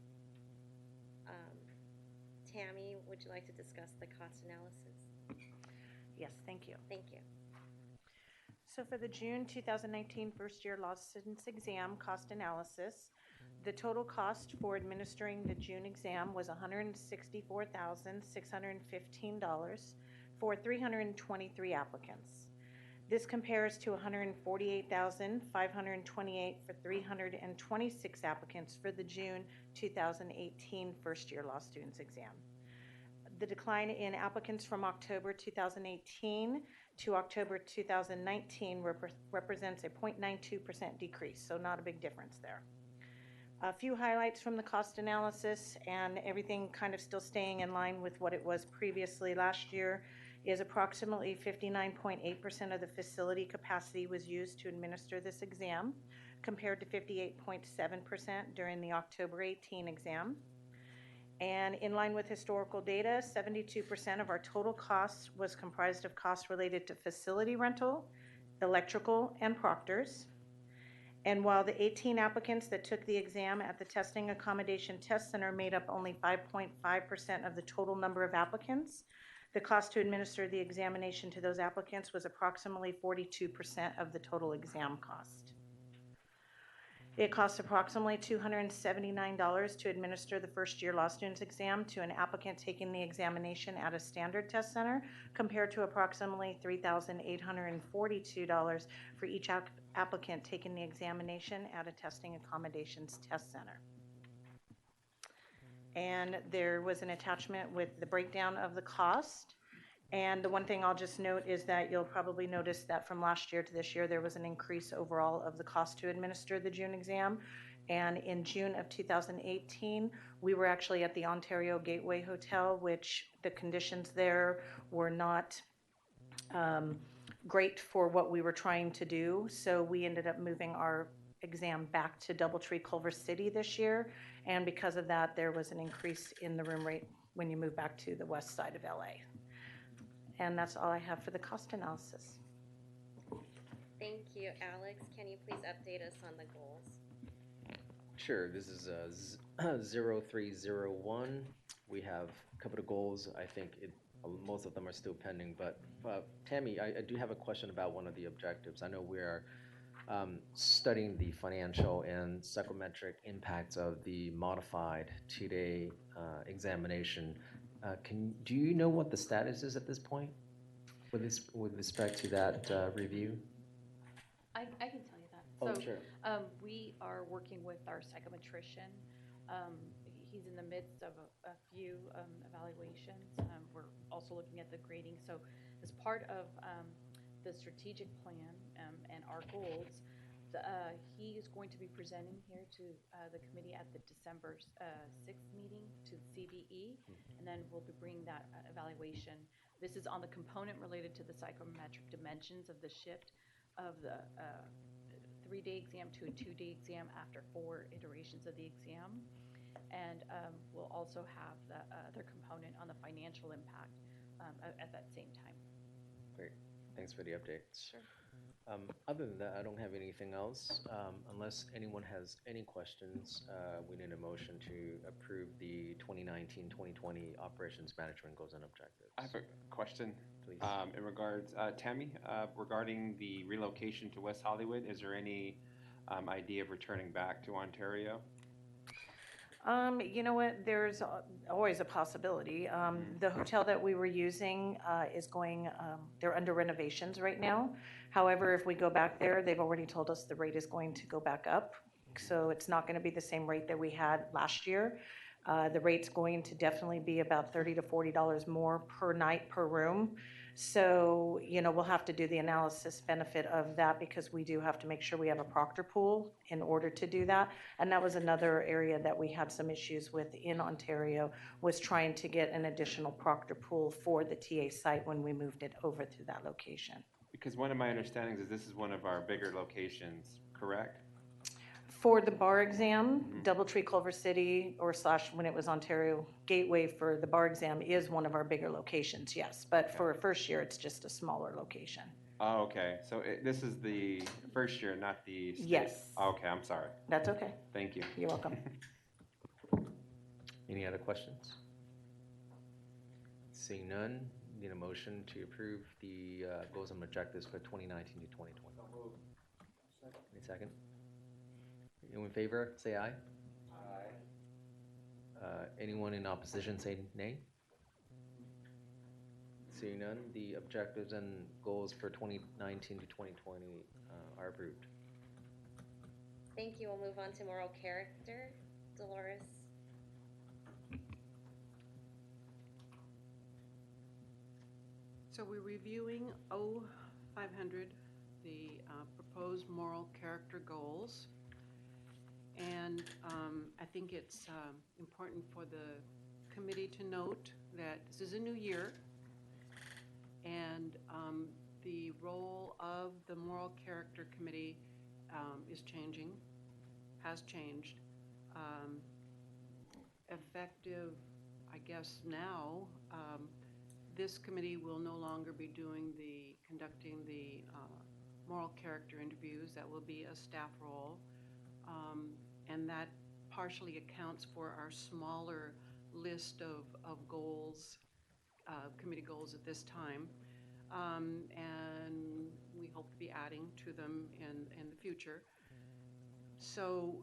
Tammy, would you like to discuss the cost analysis? Yes, thank you. Thank you. So for the June 2019 first year law students exam cost analysis, the total cost for administering the June exam was $164,615 for 323 applicants. This compares to $148,528 for 326 applicants for the June 2018 first year law students exam. The decline in applicants from October 2018 to October 2019 represents a 0.92% decrease, so not a big difference there. A few highlights from the cost analysis, and everything kind of still staying in line with what it was previously last year, is approximately 59.8% of the facility capacity was used to administer this exam, compared to 58.7% during the October 18 exam. And in line with historical data, 72% of our total costs was comprised of costs related to facility rental, electrical, and proctors. And while the 18 applicants that took the exam at the Testing Accommodation Test Center made up only 5.5% of the total number of applicants, the cost to administer the examination to those applicants was approximately 42% of the total exam cost. It costs approximately $279 to administer the first year law students exam to an applicant taking the examination at a standard test center, compared to approximately $3,842 for each applicant taking the examination at a testing accommodations test center. And there was an attachment with the breakdown of the cost. And the one thing I'll just note is that you'll probably notice that from last year to this year, there was an increase overall of the cost to administer the June exam. And in June of 2018, we were actually at the Ontario Gateway Hotel, which the conditions there were not great for what we were trying to do. So we ended up moving our exam back to Doubletree Culver City this year. And because of that, there was an increase in the room rate when you move back to the west side of LA. And that's all I have for the cost analysis. Thank you, Alex. Can you please update us on the goals? Sure, this is 0301. We have a couple of goals. I think most of them are still pending, but Tammy, I do have a question about one of the objectives. I know we're studying the financial and psychometric impacts of the modified two-day examination. Do you know what the status is at this point with respect to that review? I can tell you that. Oh, So, sure. we are working with our psychometrician. He's in the midst of a few evaluations. We're also looking at the grading. So, as part of the strategic plan and our goals, he is going to be presenting here to the committee at the December 6th meeting to CBE, and then we'll be bringing that evaluation. This is on the component related to the psychometric dimensions of the shift of the 3-day exam to a 2-day exam after 4 iterations of the exam. And we'll also have the other component on the financial impact at that same time. Great. Thanks for the update. Sure. Other than that, I don't have anything else. Unless anyone has any questions, we need a motion to approve the 2019-2020 Operations Management Goals and Objectives. I have a question. Please. In regards, Tammy, regarding the relocation to West Hollywood, is there any idea of returning back to Ontario? You know what, there's always a possibility. The hotel that we were using is going, they're under renovations right now. However, if we go back there, they've already told us the rate is going to go back up. So it's not going to be the same rate that we had last year. The rate's going to definitely be about $30 to $40 more per night per room. So, you know, we'll have to do the analysis benefit of that because we do have to make sure we have a proctor pool in order to do that. And that was another area that we had some issues with in Ontario, was trying to get an additional proctor pool for the TA site when we moved it over to that location. Because one of my understandings is this is one of our bigger locations, correct? For the bar exam, Doubletree, Culver City, or / when it was Ontario Gateway for the bar exam is one of our bigger locations, yes. But for first year, it's just a smaller location. Oh, okay. So this is the first year, not the state? Yes. Okay, I'm sorry. That's okay. Thank you. You're welcome. Any other questions? Seeing none, need a motion to approve the goals and objectives for 2019 to 2020. Any second? Anyone in favor, say aye. Aye. Anyone in opposition, say nay. Seeing none, the objectives and goals for 2019 to 2020 are approved. Thank you. We'll move on to moral character. Dolores. So we're reviewing O500, the proposed moral character goals. And I think it's important for the committee to note that this is a new year, and the role of the Moral Character Committee is changing, has changed. Effective, I guess now, this committee will no longer be conducting the moral character interviews. That will be a staff role. And that partially accounts for our smaller list of goals, committee goals at this time. And we hope to be adding to them in the future. So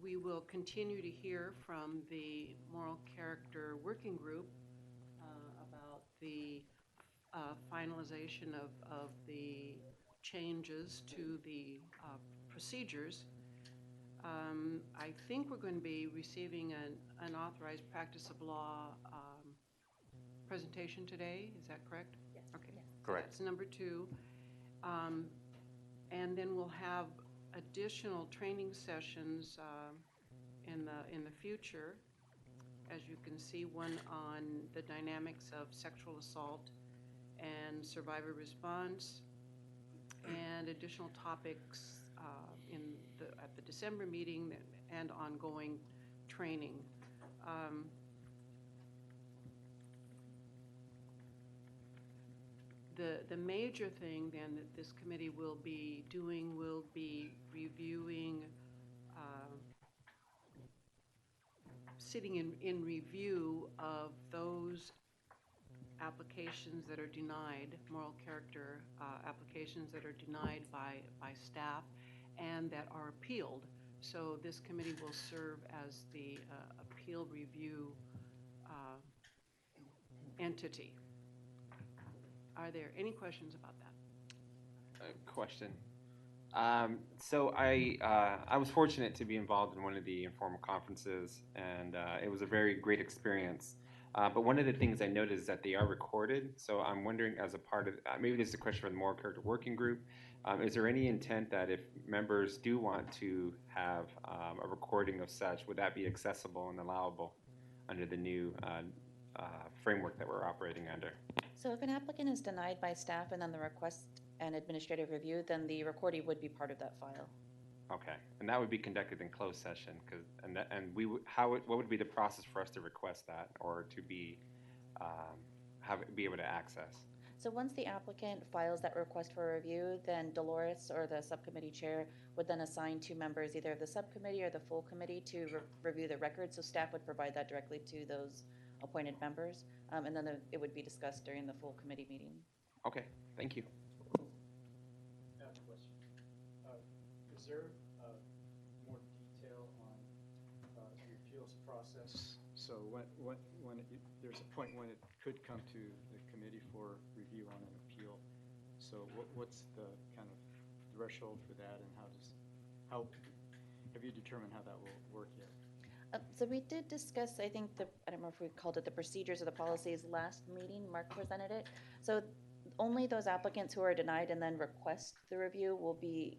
we will continue to hear from the Moral Character Working Group about the finalization of the changes to the procedures. I think we're going to be receiving an authorized practice of law presentation today. Is that correct? Yes. Okay. Yes. Correct. That's number 2. And then we'll have additional training sessions in the future. As you can see, one on the dynamics of sexual assault and survivor response, and additional topics at the December meeting and ongoing training. The major thing then that this committee will be doing will be reviewing, sitting in review of those applications that are denied, moral character applications that are denied by staff and that are appealed. So this committee will serve as the appeal review entity. Are there any questions about that? Question. So I was fortunate to be involved in one of the informal conferences, and it was a very great experience. But one of the things I noticed is that they are recorded. So I'm wondering, as a part of, maybe this is a question for the Moral Character Working Group, is there any intent that if members do want to have a recording of such, would that be accessible and allowable under the new framework that we're operating under? So if an applicant is denied by staff and then the request and administrative review, then the recording would be part of that file. Okay, and that would be conducted in closed session, what would be the process for us to request that or to be able to access? So once the applicant files that request for review, then Dolores or the subcommittee chair would then assign 2 members, either of the subcommittee or the full committee, to review the record. So staff would provide that directly to those appointed members, and then it would be discussed during the full committee meeting. Okay, thank you. I have a question. Is there more detail on the appeals process? So there's a point when it could come to the committee for review on an appeal. So what's the kind of threshold for that, and how have you determined how that will work yet? So we did discuss, I think, I don't know if we called it the procedures or the policies last meeting. Mark presented it. So only those applicants who are denied and then request the review will be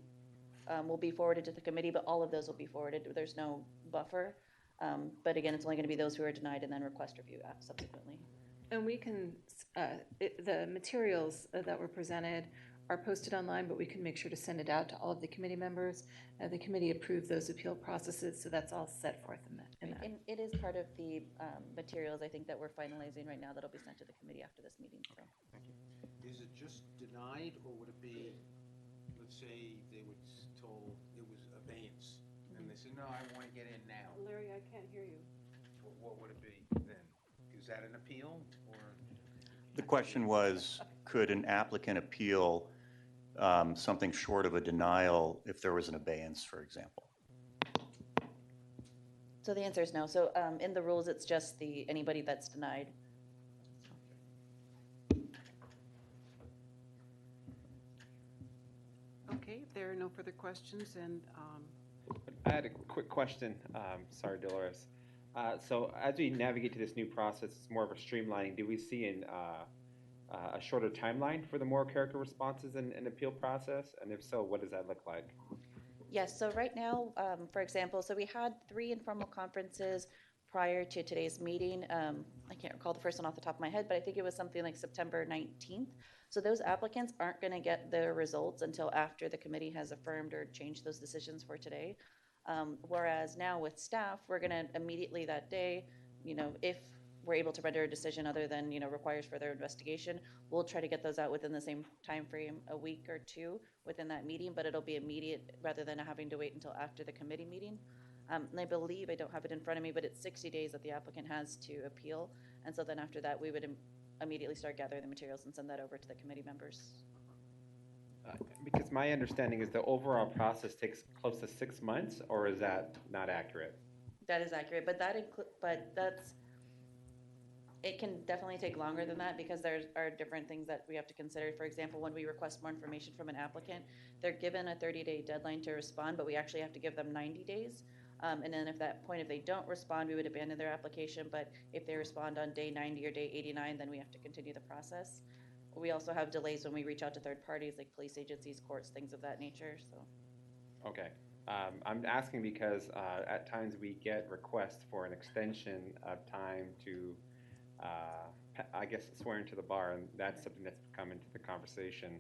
forwarded to the committee, but all of those will be forwarded. There's no buffer. But again, it's only going to be those who are denied and then request review subsequently. And we can, the materials that were presented are posted online, but we can make sure to send it out to all of the committee members. The committee approved those appeal processes, so that's all set forth in that. And it is part of the materials, I think, that we're finalizing right now that'll be sent to the committee after this meeting. So. Thank you. Is it just denied, or would it be, let's say they were told it was abeyance, and they said, no, I want to get in now? Larry, I can't hear you. What would it be then? Is that an appeal, or? The question was, could an applicant appeal something short of a denial if there was an abeyance, for example? So the answer is no. So in the rules, it's just anybody that's denied. Okay, if there are no further questions, and I had a quick question. Sorry, Dolores. So as we navigate to this new process, it's more of a streamlining. Do we see a shorter timeline for the moral character responses and appeal process? And if so, what does that look like? Yes, so right now, for example, so we had 3 informal conferences prior to today's meeting. I can't recall the first one off the top of my head, but I think it was something like September 19th. So those applicants aren't going to get their results until after the committee has affirmed or changed those decisions for today. Whereas now with staff, we're going to immediately that day, if we're able to render a decision other than, requires further investigation, we'll try to get those out within the same time frame, a week or 2 within that meeting, but it'll be immediate rather than having to wait until after the committee meeting. And I believe, I don't have it in front of me, but it's 60 days that the applicant has to appeal. And so then after that, we would immediately start gathering the materials and send that over to the committee members. Because my understanding is the overall process takes close to 6 months, or is that not accurate? That is accurate, but it can definitely take longer than that because there are different things that we have to consider. For example, when we request more information from an applicant, they're given a 30-day deadline to respond, but we actually have to give them 90 days. And then if they don't respond, we would abandon their application. But if they respond on day 90 or day 89, then we have to continue the process. We also have delays when we reach out to third parties like police agencies, courts, things of that nature. So. Okay. I'm asking because at times we get requests for an extension of time to, I guess, swear into the bar, and that's something that's come into the conversation.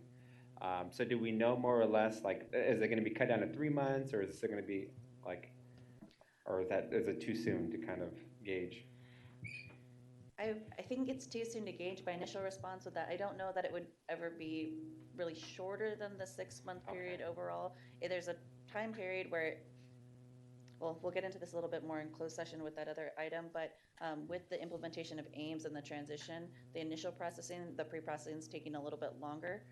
So do we know more or less, like, is it going to be cut down to 3 months, or is it going to be like, or is it too soon to kind of gauge? I think it's too soon to gauge by initial response with that. I don't know that it would ever be really shorter than the 6-month period overall. There's a time period where well, we'll get into this a little bit more in closed session with that other item, but with the implementation of AIMS and the transition, the initial processing, the pre-processing is taking a little bit longer.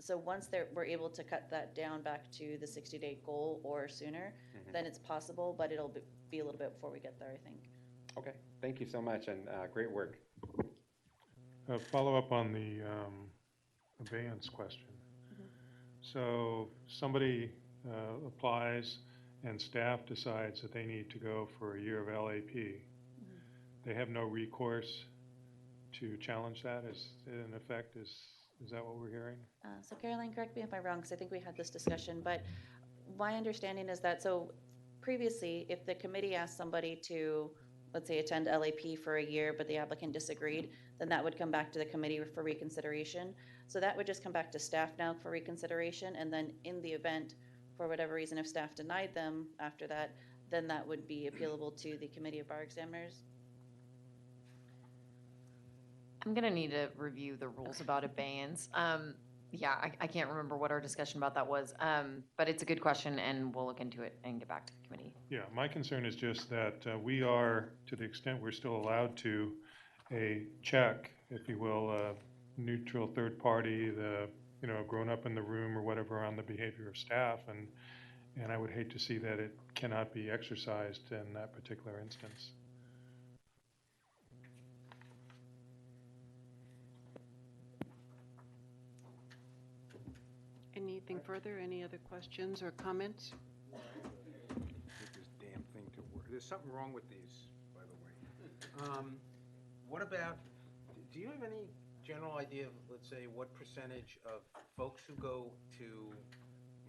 So once we're able to cut that down back to the 60-day goal or sooner, then it's possible, but it'll be a little bit before we get there, I think. Okay, thank you so much, and great work. Follow up on the abeyance question. So somebody applies and staff decides that they need to go for a year of LAP. They have no recourse to challenge that, is in effect, is that what we're hearing? So Caroline, correct me if I'm wrong, because I think we had this discussion, but my understanding is that, so previously, if the committee asked somebody to, let's say, attend LAP for a year, but the applicant disagreed, then that would come back to the committee for reconsideration. So that would just come back to staff now for reconsideration, and then in the event, for whatever reason, if staff denied them after that, then that would be appealable to the Committee of Bar Examiners. I'm gonna need to review the rules about abeyance. Yeah, I can't remember what our discussion about that was, but it's a good question, and we'll look into it and get back to the committee. Yeah, my concern is just that we are, to the extent we're still allowed to, a check, if you will, a neutral third party, the grown up in the room or whatever on the behavior of staff, and I would hate to see that it cannot be exercised in that particular instance. Anything further? Any other questions or comments? Get this damn thing to work. There's something wrong with these, by the way. What about, do you have any general idea of, let's say, what percentage of folks who go to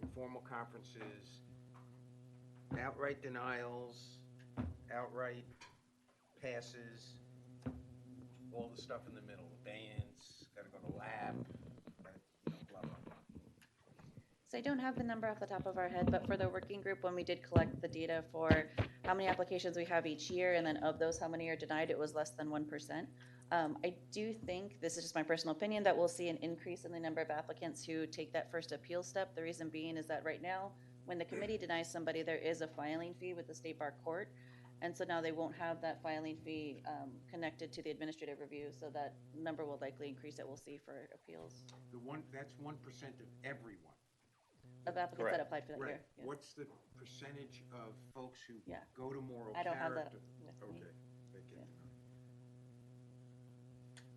informal conferences, outright denials, outright passes, all the stuff in the middle, abeyance, gotta go to lab, blah, blah, blah. So I don't have the number off the top of our head, but for the working group, when we did collect the data for how many applications we have each year, and then of those, how many are denied, it was less than 1%. I do think, this is just my personal opinion, that we'll see an increase in the number of applicants who take that first appeal step. The reason being is that right now, when the committee denies somebody, there is a filing fee with the State Bar Court. And so now they won't have that filing fee connected to the administrative review, so that number will likely increase that we'll see for appeals. That's 1% of everyone. Of applicants that applied for that Right. year. Yes. What's the percentage of folks who Yeah. go to moral I don't have character? that with me. Okay, they get to know.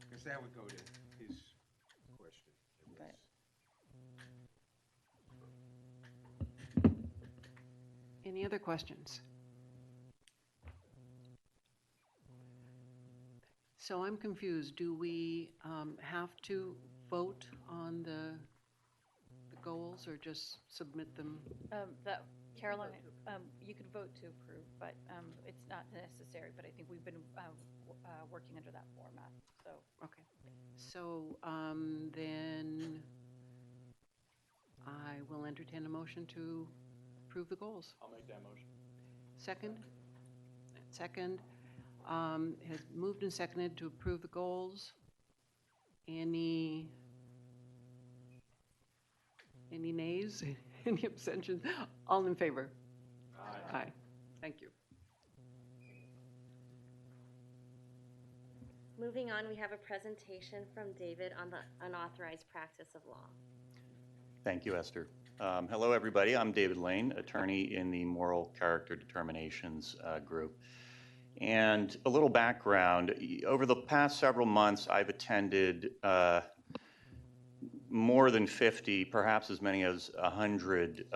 Because that would go to his question. It was- Any other questions? So I'm confused. Do we have to vote on the goals or just submit them? Caroline, you could vote to approve, but it's not necessary. But I think we've been working under that format. So Okay. So then I will entertain a motion to approve the goals. I'll make that motion. Second? Second. Has moved and seconded to approve the goals. Any nays? Any abstentions? All in favor? Aye. Aye. Thank you. Moving on, we have a presentation from David on the unauthorized practice of law. Thank you, Esther. Hello, everybody. I'm David Lane, attorney in the Moral Character Determinations group. And a little background, over the past several months, I've attended more than 50, perhaps as many as 100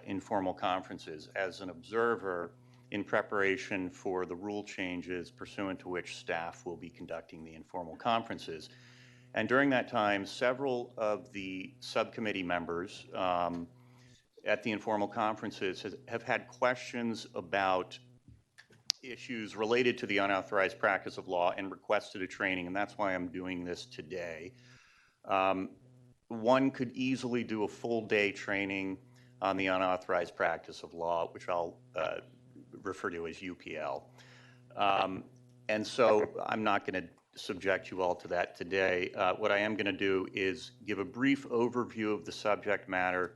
informal conferences as an observer in preparation for the rule changes pursuant to which staff will be conducting the informal conferences. And during that time, several of the subcommittee members at the informal conferences have had questions about issues related to the unauthorized practice of law and requested a training, and that's why I'm doing this today. One could easily do a full day training on the unauthorized practice of law, which I'll refer to as UPL. And so I'm not going to subject you all to that today. What I am going to do is give a brief overview of the subject matter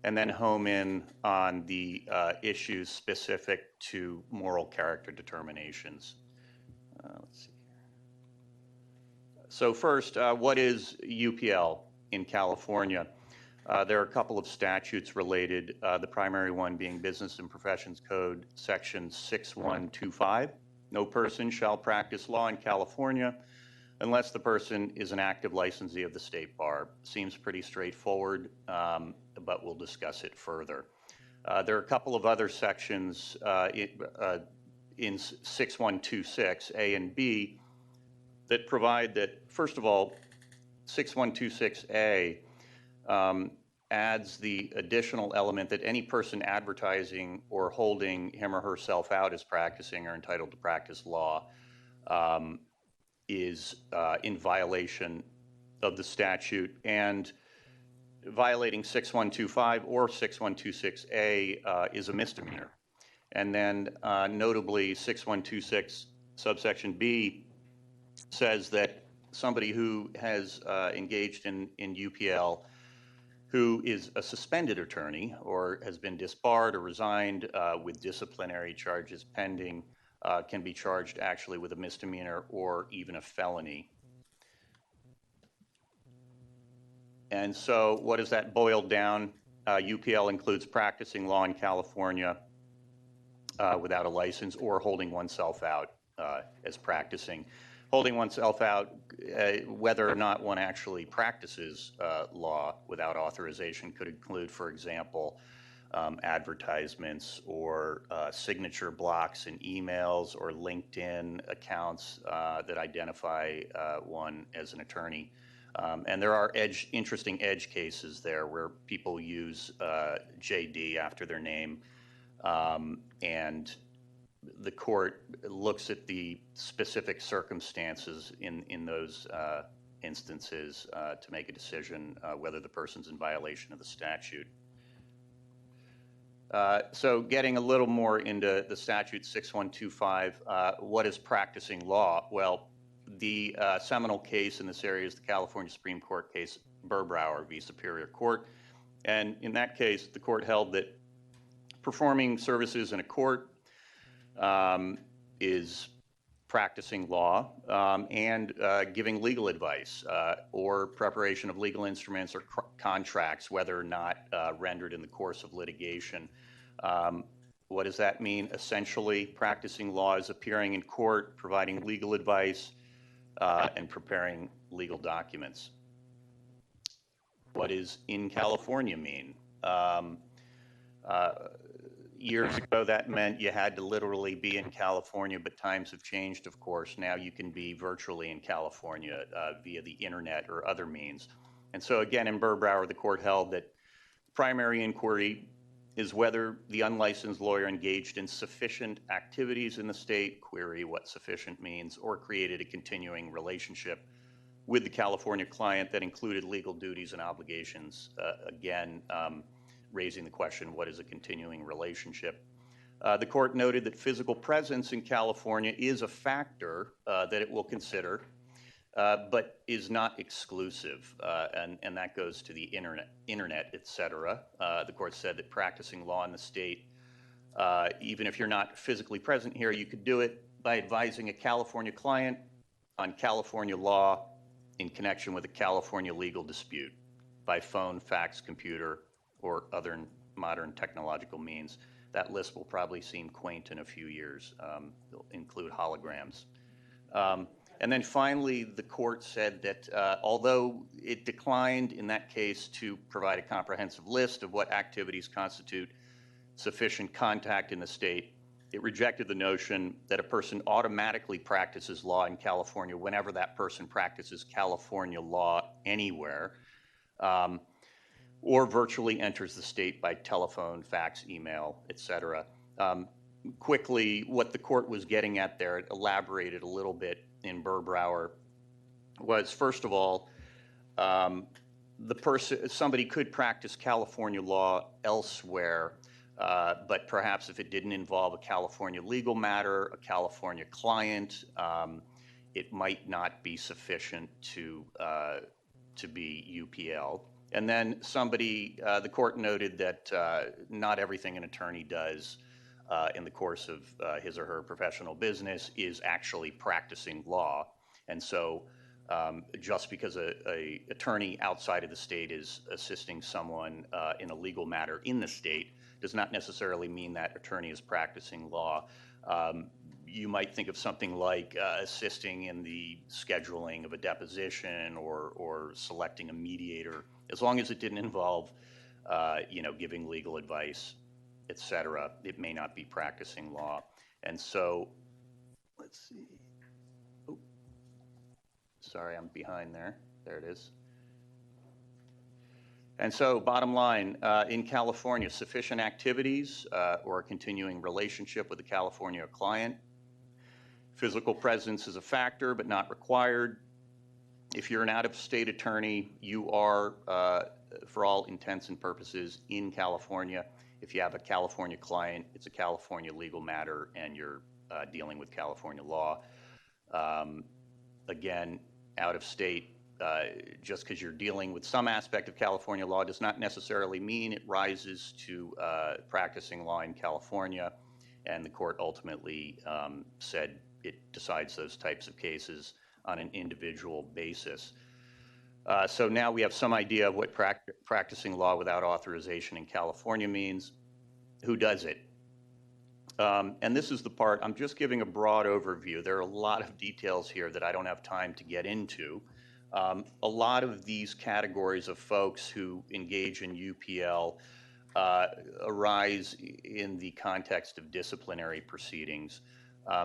and then home in on the issues specific to moral character determinations. Let's see. So first, what is UPL in California? There are a couple of statutes related, the primary one being Business and Professions Code, Section 6125. No person shall practice law in California unless the person is an active licensee of the State Bar. Seems pretty straightforward, but we'll discuss it further. There are a couple of other sections in 6126, A and B, that provide that, first of all, 6126A adds the additional element that any person advertising or holding him or herself out as practicing or entitled to practice law is in violation of the statute, and violating 6125 or 6126A is a misdemeanor. And then notably 6126 subsection B says that somebody who has engaged in UPL, who is a suspended attorney or has been disbarred or resigned with disciplinary charges pending, can be charged actually with a misdemeanor or even a felony. And so what does that boil down? UPL includes practicing law in California without a license or holding oneself out as practicing. Holding oneself out, whether or not one actually practices law without authorization, could include, for example, advertisements or signature blocks in emails or LinkedIn accounts that identify one as an attorney. And there are interesting edge cases there where people use JD after their name, and the court looks at the specific circumstances in those instances to make a decision whether the person's in violation of the statute. So getting a little more into the statute 6125, what is practicing law? Well, the seminal case in this area is the California Supreme Court case Burbrower v. Superior Court. And in that case, the court held that performing services in a court is practicing law and giving legal advice or preparation of legal instruments or contracts, whether or not rendered in the course of litigation. What does that mean? Essentially, practicing law is appearing in court, providing legal advice, and preparing legal documents. What does in California mean? Years ago, that meant you had to literally be in California, but times have changed, of course. Now you can be virtually in California via the internet or other means. And so again, in Burbrower, the court held that primary inquiry is whether the unlicensed lawyer engaged in sufficient activities in the state, query what sufficient means, or created a continuing relationship with the California client that included legal duties and obligations. Again, raising the question, what is a continuing relationship? The court noted that physical presence in California is a factor that it will consider, but is not exclusive, and that goes to the internet, et cetera. The court said that practicing law in the state, even if you're not physically present here, you could do it by advising a California client on California law in connection with a California legal dispute by phone, fax, computer, or other modern technological means. That list will probably seem quaint in a few years. It'll include holograms. And then finally, the court said that although it declined in that case to provide a comprehensive list of what activities constitute sufficient contact in the state, it rejected the notion that a person automatically practices law in California whenever that person practices California law anywhere, or virtually enters the state by telephone, fax, email, et cetera. Quickly, what the court was getting at there, it elaborated a little bit in Burbrower, was first of all, somebody could practice California law elsewhere, but perhaps if it didn't involve a California legal matter, a California client, it might not be sufficient to be UPL. And then the court noted that not everything an attorney does in the course of his or her professional business is actually practicing law. And so just because a attorney outside of the state is assisting someone in a legal matter in the state does not necessarily mean that attorney is practicing law. You might think of something like assisting in the scheduling of a deposition or selecting a mediator, as long as it didn't involve, giving legal advice, et cetera. It may not be practicing law. And so, let's see. Oh, sorry, I'm behind there. There it is. And so, bottom line, in California, sufficient activities or a continuing relationship with a California client. Physical presence is a factor, but not required. If you're an out-of-state attorney, you are, for all intents and purposes, in California. If you have a California client, it's a California legal matter, and you're dealing with California law. Again, out-of-state, just because you're dealing with some aspect of California law does not necessarily mean it rises to practicing law in California. And the court ultimately said it decides those types of cases on an individual basis. So now we have some idea of what practicing law without authorization in California means. Who does it? And this is the part, I'm just giving a broad overview. There are a lot of details here that I don't have time to get into. A lot of these categories of folks who engage in UPL arise in the context of disciplinary proceedings.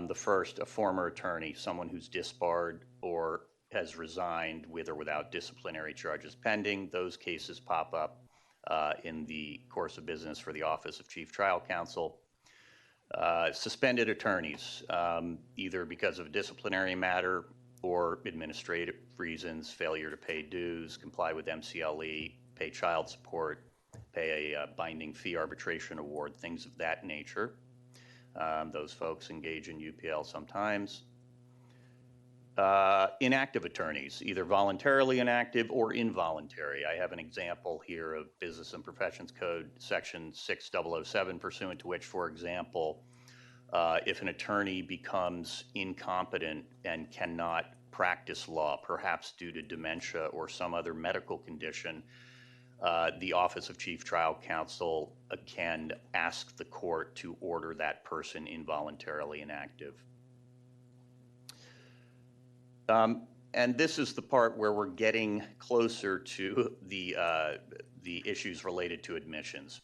The first, a former attorney, someone who's disbarred or has resigned with or without disciplinary charges pending. Those cases pop up in the course of business for the Office of Chief Trial Counsel. Suspended attorneys, either because of a disciplinary matter or administrative reasons, failure to pay dues, comply with MCLE, pay child support, pay a binding fee arbitration award, things of that nature. Those folks engage in UPL sometimes. Inactive attorneys, either voluntarily inactive or involuntary. I have an example here of Business and Professions Code section 6007, pursuant to which, for example, if an attorney becomes incompetent and cannot practice law, perhaps due to dementia or some other medical condition, the Office of Chief Trial Counsel can ask the court to order that person involuntarily inactive. And this is the part where we're getting closer to the issues related to admissions.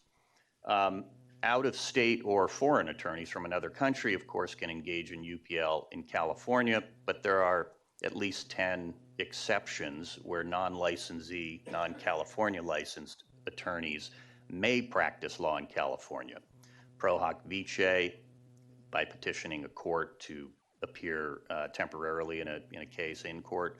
Out-of-state or foreign attorneys from another country, of course, can engage in UPL in California, but there are at least 10 exceptions where non-licensee, non-California licensed attorneys may practice law in California. Pro hoc vice, by petitioning a court to appear temporarily in a case in court.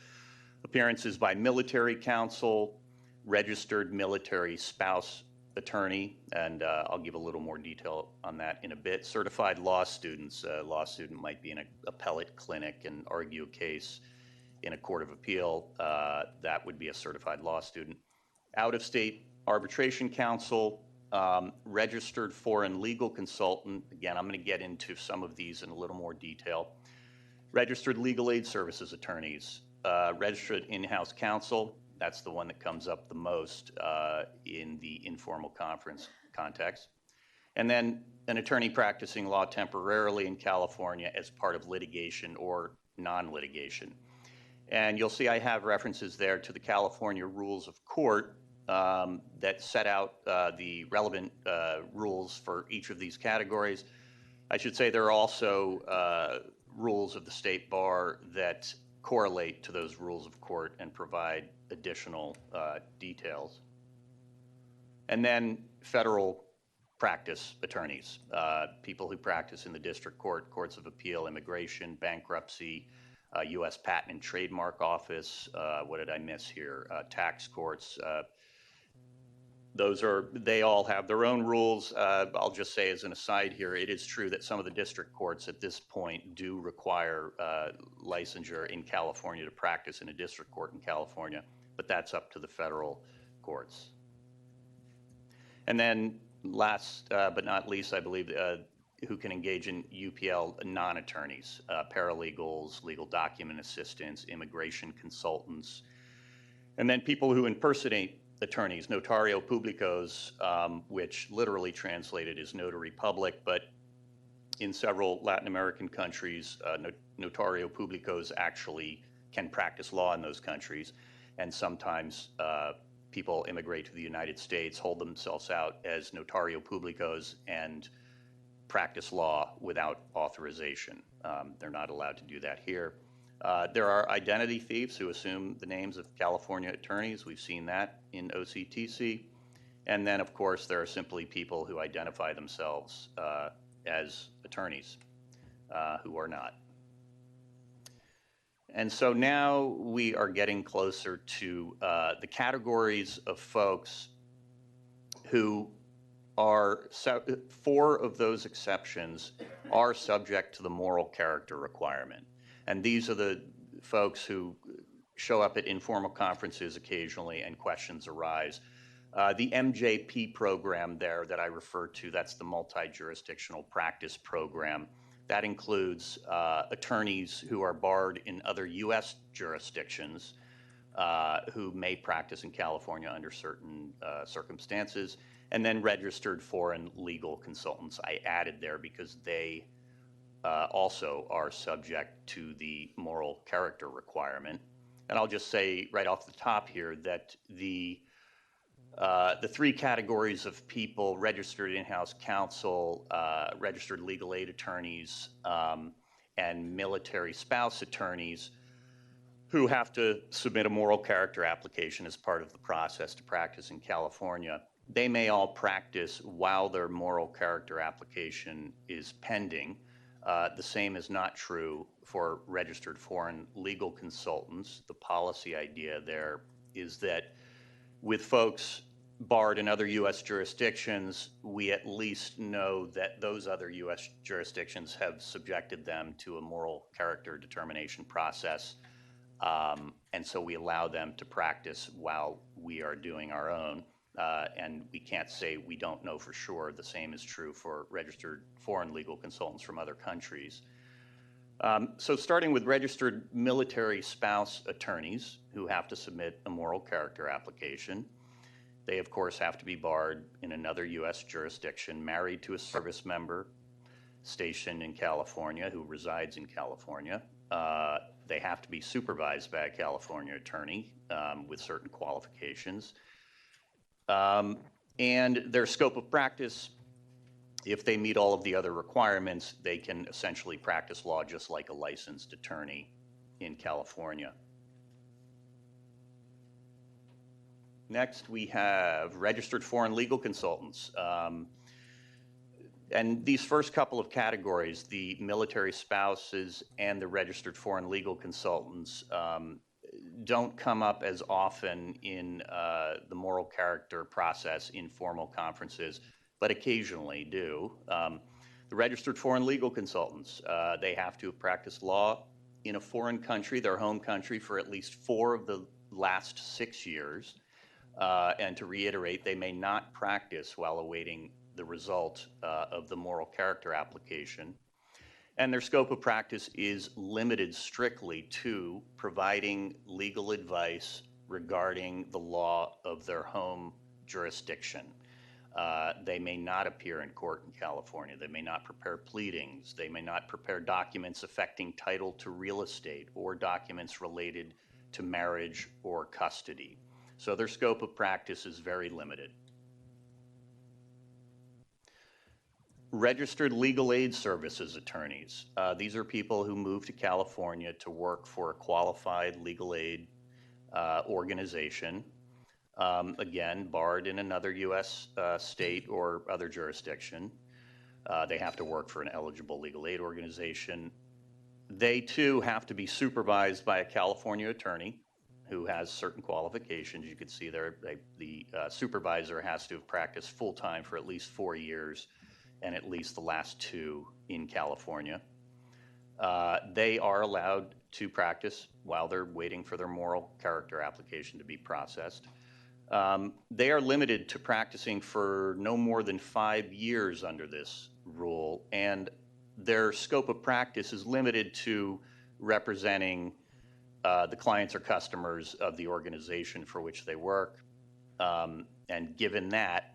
Appearances by military counsel, registered military spouse attorney, and I'll give a little more detail on that in a bit. Certified law students, a law student might be in an appellate clinic and argue a case in a court of appeal. That would be a certified law student. Out-of-state arbitration counsel, registered foreign legal consultant. Again, I'm going to get into some of these in a little more detail. Registered legal aid services attorneys, registered in-house counsel. That's the one that comes up the most in the informal conference context. And then an attorney practicing law temporarily in California as part of litigation or non-litigation. And you'll see I have references there to the California Rules of Court that set out the relevant rules for each of these categories. I should say there are also rules of the State Bar that correlate to those rules of court and provide additional details. And then federal practice attorneys, people who practice in the district court, courts of appeal, immigration, bankruptcy, U.S. Patent and Trademark Office, what did I miss here? Tax courts. They all have their own rules. I'll just say as an aside here, it is true that some of the district courts at this point do require licensure in California to practice in a district court in California, but that's up to the federal courts. And then last but not least, I believe, who can engage in UPL non-attorneys, paralegals, legal document assistants, immigration consultants, and then people who impersonate attorneys, notario publicos, which literally translated is notary public, but in several Latin American countries, notario publicos actually can practice law in those countries, and sometimes people immigrate to the United States, hold themselves out as notario publicos, and practice law without authorization. They're not allowed to do that here. There are identity thieves who assume the names of California attorneys. We've seen that in OCTC. And then, of course, there are simply people who identify themselves as attorneys who are not. And so now we are getting closer to the categories of folks who are, 4 of those exceptions are subject to the moral character requirement. And these are the folks who show up at informal conferences occasionally and questions arise. The MJP program there that I referred to, that's the multi-jurisdictional practice program. That includes attorneys who are barred in other U.S. jurisdictions who may practice in California under certain circumstances, and then registered foreign legal consultants I added there because they also are subject to the moral character requirement. And I'll just say right off the top here that the 3 categories of people, registered in-house counsel, registered legal aid attorneys, and military spouse attorneys who have to submit a moral character application as part of the process to practice in California, they may all practice while their moral character application is pending. The same is not true for registered foreign legal consultants. The policy idea there is that with folks barred in other U.S. jurisdictions, we at least know that those other U.S. jurisdictions have subjected them to a moral character determination process, and so we allow them to practice while we are doing our own. And we can't say we don't know for sure. The same is true for registered foreign legal consultants from other countries. So starting with registered military spouse attorneys who have to submit a moral character application, they of course have to be barred in another U.S. jurisdiction, married to a service member stationed in California who resides in California. They have to be supervised by a California attorney with certain qualifications. And their scope of practice, if they meet all of the other requirements, they can essentially practice law just like a licensed attorney in California. Next, we have registered foreign legal consultants. And these first couple of categories, the military spouses and the registered foreign legal consultants, don't come up as often in the moral character process in formal conferences, but occasionally do. The registered foreign legal consultants, they have to have practiced law in a foreign country, their home country, for at least 4 of the last 6 years. And to reiterate, they may not practice while awaiting the result of the moral character application. And their scope of practice is limited strictly to providing legal advice regarding the law of their home jurisdiction. They may not appear in court in California. They may not prepare pleadings. They may not prepare documents affecting title to real estate or documents related to marriage or custody. So their scope of practice is very limited. Registered legal aid services attorneys. These are people who move to California to work for a qualified legal aid organization. Again, barred in another U.S. state or other jurisdiction. They have to work for an eligible legal aid organization. They too have to be supervised by a California attorney who has certain qualifications. You can see there, the supervisor has to have practiced full-time for at least 4 years and at least the last 2 in California. They are allowed to practice while they're waiting for their moral character application to be processed. They are limited to practicing for no more than 5 years under this rule, and their scope of practice is limited to representing the clients or customers of the organization for which they work. And given that,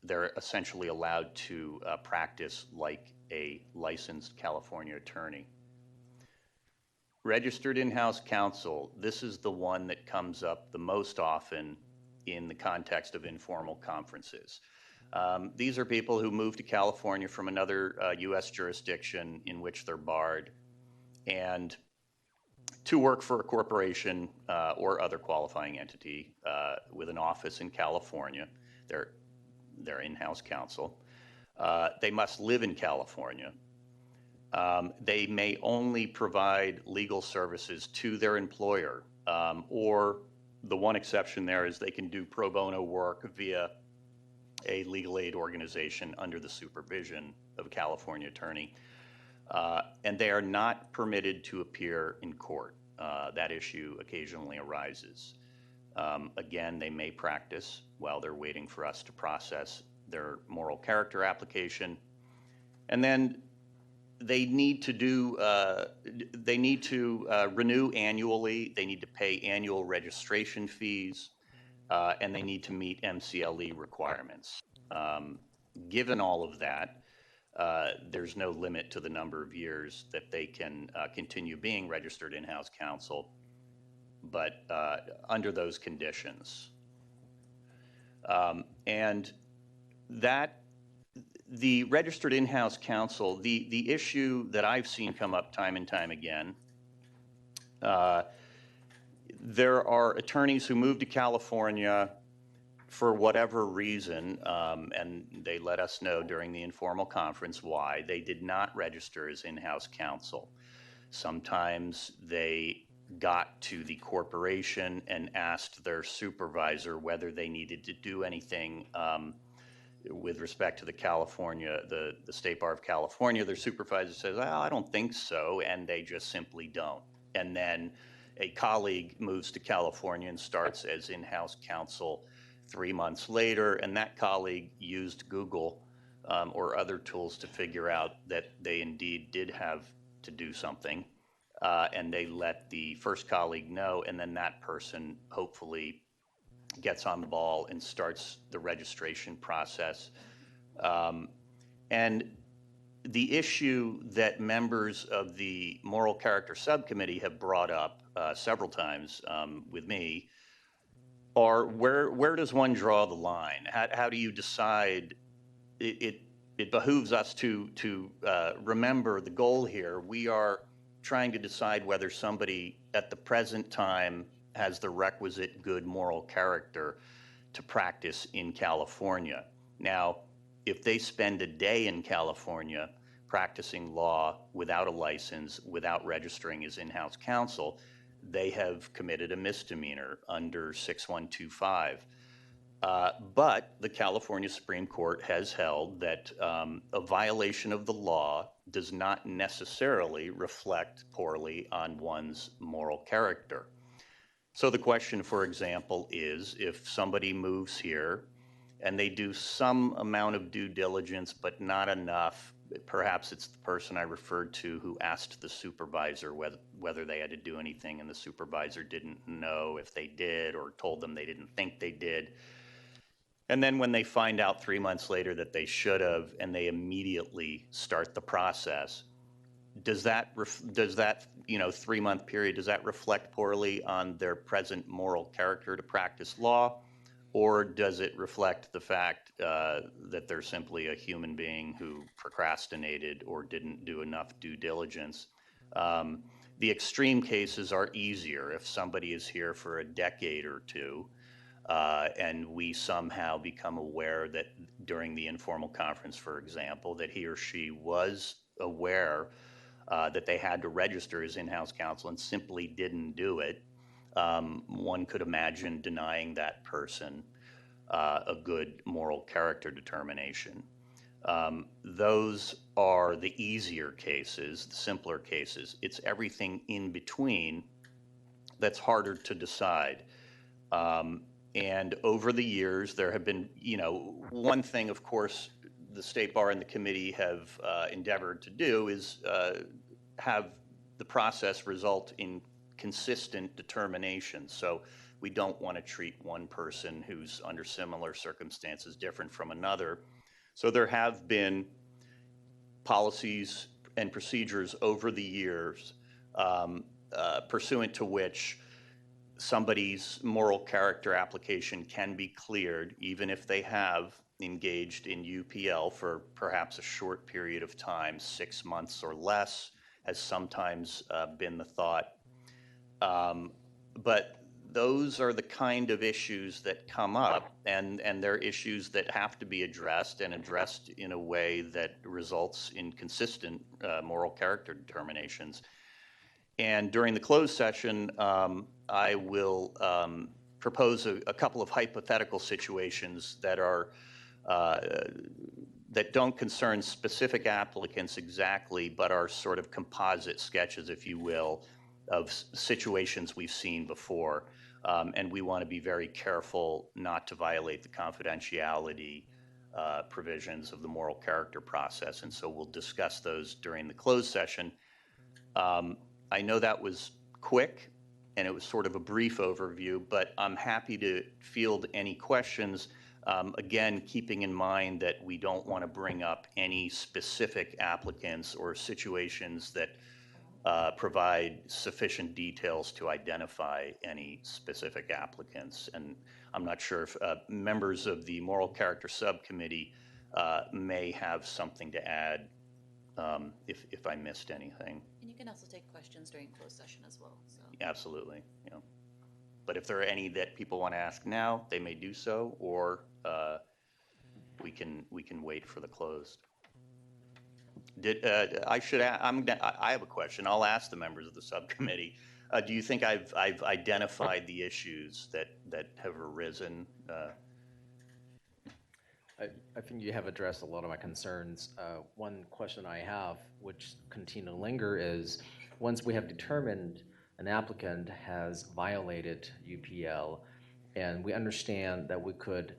they're essentially allowed to practice like a licensed California attorney. Registered in-house counsel, this is the one that comes up the most often in the context of informal conferences. These are people who move to California from another U.S. jurisdiction in which they're barred, and to work for a corporation or other qualifying entity with an office in California. They're in-house counsel. They must live in California. They may only provide legal services to their employer, or the one exception there is they can do pro bono work via a legal aid organization under the supervision of a California attorney. And they are not permitted to appear in court. That issue occasionally arises. Again, they may practice while they're waiting for us to process their moral character application. And then they need to renew annually. They need to pay annual registration fees, and they need to meet MCLE requirements. Given all of that, there's no limit to the number of years that they can continue being registered in-house counsel, but under those conditions. And that the registered in-house counsel, the issue that I've seen come up time and time again, there are attorneys who move to California for whatever reason, and they let us know during the informal conference why they did not register as in-house counsel. Sometimes they got to the corporation and asked their supervisor whether they needed to do anything with respect to the State Bar of California. Their supervisor says, "Oh, I don't think so," and they just simply don't. And then a colleague moves to California and starts as in-house counsel 3 months later, and that colleague used Google or other tools to figure out that they indeed did have to do something, and they let the first colleague know, and then that person hopefully gets on the ball and starts the registration process. And the issue that members of the Moral Character Subcommittee have brought up several times with me are where does one draw the line? How do you decide? It behooves us to remember the goal here. We are trying to decide whether somebody at the present time has the requisite good moral character to practice in California. Now, if they spend a day in California practicing law without a license, without registering as in-house counsel, they have committed a misdemeanor under 6125. But the California Supreme Court has held that a violation of the law does not necessarily reflect poorly on one's moral character. So the question, for example, is if somebody moves here and they do some amount of due diligence but not enough, perhaps it's the person I referred to who asked the supervisor whether they had to do anything, and the supervisor didn't know if they did or told them they didn't think they did. And then when they find out 3 months later that they should have, and they immediately start the process, does that 3-month period, does that reflect poorly on their present moral character to practice law? Or does it reflect the fact that they're simply a human being who procrastinated or didn't do enough due diligence? The extreme cases are easier. If somebody is here for a decade or two, and we somehow become aware that during the informal conference, for example, that he or she was aware that they had to register as in-house counsel and simply didn't do it, one could imagine denying that person a good moral character determination. Those are the easier cases, the simpler cases. It's everything in between that's harder to decide. And over the years, there have been, one thing, of course, the State Bar and the committee have endeavored to do is have the process result in consistent determination. So we don't want to treat one person who's under similar circumstances different from another. So there have been policies and procedures over the years pursuant to which somebody's moral character application can be cleared even if they have engaged in UPL for perhaps a short period of time, 6 months or less has sometimes been the thought. But those are the kind of issues that come up, and they're issues that have to be addressed and addressed in a way that results in consistent moral character determinations. And during the closed session, I will propose a couple of hypothetical situations that are that don't concern specific applicants exactly, but are sort of composite sketches, if you will, of situations we've seen before. And we want to be very careful not to violate the confidentiality provisions of the moral character process. And so we'll discuss those during the closed session. I know that was quick and it was sort of a brief overview, but I'm happy to field any questions. Again, keeping in mind that we don't want to bring up any specific applicants or situations that provide sufficient details to identify any specific applicants. And I'm not sure if members of the Moral Character Subcommittee may have something to add if I missed anything. And you can also take questions during closed session as well. So. Absolutely, yeah. But if there are any that people want to ask now, they may do so, or we can wait for the closed. I have a question. I'll ask the members of the subcommittee. Do you think I've identified the issues that have arisen? I think you have addressed a lot of my concerns. One question I have, which continue to linger, is once we have determined an applicant has violated UPL, and we understand that we could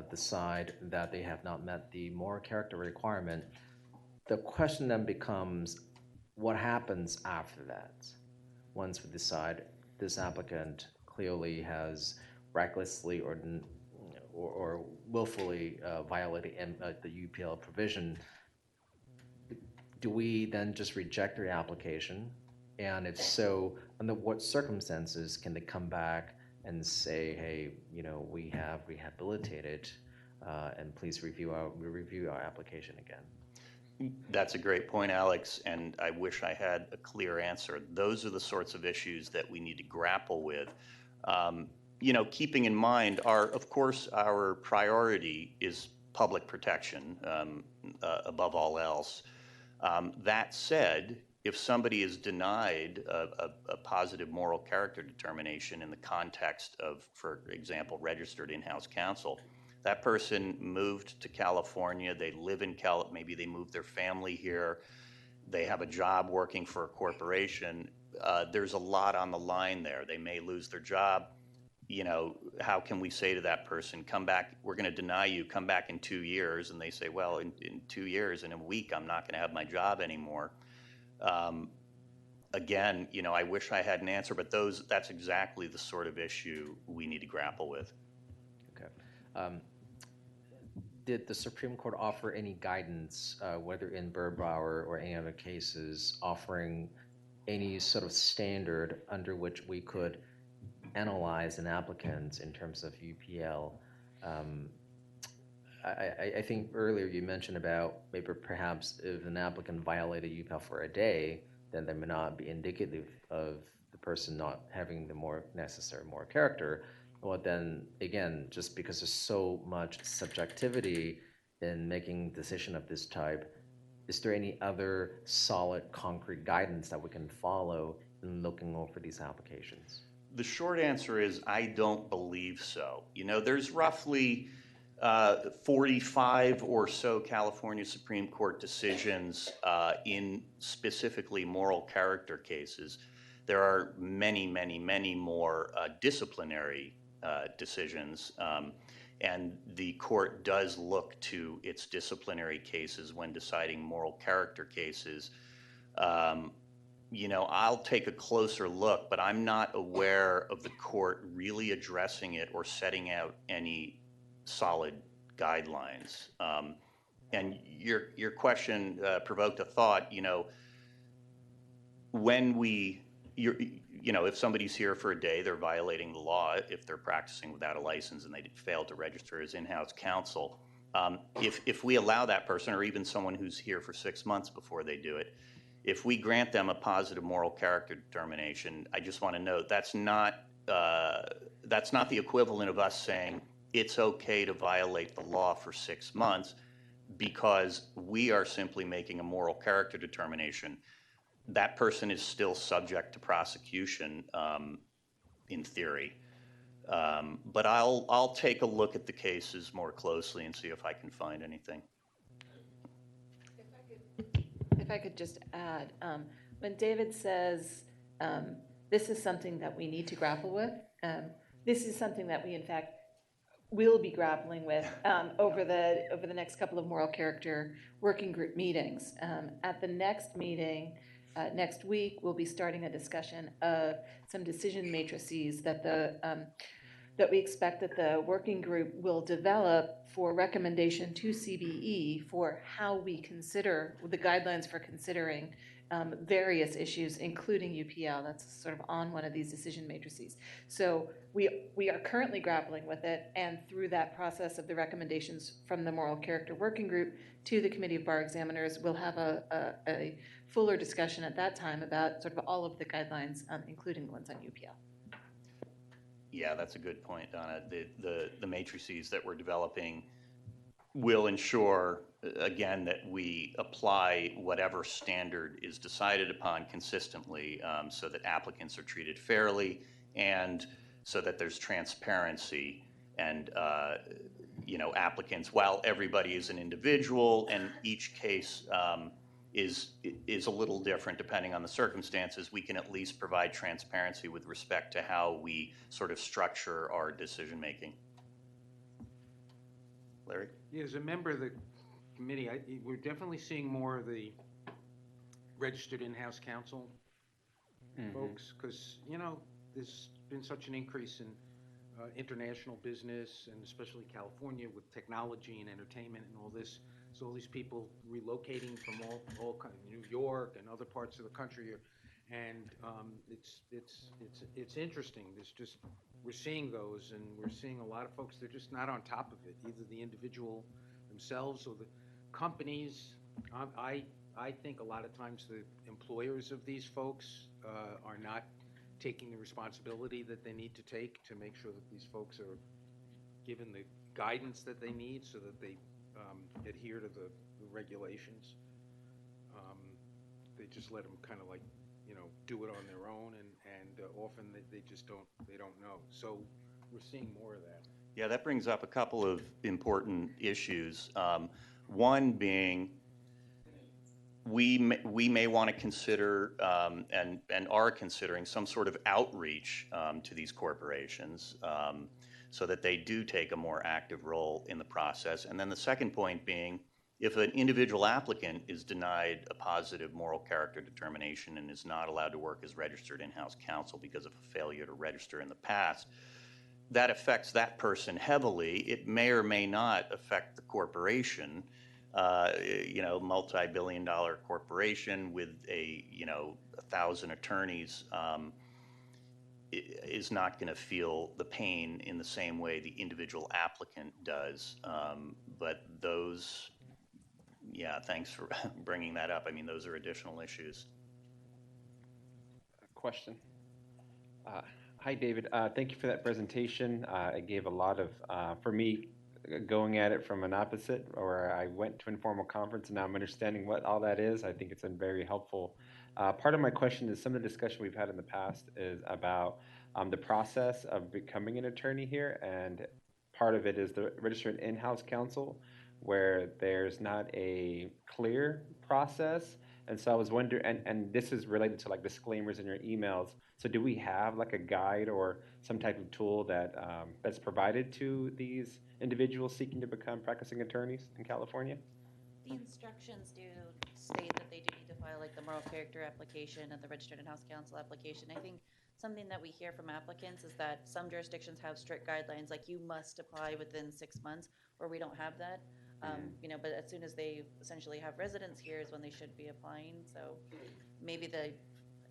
decide that they have not met the moral character requirement, the question then becomes, what happens after that? Once we decide this applicant clearly has recklessly or willfully violated the UPL provision, do we then just reject their application? And if so, under what circumstances can they come back and say, hey, we have rehabilitated, and please review our application again? That's a great point, Alex, and I wish I had a clear answer. Those are the sorts of issues that we need to grapple with. Keeping in mind, of course, our priority is public protection above all else. That said, if somebody is denied a positive moral character determination in the context of, for example, registered in-house counsel, that person moved to California, they live in maybe they moved their family here, they have a job working for a corporation, there's a lot on the line there. They may lose their job. How can we say to that person, come back, we're going to deny you, come back in 2 years, and they say, well, in 2 years, in a week, I'm not going to have my job anymore. Again, I wish I had an answer, but that's exactly the sort of issue we need to grapple with. Okay. Did the Supreme Court offer any guidance, whether in Birbauer or any other cases, offering any sort of standard under which we could analyze an applicant in terms of UPL? I think earlier you mentioned about maybe perhaps if an applicant violated UPL for a day, then that may not be indicative of the person not having the more necessary moral character. Well, then again, just because there's so much subjectivity in making a decision of this type, is there any other solid, concrete guidance that we can follow in looking over these applications? The short answer is I don't believe so. There's roughly 45 or so California Supreme Court decisions in specifically moral character cases. There are many, many, many more disciplinary decisions. And the court does look to its disciplinary cases when deciding moral character cases. You know, I'll take a closer look, but I'm not aware of the court really addressing it or setting out any solid guidelines. And your question provoked a thought. You know, when you know, if somebody's here for a day, they're violating the law if they're practicing without a license and they fail to register as in-house counsel. If we allow that person, or even someone who's here for 6 months before they do it, if we grant them a positive moral character determination, I just want to note that's not the equivalent of us saying it's okay to violate the law for 6 months, because we are simply making a moral character determination. That person is still subject to prosecution in theory. But I'll take a look at the cases more closely and see if I can find anything. If I could just add, when David says this is something that we need to grapple with, this is something that we in fact will be grappling with over the next couple of moral character working group meetings. At the next meeting next week, we'll be starting a discussion of some decision matrices that we expect that the working group will develop for recommendation to CBE for how we consider the guidelines for considering various issues, including UPL. That's sort of on one of these decision matrices. So we are currently grappling with it, and through that process of the recommendations from the moral character working group to the Committee of Bar Examiners, we'll have a fuller discussion at that time about sort of all of the guidelines, including the ones on UPL. Yeah, that's a good point, Donna. The matrices that we're developing will ensure, again, that we apply whatever standard is decided upon consistently, so that applicants are treated fairly and so that there's transparency. And you know, applicants, while everybody is an individual and each case is a little different depending on the circumstances, we can at least provide transparency with respect to how we sort of structure our decision making. Larry? Yeah, as a member of the committee, we're definitely seeing more of the registered in-house counsel folks, because, you know, there's been such an increase in international business, and especially California with technology and entertainment and all this. So all these people relocating from all kinds of New York and other parts of the country, and it's interesting. We're seeing those, and we're seeing a lot of folks. They're just not on top of it, either the individual themselves or the companies. I think a lot of times the employers of these folks are not taking the responsibility that they need to take to make sure that these folks are given the guidance that they need so that they adhere to the regulations. They just let them kind of like, you know, do it on their own, and often they just don't know. So we're seeing more of that. Yeah, that brings up a couple of important issues. One being, we may want to consider and are considering some sort of outreach to these corporations so that they do take a more active role in the process. And then the second point being, if an individual applicant is denied a positive moral character determination and is not allowed to work as registered in-house counsel because of a failure to register in the past, that affects that person heavily. It may or may not affect the corporation. You know, multi-billion-dollar corporation with 1,000 attorneys is not going to feel the pain in the same way the individual applicant does. But those, yeah, thanks for bringing that up. I mean, those are additional issues. Question. Hi, David. Thank you for that presentation. It gave a lot of, for me, going at it from an opposite, where I went to informal conference and now I'm understanding what all that is. I think it's been very helpful. Part of my question is some of the discussion we've had in the past is about the process of becoming an attorney here, and part of it is the registered in-house counsel, where there's not a clear process And so I was wondering, and this is related to like disclaimers in your emails. So do we have like a guide or some type of tool that that's provided to these individuals seeking to become practicing attorneys in California? The instructions do state that they do need to file like the moral character application and the registered in-house counsel application. I think something that we hear from applicants is that some jurisdictions have strict guidelines, like you must apply within 6 months, or we don't have that. You know, but as soon as they essentially have residence here is when they should be applying. So maybe the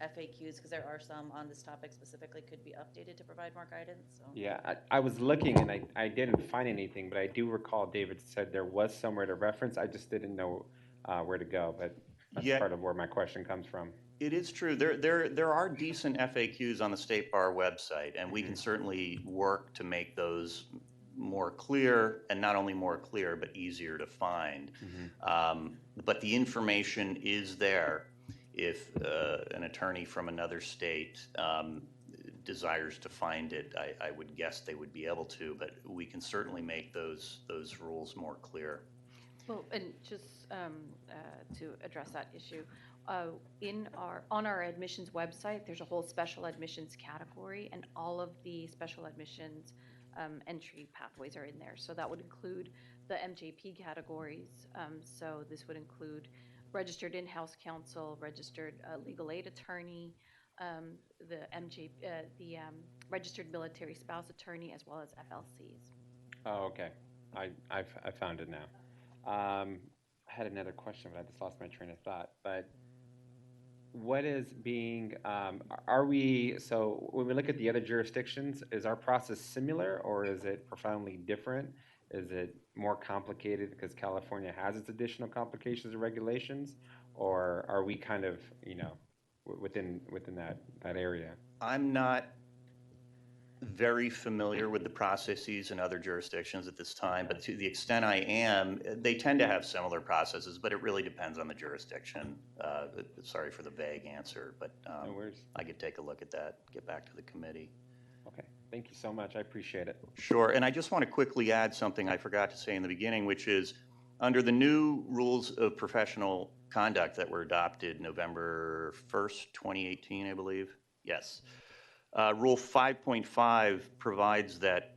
FAQs, because there are some on this topic specifically, could be updated to provide more guidance. So. Yeah, I was looking and I didn't find anything, but I do recall David said there was somewhere to reference. I just didn't know where to go, but that's Yeah. part of where my question comes from. It is true. There are decent FAQs on the State Bar website, and we can certainly work to make those more clear, and not only more clear, but easier to find. But the information is there if an attorney from another state desires to find it. I would guess they would be able to, but we can certainly make those rules more clear. Well, and just to address that issue, on our admissions website, there's a whole special admissions category, and all of the special admissions entry pathways are in there. So that would include the MJP categories. So this would include registered in-house counsel, registered legal aid attorney, the registered military spouse attorney, as well as FLCs. Oh, okay. I found it now. I had another question, but I just lost my train of thought. But what is being, so when we look at the other jurisdictions, is our process similar or is it profoundly different? Is it more complicated because California has its additional complications and regulations? Or are we kind of, you know, within that area? I'm not very familiar with the processes in other jurisdictions at this time, but to the extent I am, they tend to have similar processes, but it really depends on the jurisdiction. Sorry for the vague answer, but No worries. I could take a look at that, get back to the committee. Okay, thank you so much. I appreciate it. Sure, and I just want to quickly add something I forgot to say in the beginning, which is under the new rules of professional conduct that were adopted November 1st, 2018, I believe. Yes. Rule 5.5 provides that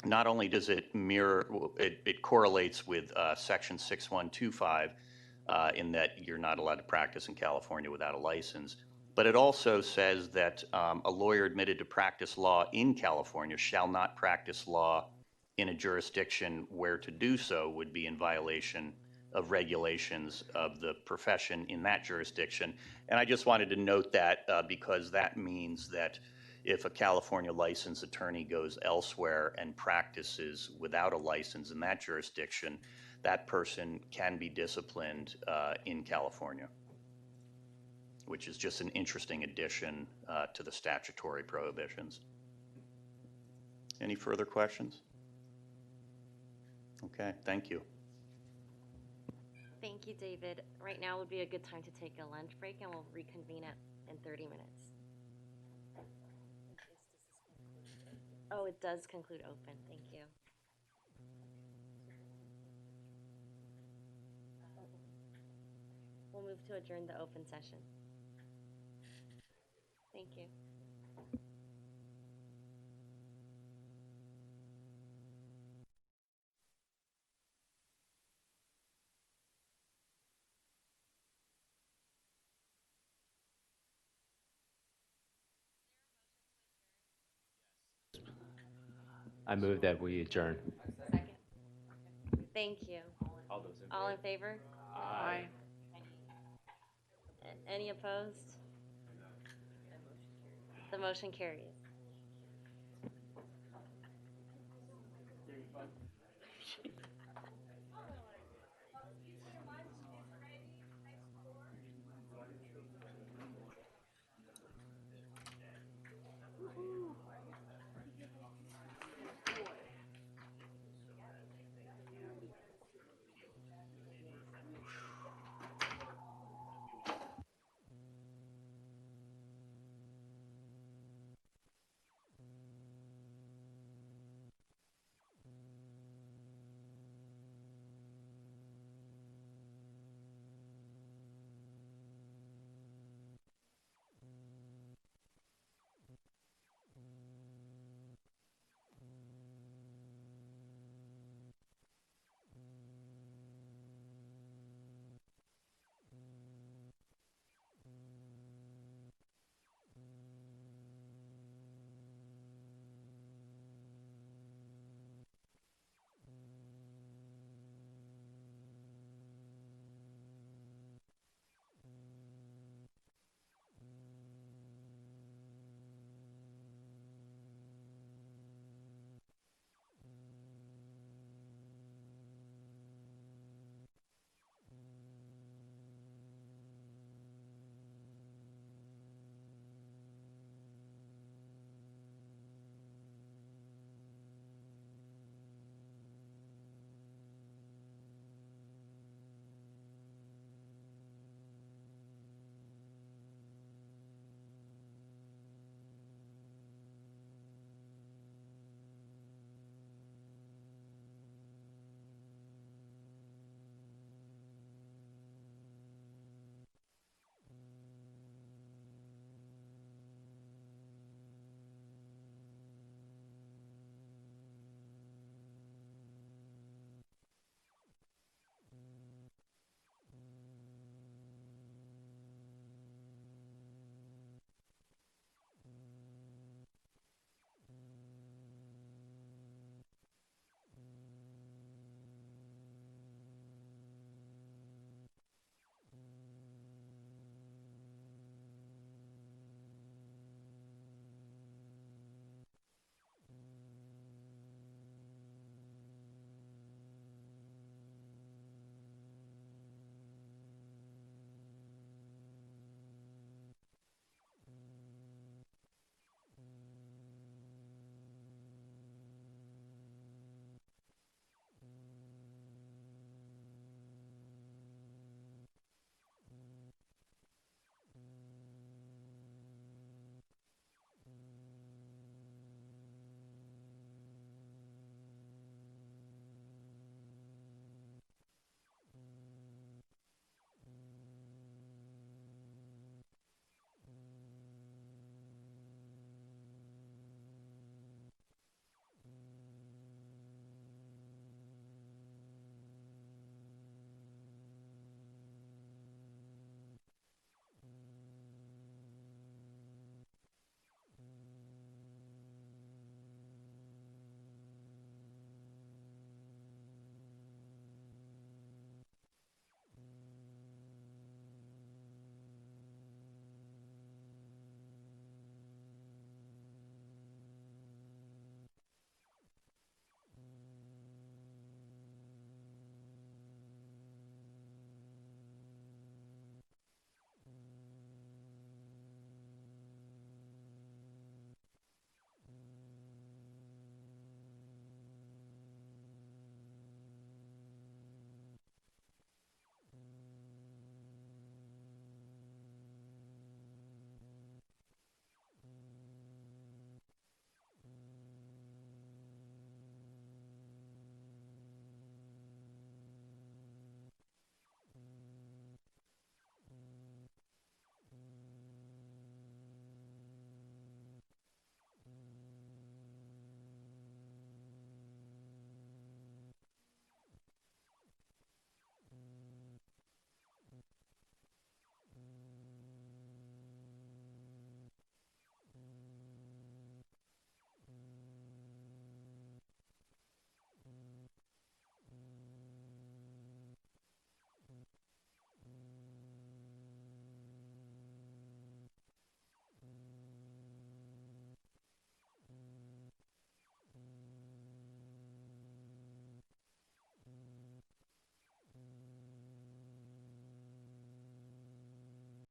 not only does it mirror, it correlates with Section 6125 in that you're not allowed to practice in California without a license, but it also says that a lawyer admitted to practice law in California shall not practice law in a jurisdiction where to do so would be in violation of regulations of the profession in that jurisdiction. And I just wanted to note that because that means that if a California licensed attorney goes elsewhere and practices without a license in that jurisdiction, that person can be disciplined in California, which is just an interesting addition to the statutory prohibitions. Any further questions? Okay, thank you. Thank you, David. Right now would be a good time to take a lunch break, and we'll reconvene in 30 minutes. Oh, it does conclude open. Thank you. We'll move to adjourn the open session. Thank you. I move that we adjourn. Second. Thank you. All in favor? Aye. Any opposed? The motion carries.